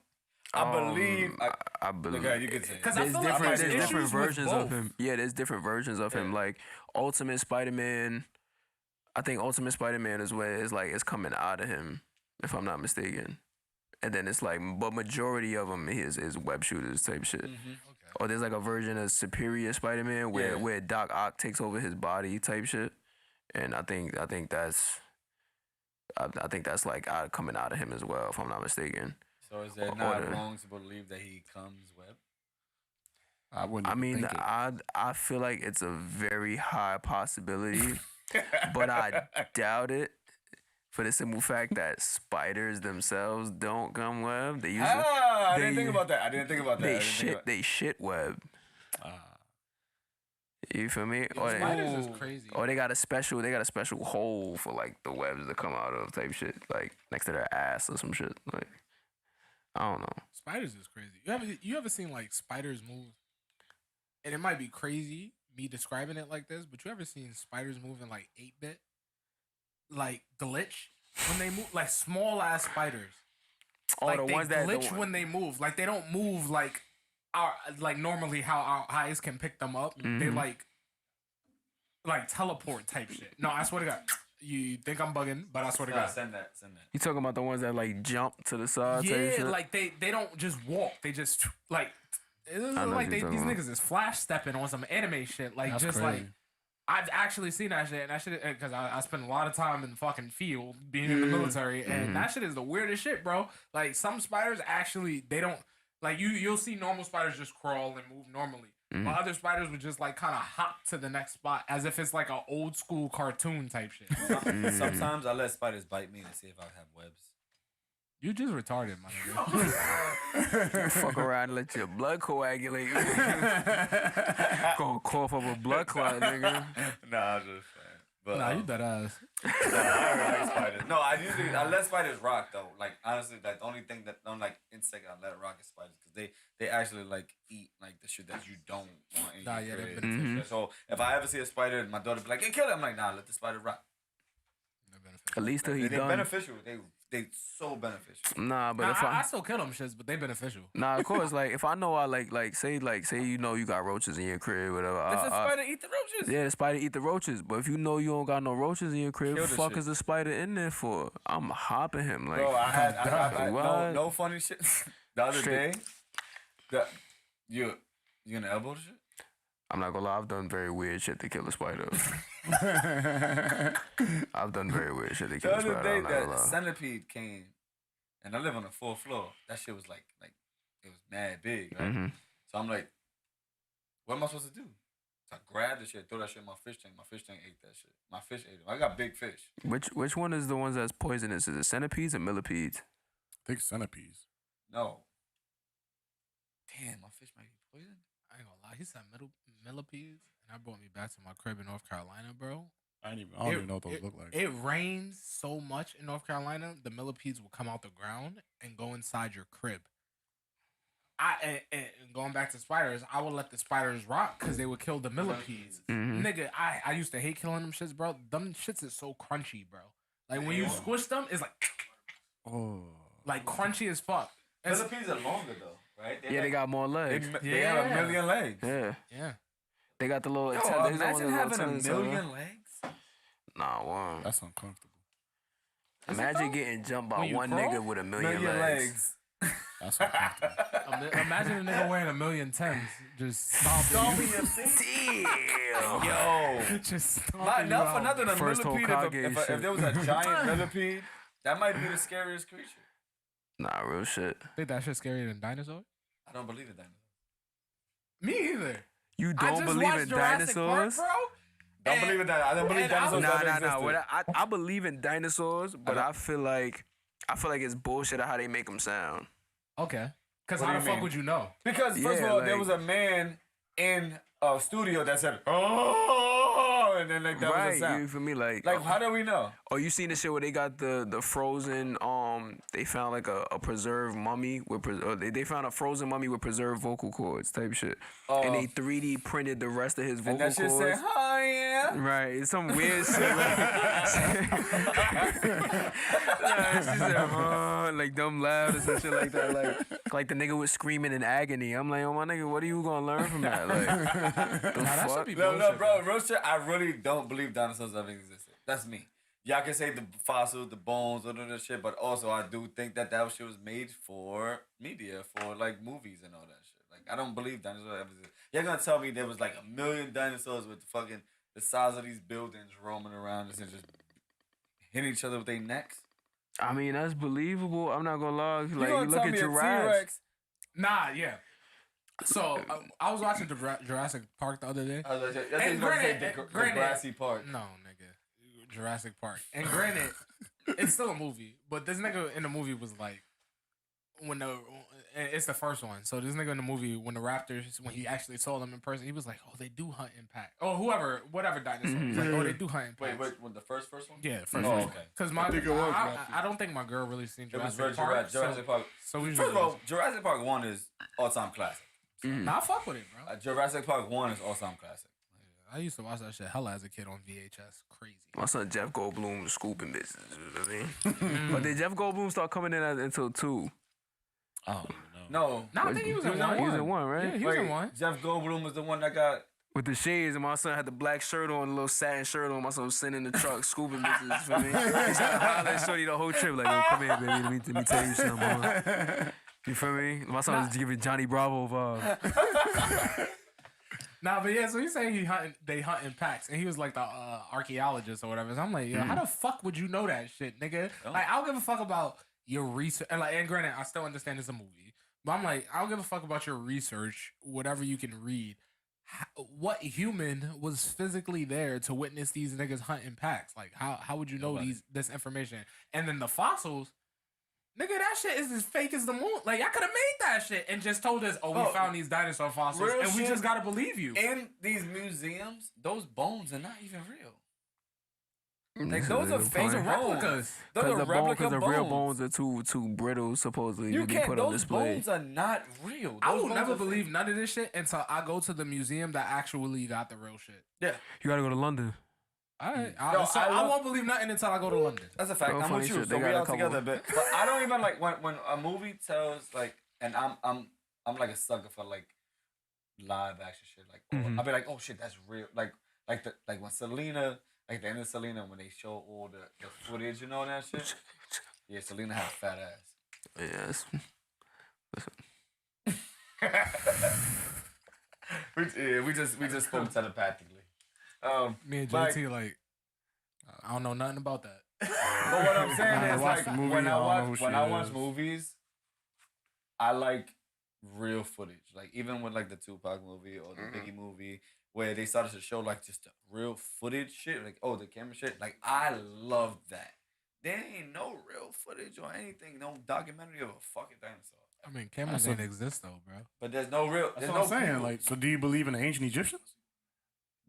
I believe. I believe. Look, you can say. Because I There's feel like different, there's there's different issues with versions of both. him. Yeah, there's different versions of him. Like Ultimate Spider-Man, I think Ultimate Spider-Man is where it's like it's coming out of him, if I'm not mistaken. And then it's like, but majority of them is web shooters type shit. Okay. Or there's like a version of Superior Spider-Man where Doc Ock takes over his body type shit. And I think that's like coming out of him as well, if I'm not mistaken. So is it not wrong to believe that he comes web? I wouldn't. I even mean, think it. I feel like it's a very high possibility, but I doubt it. For the simple fact that spiders themselves don't come web. They usually I didn't think about that. They shit web. You feel me? Spiders is crazy. Or they got a special hole for like the webs to come out of type shit, like next to their ass or some shit. Like I don't know. Spiders is crazy. You ever seen like spiders move? And it might be crazy me describing it like this, but you ever seen spiders move in like 8-bit? Like glitch when they move, like small ass spiders. Oh, Like the they ones that glitch when they move. Like they don't move like normally how our eyes can pick them up. They like teleport type shit. No, I swear to God. You think I'm bugging, but I swear to God. Send that. You talking about the ones that like jump to the side? type Yeah, shit? like they don't just walk. They just like it's know like what these you're talking niggas is flash stepping on some anime shit. Like That's just crazy. like I've actually seen that shit, and that shit because I spend a lot of time in the fucking field being in the military, and that shit is the weirdest shit, bro. Like some spiders actually they don't like you'll see normal spiders just crawl and move normally. But other spiders would just like kind of hop to the next spot as if it's like an old school cartoon type shit. Sometimes I let spiders bite me to see if I have webs. You just retarded, my nigga. Fuck around and let your blood coagulate. Gonna cough up a blood clot, nigga. Nah, I'm just saying. But, Nah, you that ass. I don't like spiders. No, I let spiders rock though. Like honestly, like the only thing that don't like insect I let rock is spiders because they actually like eat like the shit that you don't want. In Nah, your yeah, they're crib. beneficial. So if I ever see a spider, my daughter be like, "Hey, kill it." I'm like, "Nah, let the spider rock." They're beneficial. At least till he's They're done. beneficial. They so beneficial. Nah, but Nah, if I still kill them shits, but they beneficial. Nah, of course. Like if I know I say you know you got roaches in your crib, whatever. Does the spider eat the roaches? Yeah, the spider eat the roaches. But if you know you don't got no roaches in your crib, Kill the fuck shit. is the spider in there for? I'm hopping him like. Bro, I What? no funny shit. The other Straight- day, you gonna elbow the shit? I'm not gonna lie, I've done very weird shit to kill a spider. I've done very weird shit to The kill a other spider. day I'm not gonna that lie. centipede came, and I live on the 4th floor. That shit was like it was mad big, right? Mm-hmm. So I'm like, what am I supposed to do? So I grabbed the shit, throw that shit in my fish tank. My fish tank ate that shit. My fish ate it. I got big fish. Which one is the ones that's poisonous? Is it centipedes or millipedes? I think centipedes. No. Damn, my fish might be poisoned. I ain't gonna lie. He said millipedes, and that brought me back to my crib in North Carolina, bro. I don't even know what those look like. It rains so much in North Carolina, the millipedes will come out the ground and go inside your crib. And going back to spiders, I would let the spiders rock because they would kill the millipedes. Mm-hmm. Nigga, I used to hate killing them shits, bro. Them shits is so crunchy, bro. Like when you squish them, it's like crunchy as fuck. Millipedes are longer though, right? They got more legs. They have a million legs. Yeah. They got the little. Yo, imagine having a million legs. Nah, one. That's uncomfortable. Imagine getting jumped by one nigga with a million legs. That's uncomfortable. Imagine a nigga wearing 1,000,010s just stomping you. Damn. Yo. Just stomping Not for nothing, a First millipede, Hokage if shit. there was a giant millipede, that might be the scariest creature. Nah, real shit. Think that shit's scarier than dinosaurs? I don't believe in dinosaurs. Me either. You I don't just believe watched in Jurassic dinosaurs? Park, bro. Don't believe in that. I don't believe dinosaurs ever existed. I believe in dinosaurs, but I feel like it's bullshit how they make them sound. Okay. Because What how do the you fuck mean? would you know? Because first Yeah, of all, there like- was a man in a studio that said, "Oh," and then like that was Right, a you sound. feel me? Like Like, how do we know? oh, you seen the shit where they got the frozen they found like a preserved mummy with they found a frozen mummy with preserved vocal cords type shit, and they 3D printed the rest of his vocal And that shit cords. said, "Oh yeah." Right, it's some weird shit. She said, like dumb loud or some shit like that. Like the nigga was screaming in agony. I'm like, oh my nigga, what are you gonna learn from that? Like, the That fuck? should be No, bullshit, bro, real shit. I really don't believe dinosaurs ever existed. That's me. Y'all can say the fossils, the bones, all of that shit, but also I do think that shit was made for media, for like movies and all that shit. Like, I don't believe dinosaurs ever existed. You're gonna tell me there was like 1,000,000 dinosaurs with fucking the size of these buildings roaming around us and just hitting each other with their necks? I mean, that's believable. I'm not gonna lie. Like, you gonna look tell at me a giraffes. T-Rex? Nah, yeah. So I was watching Jurassic Park the other day. I was like, I And think you were gonna say granted- the granted- grassy part. No, nigga, Jurassic Park. And granted, it's still a movie, but this nigga in the movie was like, it's the first one. So this nigga in the movie, when the raptors, when he actually saw them in person, he was like, oh, they do hunt in pack. Oh, whatever dinosaur. He's like, oh, they do hunt in Wait, packs. when the first one? Yeah, first Oh, one. okay. Because I don't think my girl really seen It was Jurassic Jurassic Park. Park. So we First of all, Jurassic Park 1 is all-time classic. nah, I fuck with it, bro. Jurassic Park 1 is all-time classic. I used to watch that shit hella as a kid on VHS. Crazy. My son Jeff Goldblum was scooping bitches. You know what I mean? But did Jeff Goldblum start coming in until 2? Oh No. No, I think he was in one. He was in 1, right? Yeah, he was in one. Jeff Goldblum was the one that got... With the shades, and my son had the black shirt on, a little satin shirt on. My son was sitting in the truck, scooping bitches for me. He tried to holler at Shorty the whole trip, like, "Yo, come here, baby. Let me tell you something, boy." You feel me? My son was giving Johnny Bravo vibe. Nah, but yeah, so he's saying they hunt in packs, and he was like the archaeologist or whatever. So I'm like, yo, how the fuck would you know that shit, nigga? Like, I don't give a fuck about your research. And granted, I still understand it's a movie, but I'm like, I don't give a fuck about your research, whatever you can read. What human was physically there to witness these niggas hunt in packs? Like, how would you know this information? And then the fossils, nigga, that shit is as fake as the moon. Like, I could have made that shit and just told us, oh, we found these dinosaur fossils, real and we shit. just gotta believe you. In these museums, those bones are not even real. Like, those are fake Those are bones. replicas. Those are replica the bones. real bones are too brittle, supposedly, You to be can't. put on Those display. bones are not real. I Those will bones never are believe fake. none of this shit until I go to the museum that actually got the real shit. Yeah, You gotta go to London. All right. Yo, So I I love- won't believe nothing until I go to London. that's a fact. Bro, I'm funny with you. shit. So They we got a all couple- together, but I don't even like when a movie tells like, and I'm like a sucker for like live action shit. Like, I'll be like, oh shit, that's real. Like when Selena. Like the end of Selena, when they show all the footage, you know, and that shit. Yeah, Selena had a fat ass. Yes. we just spoke telepathically. Me and like- JT, like, I don't know nothing about that. But what I'm saying I is, watched like, the movie, when I don't know who when she I watch is. movies, I like real footage. Like, even with, like, the Tupac movie or the Biggie movie, where they started to show, like, just the real footage shit, like, the camera shit. Like, I love that. There ain't no real footage or anything, no documentary of a fucking dinosaur. I mean, cameras That's ain't exist though, bro. But there's no real. That's There's what no I'm saying. people. Like, so do you believe in the ancient Egyptians?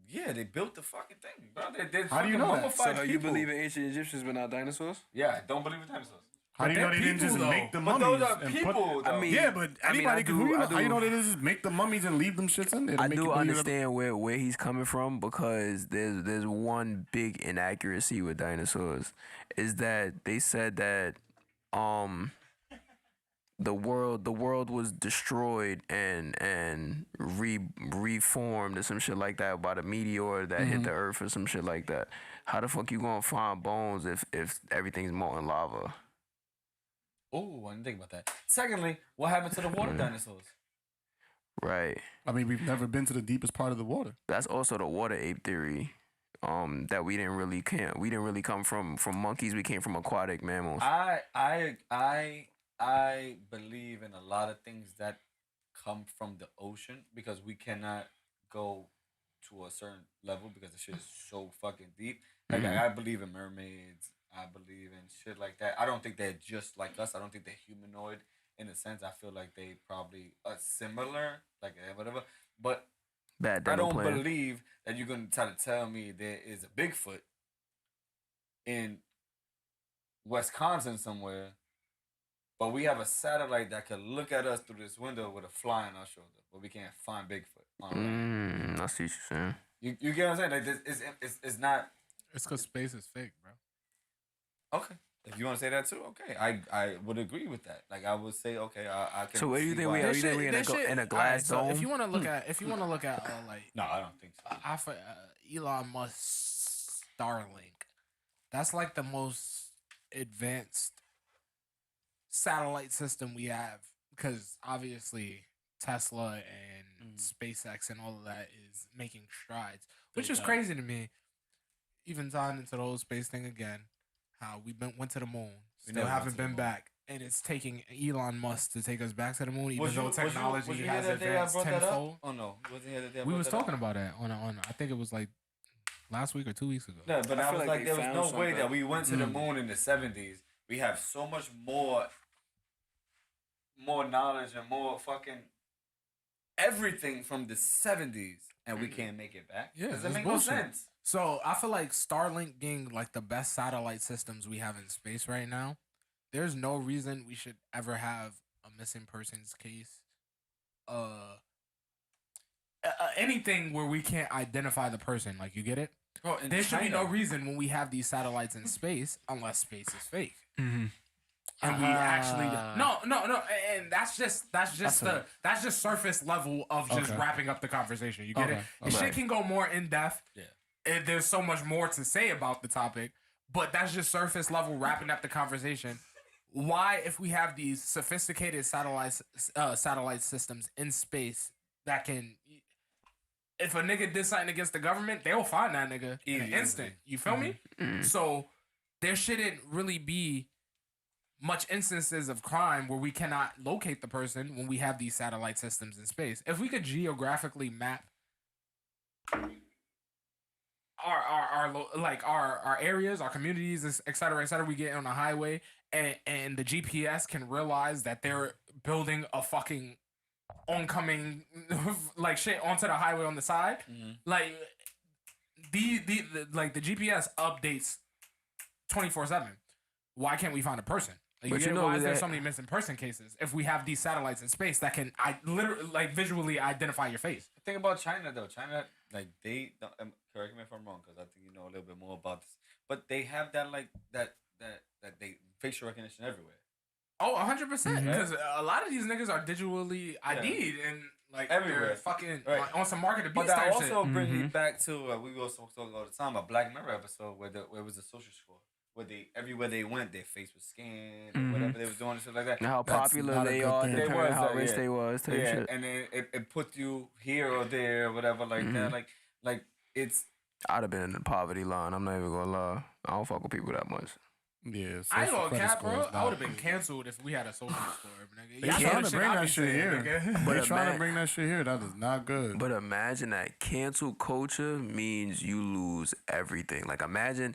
Yeah, they built the fucking thing, bro. How do you know that? So you believe in ancient Egyptians but not dinosaurs? Yeah, I don't believe in dinosaurs. How do you know they didn't just make the mummies? But those are and people, though. I mean, yeah, but anybody can. How you know do- they just make the mummies and leave them shits in there? To I make you do believe understand where he's coming from because there's one big inaccuracy with dinosaurs is that they said that the world was destroyed and reformed or some shit like that by the meteor that hit the earth or some shit like that. How the fuck you gonna find bones if everything's molten lava? Oh, I didn't think about that. Secondly, what happened to the water dinosaurs? Right. I mean, we've never been to the deepest part of the water. That's also the water ape theory. That we didn't really come from monkeys. We came from aquatic mammals. I believe in a lot of things that come from the ocean because we cannot go to a certain level because the shit is so fucking deep. Like I believe in mermaids. I believe in shit like that. I don't think they're just like us. I don't think they're humanoid in a sense. I feel like they probably are similar, like whatever. But Bad I demo don't plan. believe that you're gonna try to tell me there is a Bigfoot in Wisconsin somewhere, but we have a satellite that can look at us through this window with a fly on our shoulder, but we can't find Bigfoot. I see what you're saying. You get what I'm saying? Like it's not It's because space is fake, bro. okay. If you want to say that too, okay. I would agree with that. Like I would say, okay, I can. So where do you see think why- we are? You think we in a glass so dome? if you want to look at, like, No, I don't think so. Elon Musk's Starlink, that's like the most advanced satellite system we have because obviously Tesla and SpaceX and all of that is making strides, which is crazy to me. Even tying into the whole space thing again, how went to the moon, still never went haven't to the been moon. back, and it's taking Elon Musk to take us back to the moon, even Was though you technology here has that day I advanced brought that up? tenfold. Oh no, wasn't here that day I We brought was that up? talking about that on I think it was like last week or 2 weeks ago. No, but I I feel was like like, they there was found no way something. that we went to the moon in the 70s. We have so much more knowledge and more fucking everything from the 70s, and we can't make it back. Yeah, Does it it's make bullshit. no sense? So I feel like Starlink being like the best satellite systems we have in space right now, there's no reason we should ever have a missing persons case. Anything where we can't identify the person, like you get it? Bro, in There should be no China- reason when we have these satellites in space unless space is fake. And we actually no, and that's just surface level of just wrapping up the conversation. You get it? The shit can go more in depth. Yeah. And there's so much more to say about the topic, but that's just surface level wrapping up the conversation. Why, if we have these sophisticated satellite systems in space that can, if a nigga did something against the government, they will find that nigga in an Easy. instant. You feel me? So there shouldn't really be much instances of crime where we cannot locate the person when we have these satellite systems in space. If we could geographically map our areas, our communities, et cetera, we get on a highway and the GPS can realize that they're building a fucking oncoming like shit onto the highway on the side. Like the GPS updates 24/7. Why can't we find a person? Like, But you you know, know why is there that- so many missing person cases if we have these satellites in space that can literally like visually identify your face? The thing about China though, China like they don't, correct me if I'm wrong because I think you know a little bit more about this, but they have that like that they facial recognition everywhere. Oh, 100%. Because a lot of these niggas are digitally ID'd and like Everywhere. they're fucking Right. on some market of But beast that type shit. also brings me back to we also talk all the time a Black Mirror episode where it was a social score everywhere they went, their face was scanned or whatever they was doing and shit like that. And how That's popular not a they good are, thing. determine how rich they was. Type Yeah, shit. and then it put you here or there or whatever like that. Like it's. I'd have been in the poverty line. I'm not even gonna lie. I don't fuck with people that much. Yeah, I ain't social gonna credit cap, score bro. is I would not- have been canceled if we had a social score, nigga. They Y'all know trying the to bring I that be shit saying, here. nigga. But They trying ima- to bring that shit here. That is not good. But imagine that cancel culture means you lose everything. Like imagine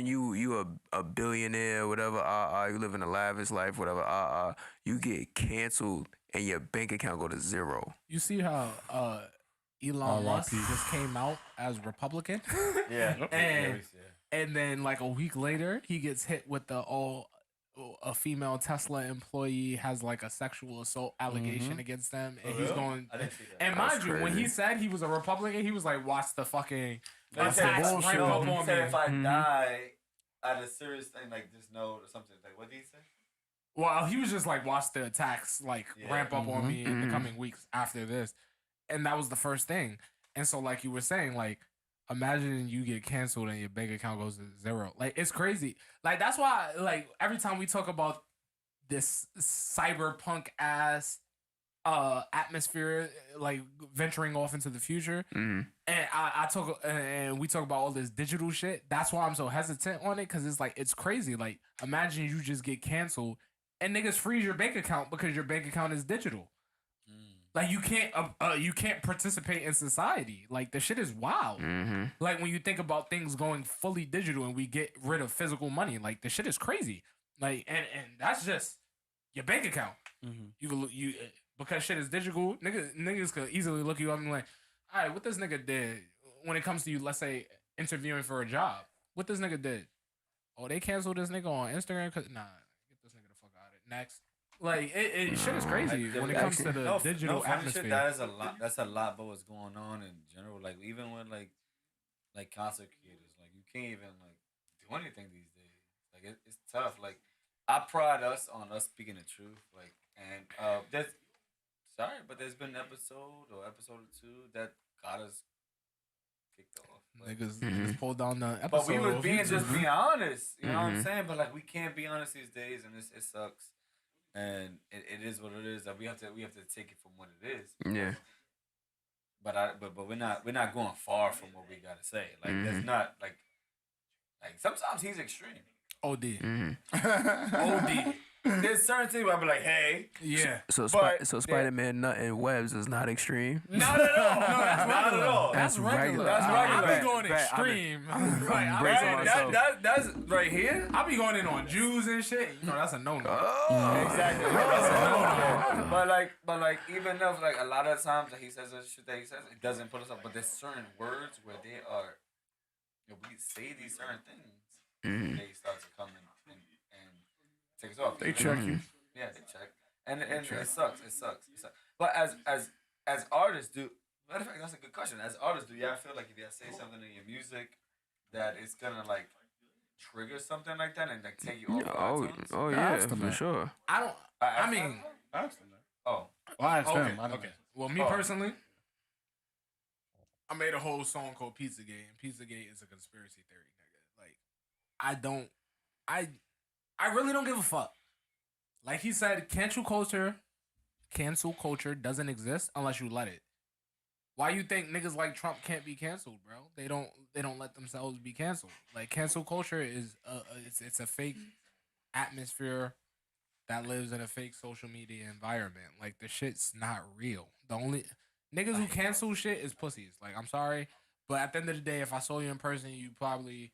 you a billionaire, whatever. You live in a lavish life, whatever. You get canceled and your bank account go to zero. You see how Elon Musk RIP. just came out as Republican? Yeah. And then like a week later, he gets hit with a female Tesla employee has like a sexual assault allegation against them, and he's going. I didn't see that. And That's mind you, when crazy. he said he was a Republican, he was like, "Watch the fucking They tax said, ramp bullshit. up he on said me." if I die at a serious thing, like just know or something. Like what did he say? Well, he was just like, "Watch the attacks like Yeah. ramp up on me in the coming weeks after this," and that was the first thing. And so, like you were saying, like imagine you get canceled and your bank account goes to zero. Like it's crazy. Like that's why, like every time we talk about this cyberpunk ass atmosphere, like venturing off into the future, and I talk and we talk about all this digital shit. That's why I'm so hesitant on it, because it's like it's crazy. Like imagine you just get canceled and niggas freeze your bank account because your bank account is digital. Like you can't participate in society. Like the shit is wild. Like when you think about things going fully digital and we get rid of physical money, like the shit is crazy. Like and that's just your bank account. You can because shit is digital. Niggas could easily look you up and be like, all right, what this nigga did when it comes to you, let's say interviewing for a job. What this nigga did? Oh, they canceled this nigga on Instagram because get this nigga the fuck out of it. Next. Like it shit is crazy when it comes to the digital funny atmosphere. Shit, that is a lot. That's a lot, but what's going on in general? Like even when like concert creators, like you can't even like do anything these days. Like it's tough. Like I pride us on us speaking the truth. Like and there's been an episode or two that got us kicked off. Like, Niggas pulled down the episode. but we was of being YouTube. just being honest. You know what I'm saying? But like we can't be honest these days, and it sucks. And it is what it is. That we have to take it from what it is. Yeah. But we're not going far from what we gotta say. Like there's not like sometimes he's extreme. OD. OD. There's certain things where I'll be like, hey. Yeah. So But- Spider-Man nutting webs is not extreme. Not at all. No, that's not at all. That's regular. That's regular. I be going Bet, extreme. bracing Right, myself. that's right here. I be going in on Jews and shit. You know that's a no-no. Exactly. But like even though like a lot of times that he says the shit that he says, it doesn't put us up. But there's certain words where they are, we say these certain things, they start to come and take us off. They check you. Yeah, they check. And it sucks. It sucks. But as artists, matter of fact, that's a good question. As artists, do y'all feel like if y'all say something in your music that it's gonna like trigger something like that and like take you off? iTunes? Oh yeah, for sure. I don't. I mean, Oh. Well, I asked okay. them. I don't Okay. know. Well, me personally, I made a whole song called Pizzagate, and Pizzagate is a conspiracy theory, nigga. Like, I really don't give a fuck. Like he said, cancel culture doesn't exist unless you let it. Why you think niggas like Trump can't be canceled, bro? They don't let themselves be canceled. Like cancel culture is it's a fake atmosphere that lives in a fake social media environment. Like the shit's not real. The only niggas who cancel shit is pussies. Like I'm sorry, but at the end of the day, if I saw you in person, you probably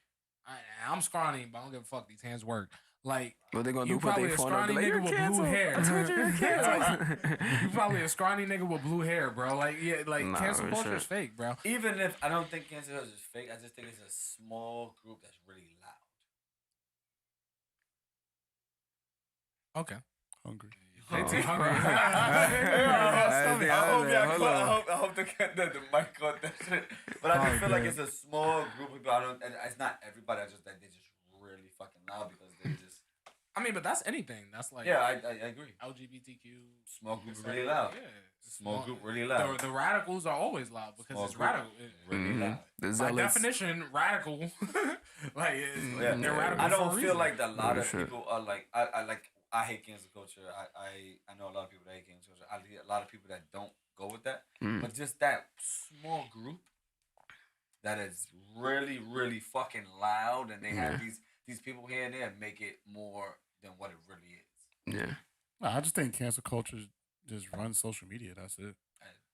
I'm scrawny, but I don't give a fuck. These hands work. Like What they gonna you do? Put probably their a phone up? scrawny Like, nigga you're with blue canceled. hair. I told you you're canceled. You probably a scrawny nigga with blue hair, bro. Like yeah, like Nah, cancel for culture sure. is fake, bro. Even if I don't think cancel culture is fake, I just think it's a small group that's really loud. Okay. Hungry. They too hungry. I hope the mic caught that shit. But I just feel like it's a small group of people. And it's not everybody. I just that they're just really fucking loud because they just I mean, but that's anything. That's like Yeah, I agree. LGBTQ. Small group really loud. Yeah. Small group really loud. The radicals are always loud because Small it's group radical. really loud. The By zealots. definition, radical. Like Yeah. they're radical. I for a don't feel reason. like that a lot of Sure. people are like I hate cancel culture. I know a lot of people that hate cancel culture. I hear a lot of people that don't go with that. But just that small group that is really, really fucking loud and they have these people here and there make it more than what it really is. Yeah. No, I just think cancel culture just runs social media. That's it.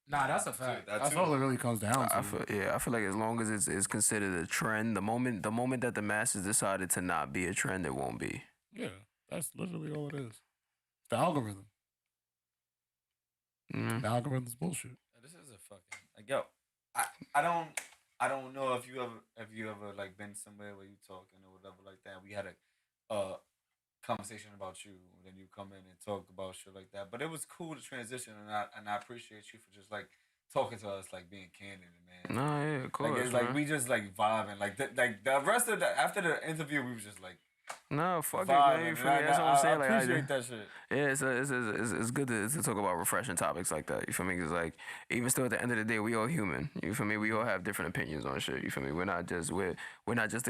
Nah, that's a fact. That's all it really comes down to. I feel like as long as it's considered a trend, the moment that the masses decided to not be a trend, it won't be. Yeah, that's literally all it is. The algorithm. The algorithm's bullshit. This is a fucking like yo. I don't know if you ever like been somewhere where you talking or whatever like that. We had a conversation about you, and then you come in and talk about shit like that. But it was cool to transition, and I appreciate you for just like talking to us, like being candid, man. No, yeah, of course. Like it's man. like we just like vibing, like the rest of the after the interview, we was just like No, fuck vibing. it, man. And For me, that's what I'm saying. I Like, appreciate that shit. Yeah, it's good to talk about refreshing topics like that. You feel me? Because like even still at the end of the day, we all human. You feel me? We all have different opinions on shit. You feel me? We're not just the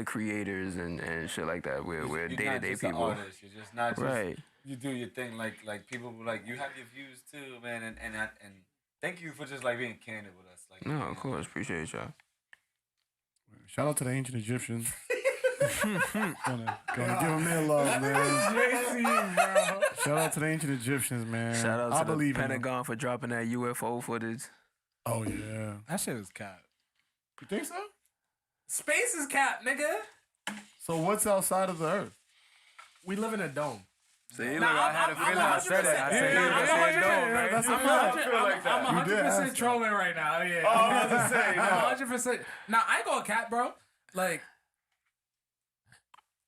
creators and shit like that. We're day to day people. You're artist. You're just not just Right. you do your thing. Like people like you have your views too, man. And thank you for just like being candid with us. Like No, of course, appreciate y'all. Shout out to the ancient Egyptians. gonna give them their love, man. Shout out to the ancient Egyptians, man. Shout out I to the believe in them. Pentagon for dropping that UFO footage. Oh yeah. That shit is cap. You think so? Space is cap, nigga. So what's outside of the Earth? We live in a dome. See, Nah, I had a feeling I said that. I said, I'm 100% trolling right now. Yeah. I'm 100%. Nah, I ain't gonna cap, bro. Like,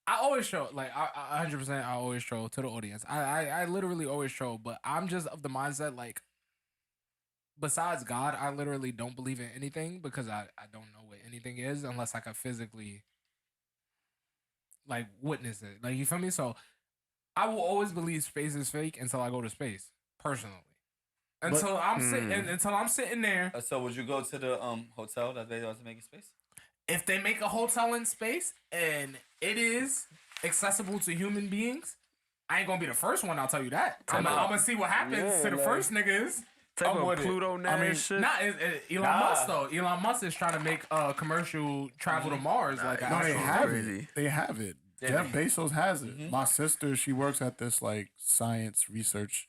I always troll. Like, I 100%. I always troll to the audience. I literally always troll. But I'm just of the mindset like, besides God, I literally don't believe in anything because I don't know what anything is unless I can physically like witness it. Like, you feel me? So I will always believe space is fake until I go to space, personally. Until I'm sitting there. So would you go to the hotel that they are to make in space? If they make a hotel in space and it is accessible to human beings, I ain't gonna be the first one. I'll tell you that. I'm gonna see what happens to the first niggas. Type of Pluto shit. Nah, Elon Musk though. Elon Musk is trying to make commercial travel to Mars. Like, No, they have crazy. it. They have it. Jeff Bezos has it. My sister, she works at this like science research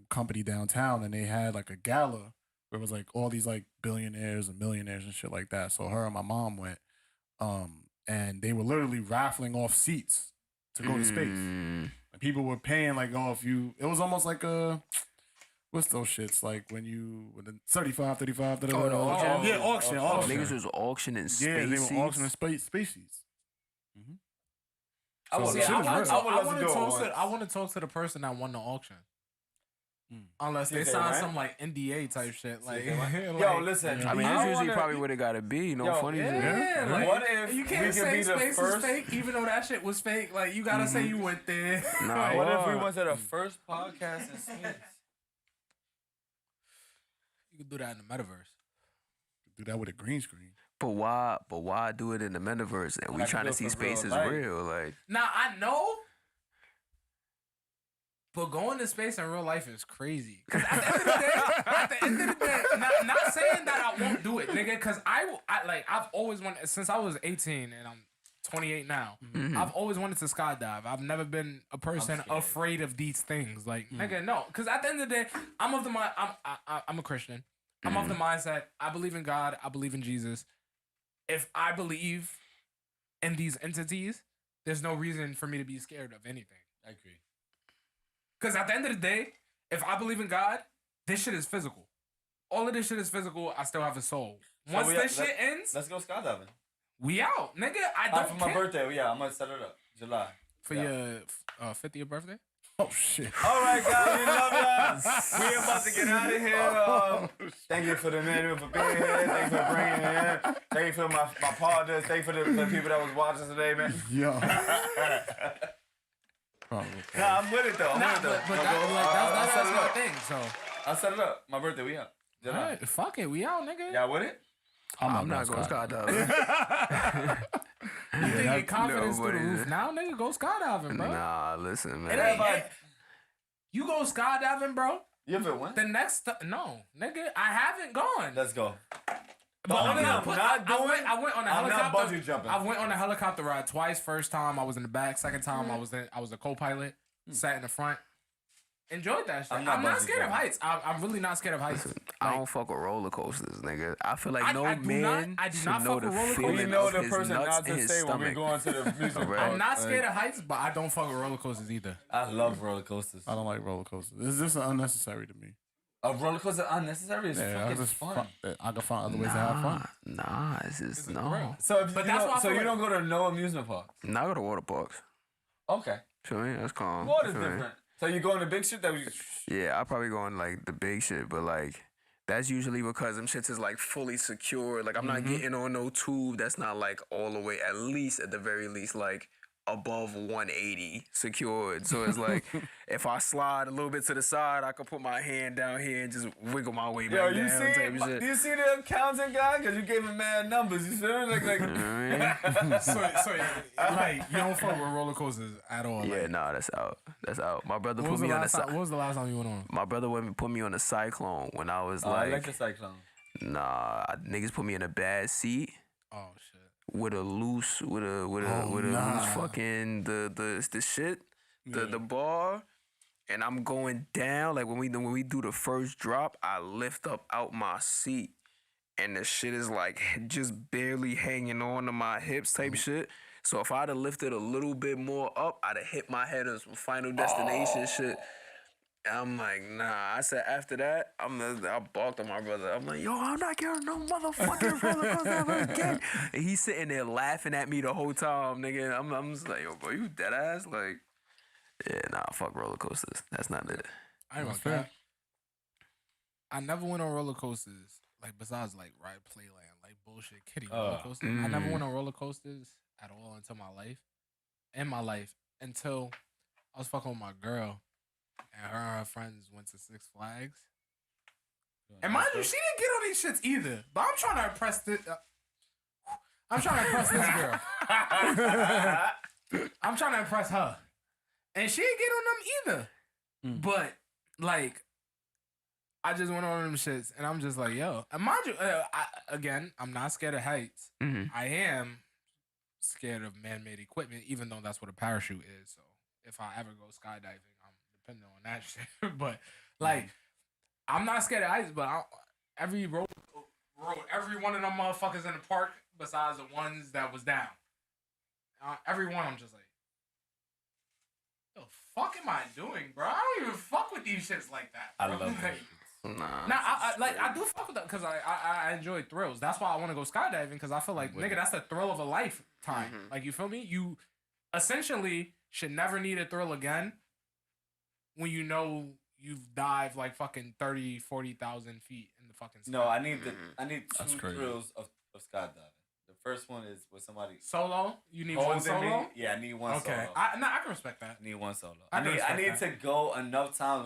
company downtown, and they had like a gala where it was like all these like billionaires and millionaires and shit like that. So her and my mom went, and they were literally raffling off seats to go to space. And people were paying like, it was almost like what's those shits like when the 35. auction. Yeah, auction. Niggas was auctioning space. Yeah, they seats. were auctioning species. I want to talk to the person that won the auction. Unless they sign some like NDA type shit. Like, yo, listen. I mean, that's usually probably what it gotta be. No funny shit. Yeah, like, what if you can't say space is fake, even though that shit was fake. Like, you gotta say you went there. Nah, what if we went to the first podcast in space? You could do that in the metaverse. Do that with a green screen. But why do it in the metaverse? And we Like, trying to do it see for space is real life. real. Like, Now, I know, but going to space in real life is crazy. Because at the end of the day, not saying that I won't do it, nigga, because I've always wanted, since I was 18 and I'm 28 now, I've always wanted to skydive. I've never been a person afraid of these things. Like, nigga, no. Because at the end of the day, I'm of the mind, I'm a Christian. I'm of the mindset, I believe in God, I believe in Jesus. If I believe in these entities, there's no reason for me to be scared of anything. I agree. Because at the end of the day, if I believe in God, this shit is physical. All of this shit is physical. I still have a soul. Once this shit ends, let's go skydiving. We out, nigga. I don't for my birthday. Yeah, I'm gonna set it up. July. For your 50th birthday? Oh shit! All right, guys, we love y'all. We about to get out of here. Thank you for the men for being here. Thank you for bringing it in. Thank you for my partners. Thank you for the people that was watching today, man. Yeah. Probably. Nah, I'm with it though. Nah, but that's my thing. So I'll set it up. My birthday, we out. all right, fuck it, we out, nigga. Y'all with it? I'm not going skydiving. You think your confidence through the nobody's- roof now, nigga? Go skydiving, bro. Nah, listen, It man. ain't, you go skydiving, bro. You ever went? The next, no, nigga, I haven't gone. Let's go. But only I'm I'm not doing- I went on a I'm not helicopter. bungee jumping. I went on a helicopter ride twice. First time I was in the back. Second time I was a co-pilot. Sat in the front. Enjoyed that shit. I'm I'm not not bungee scared of jumping. heights. I'm really not scared of heights. I don't fuck with roller coasters, nigga. I feel like I no do man not- I do should not know fuck the with roller feeling coasters. We know of the his person nuts not in to his say when we stomach. go into the music. Right. I'm not scared of heights, but I don't fuck with roller coasters either. I love roller coasters. I don't like roller coasters. It's just unnecessary to me. A roller coaster unnecessary is Yeah, I fucking just fun. I can find other ways to have fun. Nah, it's just a no. thrill. So, if But you that's don't, why I so feel you like- don't go to no amusement parks? Now I go to water parks. Okay. Feel me? That's calm. Water's Feel me? different. So you go in the big shit that we. Yeah, I probably go on like the big shit, but like that's usually because them shits is like fully secure. Like I'm not getting on no tube that's not like all the way, at least at the very least, like above 180 secured. So it's like if I slide a little bit to the side, I can put my hand down here and just wiggle my way Yo, back you down. see? Type of shit. Do you see the accountant guy? Because you gave him mad numbers. You see? Like. You know what I mean? So like you don't fuck with roller coasters at all. Yeah, like, nah, that's out. That's out. My brother When put was, the me on the last time, side. when was the last time you went on? My brother put me on a cyclone when I was I like, like the cyclone. nah, niggas put me in a bad seat. Oh shit. With a loose loose fucking the shit, the bar, and I'm going down. Like when we do the first drop, I lift up out my seat, and the shit is like just barely hanging on to my hips type shit. So if I'd have lifted a little bit more up, I'd have hit my head on some Final Destination shit. I'm like, nah. I said after that, I balked on my brother. I'm like, yo, I'm not getting no motherfucking roller coaster ever again. And he's sitting there laughing at me the whole time, nigga. I'm just like, yo, bro, you dead ass? Like, yeah, nah, fuck roller coasters. That's not it. I ain't gonna cap. I never went on roller coasters, like besides like Ride Playland, like bullshit kiddie roller coasters. I never went on roller coasters at all until my life, until I was fucking with my girl, and her friends went to Six Flags. And mind you, she didn't get on these shits either. But I'm trying to impress this. I'm trying to impress this girl. I'm trying to impress her, and she didn't get on them either. But like, I just went on them shits, and I'm just like, yo. And mind you, I'm not scared of heights. I am scared of man-made equipment, even though that's what a parachute is. So if I ever go skydiving, I'm depending on that shit. But like, I'm not scared of heights. But every road, every one of them motherfuckers in the park, besides the ones that was down, every one I'm just like, the fuck am I doing, bro? I don't even fuck with these shits like that. I bro. love that. Nah. Nah, I do fuck with that because I enjoy thrills. That's why I want to go skydiving, because I feel like, nigga, that's the thrill of a lifetime. Like, you feel me? You essentially should never need a thrill again when you know you've dived like fucking 30, 40,000 feet in the fucking sky. No, I need That's two crazy. thrills of skydiving. The first one is with somebody Solo? You need one holding solo? me. Yeah, I need one Okay. solo. I can respect that. I need one solo. I I can respect need that. to go enough time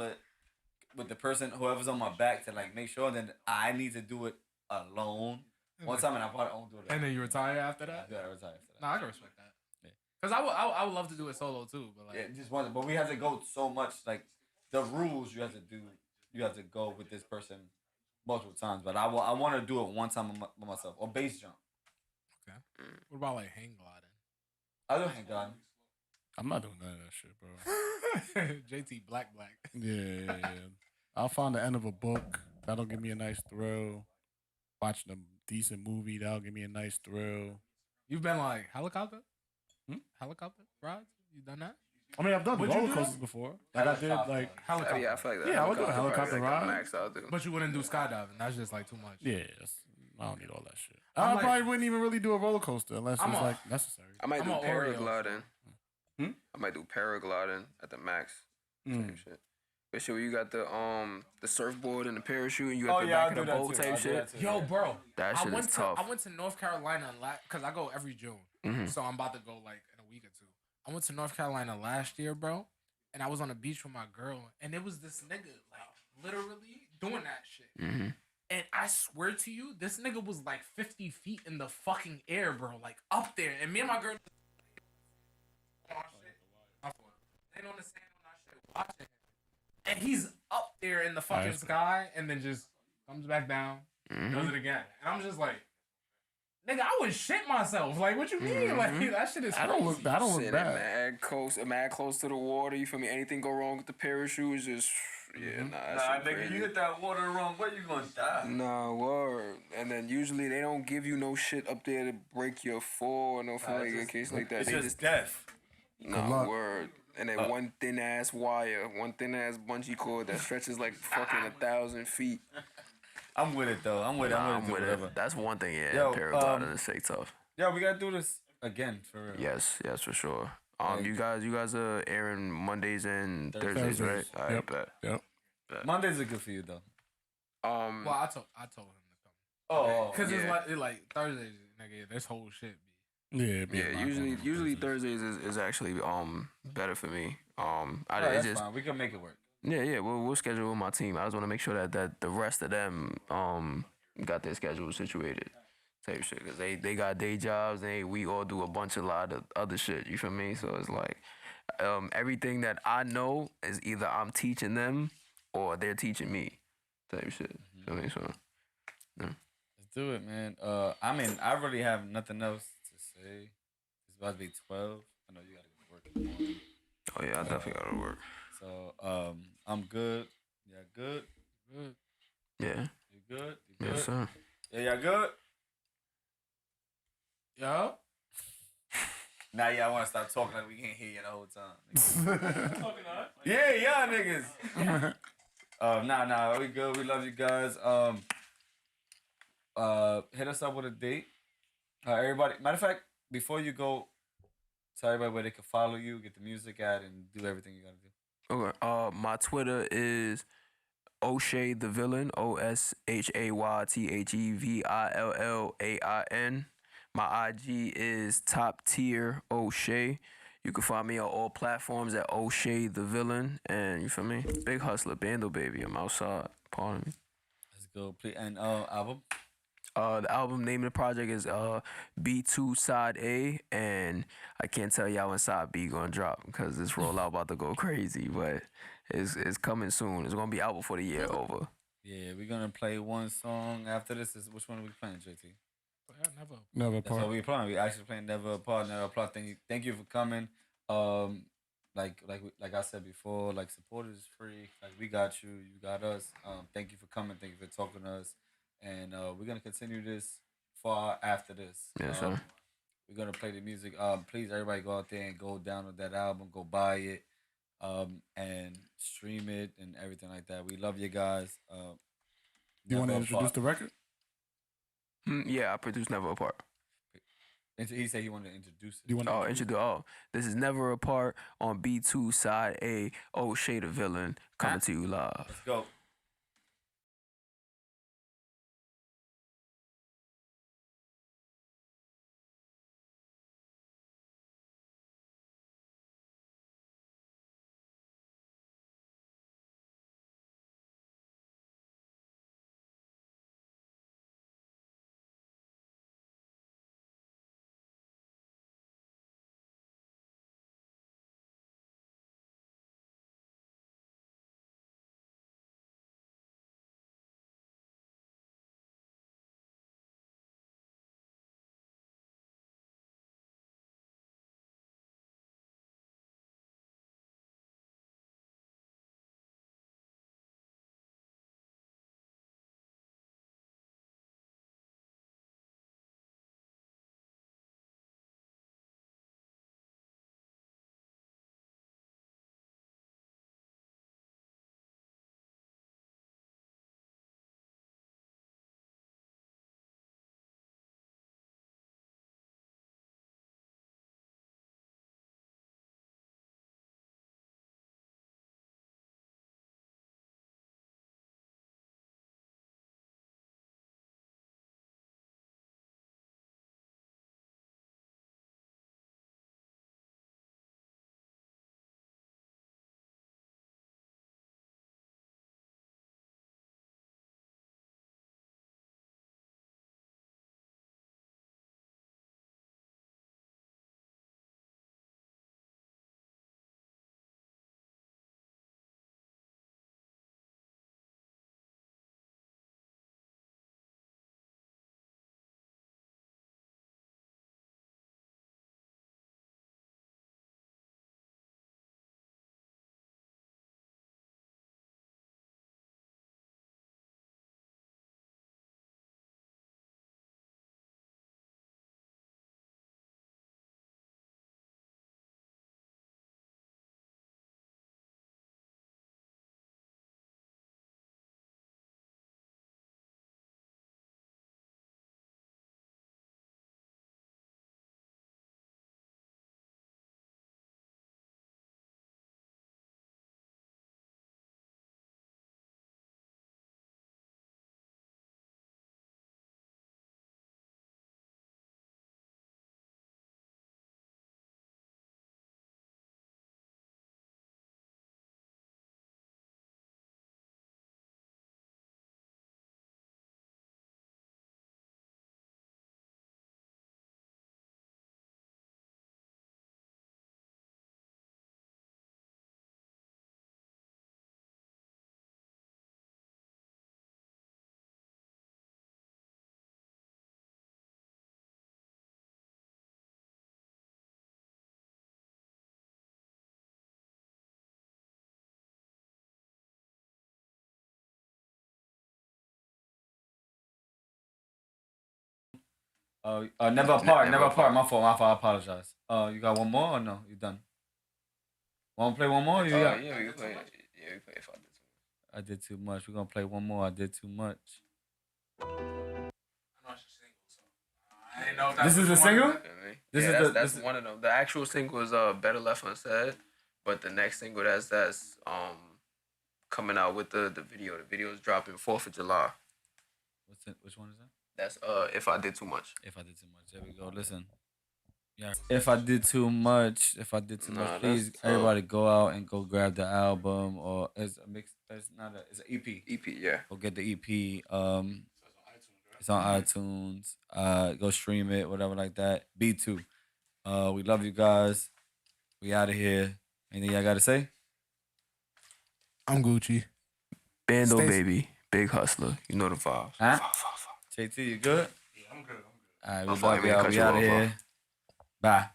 with the person, whoever's on my back, to like make sure that I need to do it alone. One time, and I probably won't do it. And then you retire after that? Yeah, I retire after that. Nah, I can respect that. Yeah. Because I would love to do it solo too, but like, Yeah, just one. But we have to go so much. Like the rules, you have to do. You have to go with this person multiple times. But I want to do it one time by myself, or base jump. okay. What about like hang gliding? I do hang gliding. I'm not doing none of that shit, bro. JT Black. Yeah. I'll find the end of a book. That'll give me a nice thrill. Watching a decent movie, that'll give me a nice thrill. You've been like helicopter? Helicopter rides? You done that? I mean, I've done Would you roller do coasters before. Like I did, like Helicopter. Yeah, I feel like that. Yeah, I would do a helicopter probably, ride. Like, max out, dude. But you wouldn't do skydiving. That's just like too much. yeah, I don't need all that shit. I'm I like- probably wouldn't even really do a roller coaster unless I'm it's a- like necessary. I might I'm do a Oreo. paragliding. Hmm? I might do paragliding at the max. Type shit. But shit, where you got the surfboard and the parachute, and you got the back of the boat type shit. Yo, bro. That shit is tough. I went to North Carolina because I go every June. So I'm about to go like in a week or two. I went to North Carolina last year, bro. and I was on the beach with my girl, and it was this nigga like literally doing that shit. Mm-hmm. And I swear to you, this nigga was like 50 feet in the fucking air, bro, like up there. And me and my girl, ain't on the sand on that shit, watching him. And he's up there in the fucking sky, and then just comes back down, does it again. And I'm just like, nigga, I would shit myself. Like, what you mean? Like, that shit is crazy. I don't look Sitting bad. mad close to the water. You feel me? Anything go wrong with the parachute is just Nah, nigga, you hit that water the wrong way, you gonna die. Nah, word. And then usually they don't give you no shit up there to break your fall or no like in case like that. It's They just death. Nah, word. And then one thin ass wire, one thin ass bungee cord that stretches like fucking 1,000 feet. I'm with it though. I'm with it. I'm with whatever. it. That's one thing. Yeah, Yo, paragliding is sick tough. Yo, we gotta do this again for real. Yes, for sure. You guys are airing Mondays and Thursdays, right? I bet. Yep. Mondays are good for you though. Well, I told him to come. Oh, because it's like Thursdays, nigga. This whole shit be. Yeah. Usually Thursdays is actually better for me. That's fine. We can make it work. Yeah. We'll schedule with my team. I just want to make sure that the rest of them got their schedule situated. Type shit, because they got day jobs. We all do a lot of other shit. You feel me? So it's like everything that I know is either I'm teaching them or they're teaching me. Type shit. Feel me? So yeah. Let's do it, man. I really have nothing else to say. It's about to be 12. I know you gotta go to work in the morning. Oh yeah, I definitely gotta work. So I'm good. Yeah, good. Good. Yeah. You good? You good? Yes, sir. Yeah, y'all good? Yo. Now y'all want to stop talking like we can't hear you the whole time. Yeah, niggas. Nah, we good. We love you guys. Hit us up with a date. Everybody. Matter of fact, before you go, tell everybody where they can follow you, get the music at, and do everything you gotta do. Okay. My Twitter is Oshay the Villain. OSHAYTHEVILLAIN. My IG is Top Tier Oshay. You can find me on all platforms at Oshay the Villain. And you feel me? Big hustler, Bando baby. I'm outside. Pardon me. Let's go. Please. And album? The album name of the project is B2 Side A, and I can't tell y'all when Side B gonna drop because this rollout about to go crazy, but it's coming soon. It's gonna be out before the year over. Yeah, we're gonna play one song after this. Which one are we playing, JT? Never That's what Apart. we playing. We actually playing Never Apart. Never Apart. Thank you for coming. Like I said before, like support is free. Like we got you, you got us. Thank you for coming. Thank you for talking to us. And we're gonna continue this far after this. Yes, sir. We're gonna play the music. Please, everybody, go out there and go download that album, go buy it, and stream it and everything like that. We love you guys. You want to Never introduce Apart. the record? Yeah, I produced Never Apart. He said he wanted to introduce it. You want to This is Never Apart on B2 Side A. Oshay the Villain coming to you live. Let's go. Never apart. Never apart. My fault. I apologize. You got one more or no? You done? Want to play one more? Or you got? Yeah, we can play. Yeah, we can play if I did. I did too much. We're gonna play one more. I did too much. I didn't know if that's This is a what you single? wanted. That's one of them. The actual single is Better Left Unsaid, but the next single that's coming out with the video. The video is dropping 4th of July. Which one is that? That's If I Did Too Much. If I did too much. There we go. Listen. Yeah. If I did too much, please everybody go out and go grab the album or it's a mix. It's an EP. EP, yeah. Go get the EP. It's on iTunes. Go stream it, whatever like that. B2. We love you guys. We out of here. Anything y'all gotta say? I'm Gucci. Bando Stay- baby, big hustler. You know the vibes. Huh? JT, you good? Yeah, I'm good. All right, My we fault, love I y'all. cut We you out of off, here. Bye.